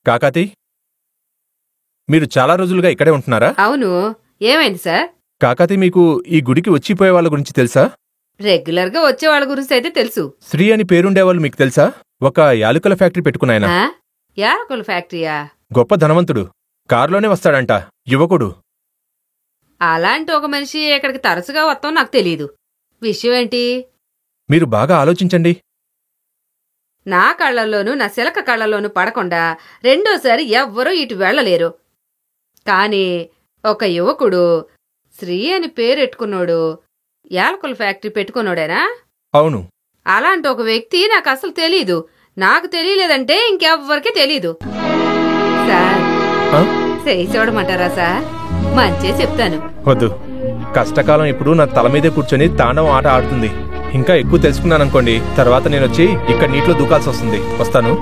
కాకాతి, మీరు చాలా రోజులుగా ఇక్కడే ఉంటున్నారా? అవును, ఏమైంది సార్? కాకాతి, మీకు ఈ గుడికి వచ్చిపోయే వాళ్ళ గురించి తెలుసా? రెగ్యులర్ గా వచ్చే వాళ్ళ గురించి అయితే తెలుసు. శ్రీ అని పేరుండేవాళ్ళు మీకు తెలుసా? ఒక యాలకుల ఫ్యాక్టరీ పెట్టుకున్నాయన. యాలకుల ఫ్యాక్టరీయా? గొప్ప ధనవంతుడు, కారులోనే వస్తాడంట, యువకుడు. అలాంటి ఒక మనిషి ఇక్కడికి తరచుగా వస్తాం నాకు తెలీదు. విషయం ఏంటి? మీరు బాగా ఆలోచించండి. నా కళ్ళల్లోనూ నా శిలక కళ్ళల్లోనూ పడకుండా రెండోసారి ఎవ్వరూ ఇటు వెళ్లలేరు. కాని ఒక యువకుడు శ్రీ అని పేరెట్టుకున్నాడు యాలకుల ఫ్యాక్టరీ పెట్టుకున్నాడేనా? అవును. అలాంటి ఒక వ్యక్తి నాకు అసలు తెలీదు. నాకు తెలియలేదంటే ఇంకెవ్వరికీ తెలీదు. సార్, చేయి చూడమంటారా సార్? మంచే చెప్తాను. వద్దు, కష్టకాలం ఇప్పుడు నా తల మీదే కూర్చొని తాండవం ఆట ఆడుతుంది. ఇంకా ఎక్కువ తెలుసుకున్నాననుకోండి, తర్వాత నేను వచ్చి ఇక్కడ నీటిలో దూకాల్సి వస్తుంది. వస్తాను.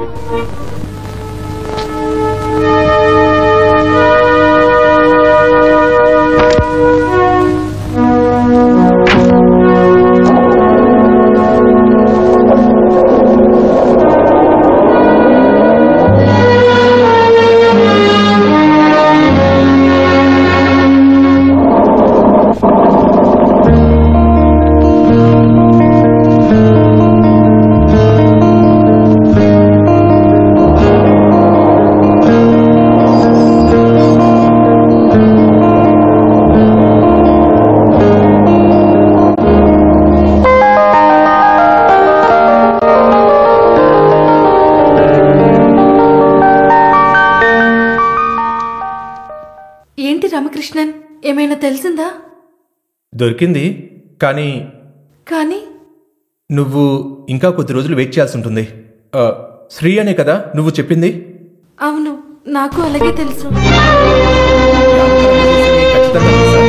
ఏంటి రామకృష్ణన్, ఏమైనా తెలిసిందా? దొరికింది, కానీ కానీ నువ్వు ఇంకా కొద్ది రోజులు వెయిట్ చేయాల్సి ఉంటుంది. శ్రీ అనే కదా నువ్వు చెప్పింది? అవును, నాకు అలాగే తెలుసు. ఖచ్చితంగా తెలుసా?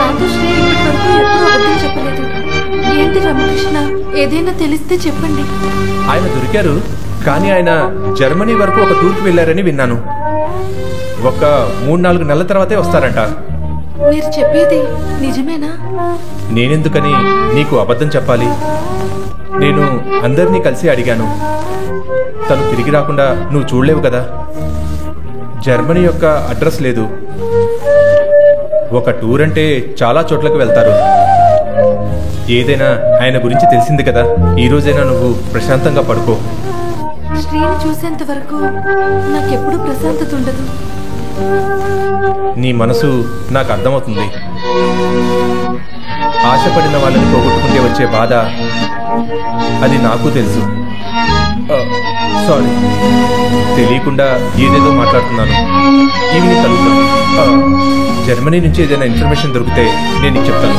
నాతో శ్రీ ఇప్పటి వరకు ఎప్పుడూ అబద్ధం చెప్పలేదు. ఏంటి రామకృష్ణ, ఏదైనా తెలిస్తే చెప్పండి. ఆయన దొరికారు, కానీ ఆయన జర్మనీ వరకు ఒక టూర్కి వెళ్లారని విన్నాను. ఒక 3-4 నెలల తర్వాతే వస్తారంట. మీరు చెప్పేది నిజమేనా? నేనెందుకని నీకు అబద్ధం చెప్పాలి? నేను అందరినీ కలిసి అడిగాను. తను తిరిగి రాకుండా నువ్వు చూడలేవు కదా. జర్మనీ యొక్క అడ్రస్ లేదు. ఒక టూర్ అంటే చాలా చోట్లకు వెళ్తారు. ఏదైనా ఆయన గురించి తెలిసింది కదా. ఈ రోజైనా నువ్వు ప్రశాంతంగా పడుకో. శ్రీని చూసేంత వరకు నాకెప్పుడు ప్రశాంతత ఉండదు. నీ మనసు నాకు అర్థమవుతుంది. ఆశపడిన వాళ్ళని పోగొట్టుకుంటే వచ్చే బాధ అది నాకు తెలుసు. సారీ, తెలియకుండా ఏదేదో మాట్లాడుతున్నాను. ఈవినింగ్ కలుగుతాను. జర్మనీ నుంచి ఏదైనా ఇన్ఫర్మేషన్ దొరికితే నేను నీకు చెప్తాను.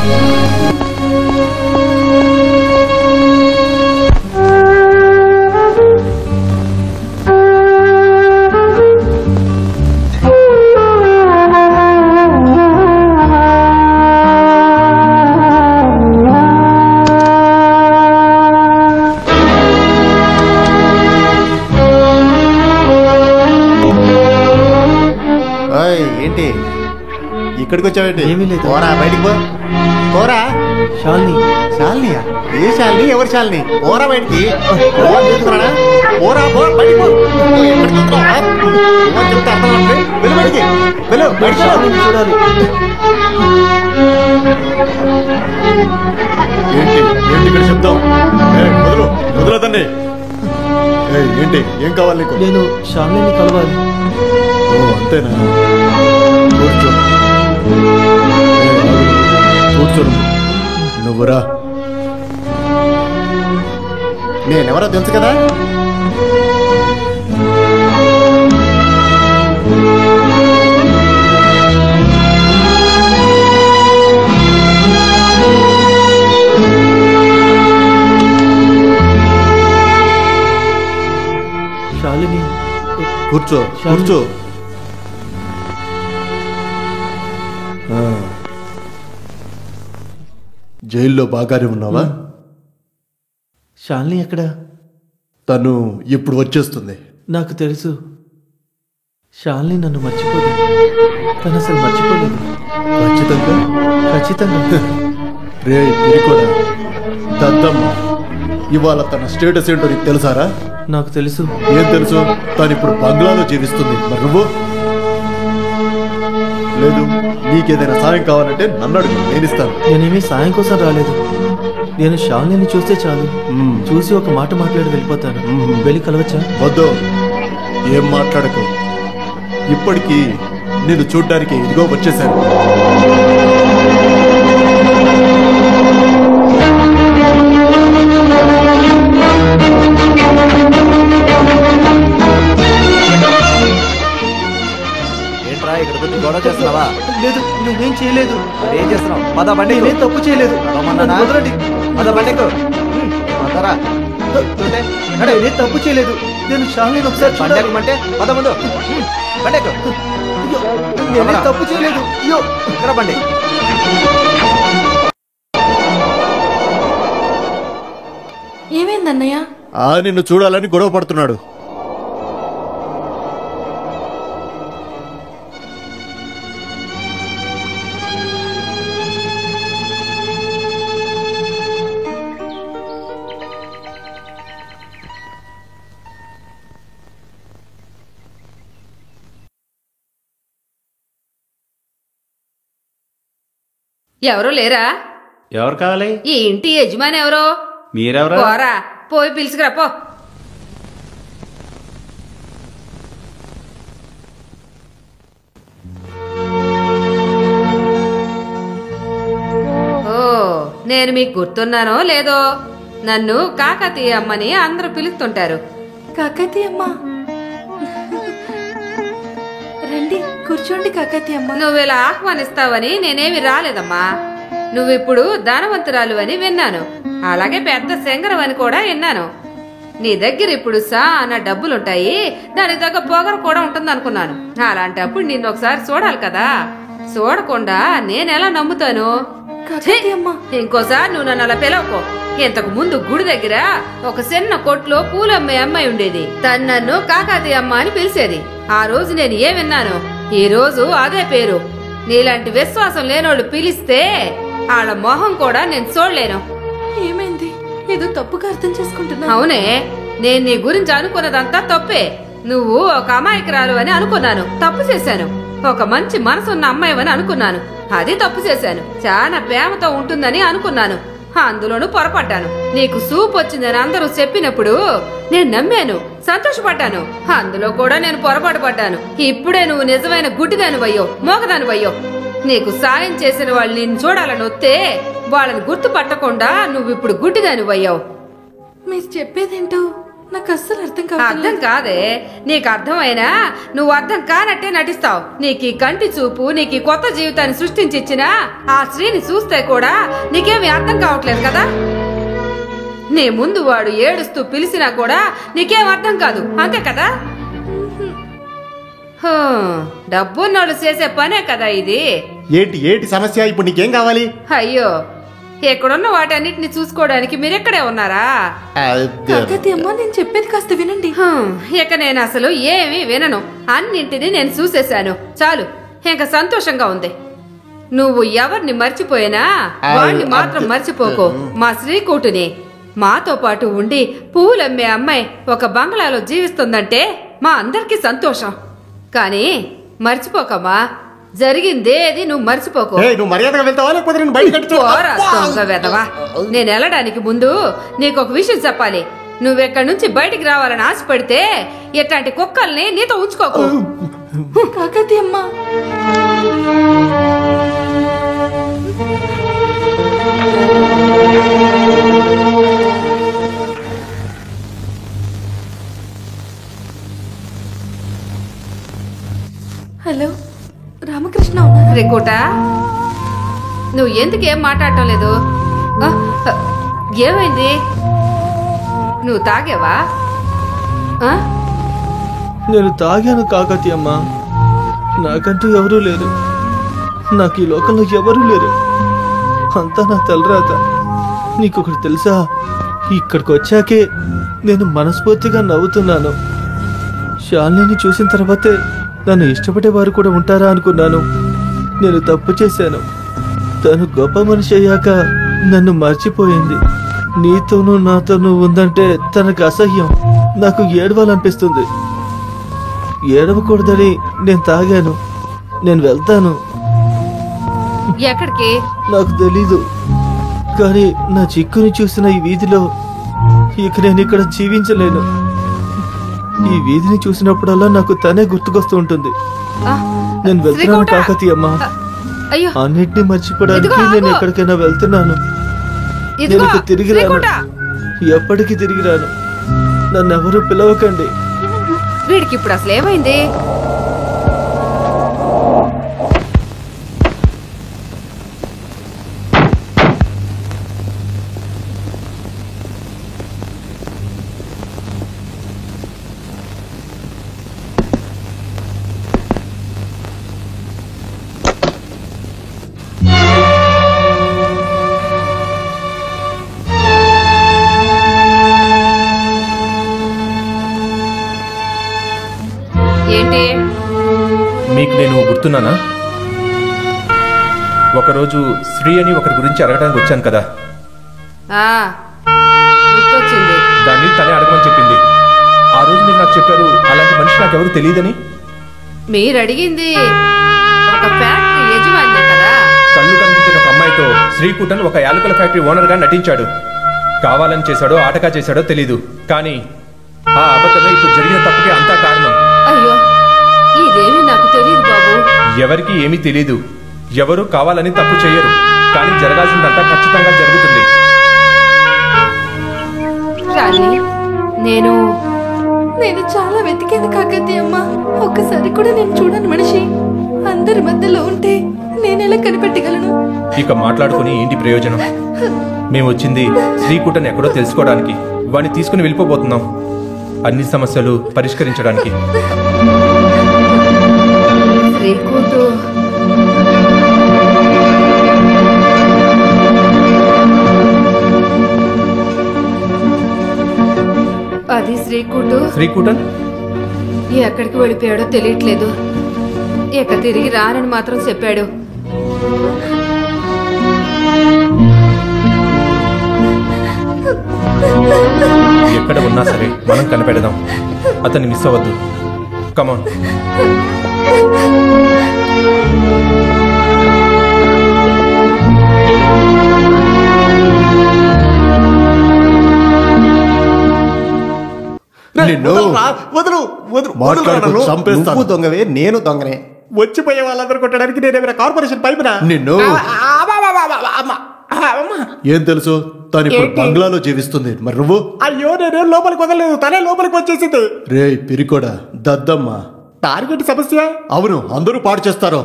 ఇక్కడికి వచ్చావేంటి? ఏమీ లేదు. పోరా బయటికి పో. పోరా. శాలిని. శాలినియా? ఏ శాలిని? ఎవరు శాలిని? పోరా బయటికి. పోరా, పో బయటికి పో. ఎక్కడికి వెళ్తున్నావా? ఏమని చెప్తే అర్థం అవ్వట్లే. వెళ్ళు బయటికి. వెళ్ళు బయటికి. శాలిని చూడాలి. ఏంటి ఏంటి ఇక్కడ శబ్దం? వదలదండి. ఏంటి ఏం కావాలి నీకు? నేను శాలిని కలవాలి. ఓ అంతేనా? కూర్చో. కూర్చో. నువ్వురా. నేనెవరో తెలుసు కదా? శాలిని. కూర్చో కూర్చో. జైల్లో బాగానే ఉన్నావా? శాలిని ఎక్కడ? తను ఇప్పుడు వచ్చేస్తుంది. నాకు తెలుసు. శాలిని నన్ను మర్చిపోదు. తను అసలు మర్చిపోలేదు. ఖచ్చితంగా ఖచ్చితంగా. రే పిరికోడా, దద్దమ్మ ఇవాళ తన స్టేటస్ ఏంటో నీకు తెలుసారా? నాకు తెలుసు. ఏం తెలుసు? తను ఇప్పుడు బంగ్లాలో జీవిస్తుంది. మరి నువ్వు? లేదు, నీకేదైనా సాయం కావాలంటే నన్ను అడుగు, నేను ఇస్తాను. నేనేమీ సాయం కోసం రాలేదు. నేను శాలిని చూస్తే చాలు, చూసి ఒక మాట మాట్లాడి వెళ్ళిపోతాను. వెళ్ళి కలవచ్చా? వద్దు, ఏం మాట్లాడకు. ఇప్పటికీ నేను చూడ్డానికి ఇదిగో వచ్చేసాను. ఏంట్రా ఇక్కడ కొంచెం గొడవ చేస్తున్నావా? లేదు, నేనేం చేయలేదు. ఏం చేస్తున్నావు? పద బండి. నేనేం తప్పు చేయలేదు. వదలండి. పద బండికు. పదరా. నేనేం తప్పు చేయలేదు. నేను శాలిని ఒకసారి చూడాలి. బండి పద ముందు. బండికు. నేనేం తప్పు చేయలేదు. అయ్యో, ఇక్కడ బండి. ఏమైందన్నయ్య? నిన్ను చూడాలని గొడవ పడుతున్నాడు. ఎవరు లేరా? ఎవరు కావాలి? ఈ ఇంటి యజమాని ఎవరో? మీరెవరా? పోరా, పోయి పిలుచుకురా పో. ఓ, నేను మీకు గుర్తున్నానో లేదో? నన్ను కాకతీయ అమ్మని అందరూ పిలుస్తుంటారు. కాకతీయమ్మ, రండి కూర్చోండి. కాకతీయమ్మ, నువ్వు ఇలా ఆహ్వానిస్తావని నేనేమి రాలేదమ్మా. నువ్విప్పుడు ధనవంతురాలు అని విన్నాను, అలాగే పెద్ద శంకరం అని కూడా విన్నాను. నీ దగ్గర ఇప్పుడు సానా డబ్బులుంటాయి, దానికి తగ్గ పొగరు కూడా ఉంటుంది అనుకున్నాను. అలాంటప్పుడు నిన్ను ఒకసారి చూడాలి కదా. చూడకుండా నేనెలా నమ్ముతాను? ఇంకోసారి నువ్వు నన్ను అలా పిలవకో. ఇంతకు ముందు గుడి దగ్గర ఒక చిన్న కొట్లో పూలమ్మే అమ్మాయి ఉండేది. తను నన్ను కాకతీయ అమ్మ అని పిలిచేది. ఆ రోజు నేను ఏ విన్నాను, ఈ రోజు అదే పేరు. నీలాంటి విశ్వాసం లేనోళ్ళు పిలిస్తే వాళ్ళ మొహం కూడా నేను చూడలేను. ఏమైంది? ఏదో తప్పుగా అర్థం చేసుకుంటున్నా. అవునే, నేను నీ గురించి అనుకున్నదంతా తప్పే. నువ్వు ఒక అమాయకురాలు అని అనుకున్నాను, తప్పు చేశాను. ఒక మంచి మనసున్న అమ్మాయివని అనుకున్నాను, అది తప్పు చేశాను. చాలా ప్రేమతో ఉంటుందని అనుకున్నాను, అందులోనూ పొరపడ్డాను. నీకు సూప్ వచ్చిందని అందరూ చెప్పినప్పుడు నేను నమ్మాను, సంతోషపడ్డాను. అందులో కూడా నేను పొరపాటు పడ్డాను. ఇప్పుడే నువ్వు నిజమైన గుడ్డిదానివయ్యో, మోగదానివయ్యో. నీకు సాయం చేసిన వాళ్ళు నిన్ను చూడాలని వస్తే వాళ్ళని గుర్తుపట్టకుండా నువ్విప్పుడు గుడ్డిదానివయ్యావు. మీరు చెప్పేదేంటో నాకు అస్సలు అర్థం కాదు. అర్థం కాదే, నీకు అర్థమైనా నువ్వు అర్థం కానట్టే నటిస్తావు. నీకు ఈ కంటి చూపు, నీకు ఈ కొత్త జీవితాన్ని సృష్టించిచ్చినా ఆ స్త్రీని చూస్తే కూడా నీకేమీ అర్థం కావట్లేదు కదా. నీ ముందు వాడు ఏడుస్తూ పిలిచినా కూడా నీకేం అర్థం కాదు, అంతే కదా. డబ్బున్నోళ్ళు చేసే పనే కదా ఇది. ఏంటి ఏంటి సమస్య? ఇప్పుడు నీకేం కావాలి? అయ్యో, ఎక్కడున్న వాటన్నిటిని చూసుకోవడానికి మీరెక్కడే ఉన్నారా? కాకతీయమ్మ, నేను చెప్పేది కాస్త వినండి. ఇక నేను అసలు ఏమీ వినను. అన్నింటినీ నేను చూసేశాను, చాలు. ఇంకా సంతోషంగా ఉంది. నువ్వు ఎవరిని మర్చిపోయినా వాణ్ణి మాత్రం మర్చిపోకు. మా శ్రీకూటుని మాతో పాటు ఉండి పూలమ్మే అమ్మాయి ఒక బంగ్లాలో జీవిస్తుందంటే మా అందరికీ సంతోషం. కానీ మర్చిపోకమ్మా, జరిగిందేది నువ్వు మర్చిపోకు. నువ్వు మర్యాదగా వెళ్తావా లేకపోతే నేను బయట పోరా దొంగ వెధవా. నేను వెళ్ళడానికి ముందు నీకు ఒక విషయం చెప్పాలి. నువ్వెక్కడి నుంచి బయటికి రావాలని ఆశపడితే ఇట్లాంటి కుక్కల్ని నీతో ఉంచుకోకు. కాకతీయమ్మ, హలో రామకృష్ణ ఉన్నారు? రేకోట, నువ్వు ఎందుకేం మాట్లాడటం లేదు? ఏమైంది? నువ్వు తాగేవా? నేను తాగాను కాకతీయమ్మ. నాకంటూ ఎవరూ లేరు. నాకు ఈ లోకంలో ఎవరూ లేరు. అంతా నా తలరాత. నీకొకటి తెలుసా? ఇక్కడికి వచ్చాకే నేను మనస్ఫూర్తిగా నవ్వుతున్నాను. శాలిని చూసిన తర్వాతే నన్ను ఇష్టపడే వారు కూడా ఉంటారా అనుకున్నాను. నేను తప్పు చేశాను. తను గొప్ప మనిషి అయ్యాక నన్ను మర్చిపోయింది. నీతోనూ నాతోనూ ఉందంటే తనకు అసహ్యం. నాకు ఏడవాలనిపిస్తుంది. ఏడవకూడదని నేను తాగాను. నేను వెళ్తాను. ఎక్కడికి నాకు తెలీదు, కానీ నా చిక్కుని చూసిన ఈ వీధిలో ఇక నేను ఇక్కడ జీవించలేను. ఈ వీధిని చూసినప్పుడల్లా నాకు తనే గుర్తుకొస్తూ ఉంటుంది. నేను వెళ్తున్నాను కాకతీయమ్మ. అన్నిటినీ మర్చిపోవడానికి నేను ఎక్కడికైనా వెళ్తున్నాను. నేను తిరిగి రాను. ఎప్పటికీ తిరిగి రాను. నన్నెవరూ పిలవకండి. వీడికి ఇప్పుడు అసలు ఏమైంది? మీకు నేను గుర్తున్నానా? ఒకరోజు శ్రీ అని ఒకరి గురించి అడగడానికి వచ్చాను కదా, గుర్తొచ్చింది. దాన్ని తనే అడగమని చెప్పింది. ఆ రోజు మీరు నాకు చెప్పారు అలాంటి మనిషి నాకెవరు తెలియదని. మీరు అడిగింది ఒక ఫ్యాక్టరీ యజమాని కదా. కళ్ళు కనిపించిన ఒక అమ్మాయితో శ్రీకూటన్ ఒక యాలకుల ఫ్యాక్టరీ ఓనర్ గా నటించాడు. కావాలని చేశాడో ఆటగా చేశాడో తెలీదు, కానీ ఆ అబద్ధమే ఇప్పుడు జరిగిన తప్పుకి అంతా కారణం. అయ్యో, ఇదేమీ నాకు తెలియదు బాబు. ఎవరికి ఏమీ తెలీదు. ఎవరు కావాలని తప్పు చేయరు, కానీ జరగాల్సిందంతా ఖచ్చితంగా జరుగుతుంది. నేను చాలా వెతికాను కాకతీయమ్మ. ఒక్కసారి కూడా నేను చూడని మనిషి అందరి మధ్యలో ఉంటే నేనెలా కనిపెట్టగలను? ఇక మాట్లాడుకుని ఏంటి ప్రయోజనం? మేము వచ్చింది శ్రీకూటన్ ఎక్కడో తెలుసుకోవడానికి. వాడిని తీసుకుని వెళ్ళిపోబోతున్నాం, అన్ని సమస్యలు పరిష్కరించడానికి. శ్రీకూటు అది శ్రీకూటన్ ఎక్కడికి వెళ్ళిపోయాడో తెలియట్లేదు. ఇక తిరిగి రానని మాత్రం చెప్పాడు. ఎక్కడ ఉన్నా సరే మనం కనిపెడదాం. అతన్ని మిస్ అవ్వద్దు. కమాన్. నువ్వు దొంగవే, నేను దొంగనే. వచ్చిపోయే వాళ్ళందరూ కొట్టడానికి నేనేమైనా కార్పొరేషన్ పైపునా? నిన్ను ఏం తెలుసు? తను ఇప్పుడు బంగ్లాలో జీవిస్తుంది. మరి నువ్వు? అయ్యో, నేనేం లోపలికి వదలలేదు, తనే లోపలికి వచ్చేసింది. రే పిరికోడా, దద్దమ్మ. టార్గెట్ సమస్య? అవును, అందరూ పాడు చేస్తారు.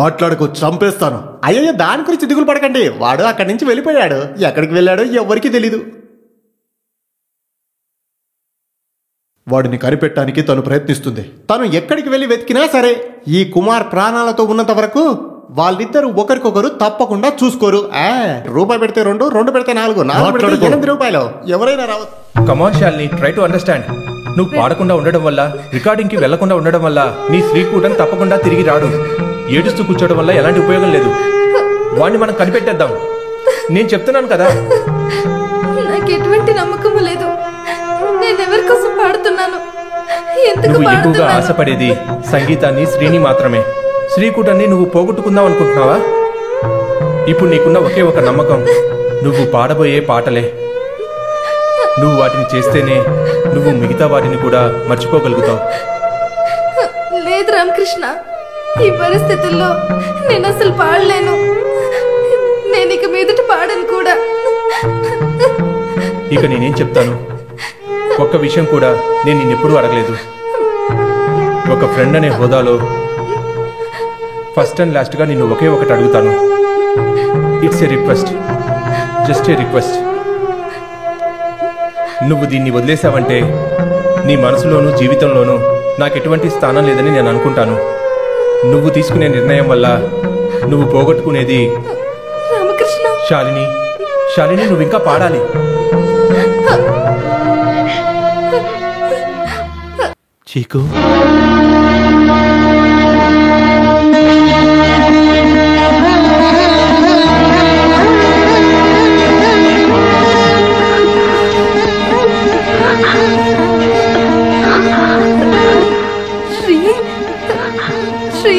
మాట్లాడుకో, చంపేస్తాను. అయ్యో, దాని గురించి దిగులు పడకండి. వాడు అక్కడి నుంచి వెళ్ళిపోయాడు. ఎక్కడికి వెళ్ళాడో ఎవరికి తెలీదు. వాడిని కనిపెట్టడానికి తను ప్రయత్నిస్తుంది. తను ఎక్కడికి వెళ్ళి వెతికినా సరే ఈ కుమార్ ప్రాణాలతో ఉన్నంత వరకు వాళ్ళిద్దరూ ఒకరికొకరు తప్పకుండా చూసుకోరు. రూపాయి పెడితే 2, 2 పెడితే 4, 4 పెడితే 8 రూపాయలు. ఎవరైనా రావచ్చు. కమర్షియల్ని ట్రై టు అండర్స్టాండ్. నువ్వు పాడకుండా ఉండడం వల్ల, రికార్డింగ్ కి వెళ్లకుండా ఉండడం వల్ల నీ శ్రీకూటన్ తప్పకుండా తిరిగి రాడు. ఏడుస్తూ కూర్చోవడం వల్ల ఎలాంటి ఉపయోగం లేదు. వాణ్ణి మనం కనిపెట్టేద్దాం. నేను చెప్తున్నాను కదా. నాకు ఎటువంటి నమ్మకము లేదు. నేను ఎవరి కోసం పాడుతున్నాను, ఎందుకు నువ్వు ఎక్కువగా పాడుతున్నాను? ఆశపడేది సంగీతాన్ని, శ్రీని మాత్రమే. శ్రీకుటాన్ని నువ్వు పోగొట్టుకుందాం అనుకుంటున్నావా? ఇప్పుడు నీకున్న ఒకే ఒక నమ్మకం నువ్వు పాడబోయే పాటలే. నువ్వు వాటిని చేస్తేనే నువ్వు మిగతా వాటిని కూడా మర్చిపోగలుగుతావు. లేదు రామకృష్ణ, ఈ పరిస్థితుల్లో నేను అసలు పాడలేను. నేను ఇక మీదట పాడను కూడా. ఇక నేనేం చెప్తాను? ఒక్క విషయం కూడా నేను నిన్నెప్పుడూ అడగలేదు. ఒక ఫ్రెండ్ అనే హోదాలో ఫస్ట్ అండ్ లాస్ట్గా నిన్ను ఒకే ఒకటి అడుగుతాను. It's a request, just a request. నువ్వు దీన్ని వదిలేసావంటే నీ మనసులోనూ జీవితంలోనూ నాకు ఎటువంటి స్థానం లేదని నేను అనుకుంటాను. నువ్వు తీసుకునే నిర్ణయం వల్ల నువ్వు పోగొట్టుకునేది రామకృష్ణ, శాలిని. శాలిని, నువ్వు ఇంకా పాడాలి. చీకు, శ్రీ శ్రీ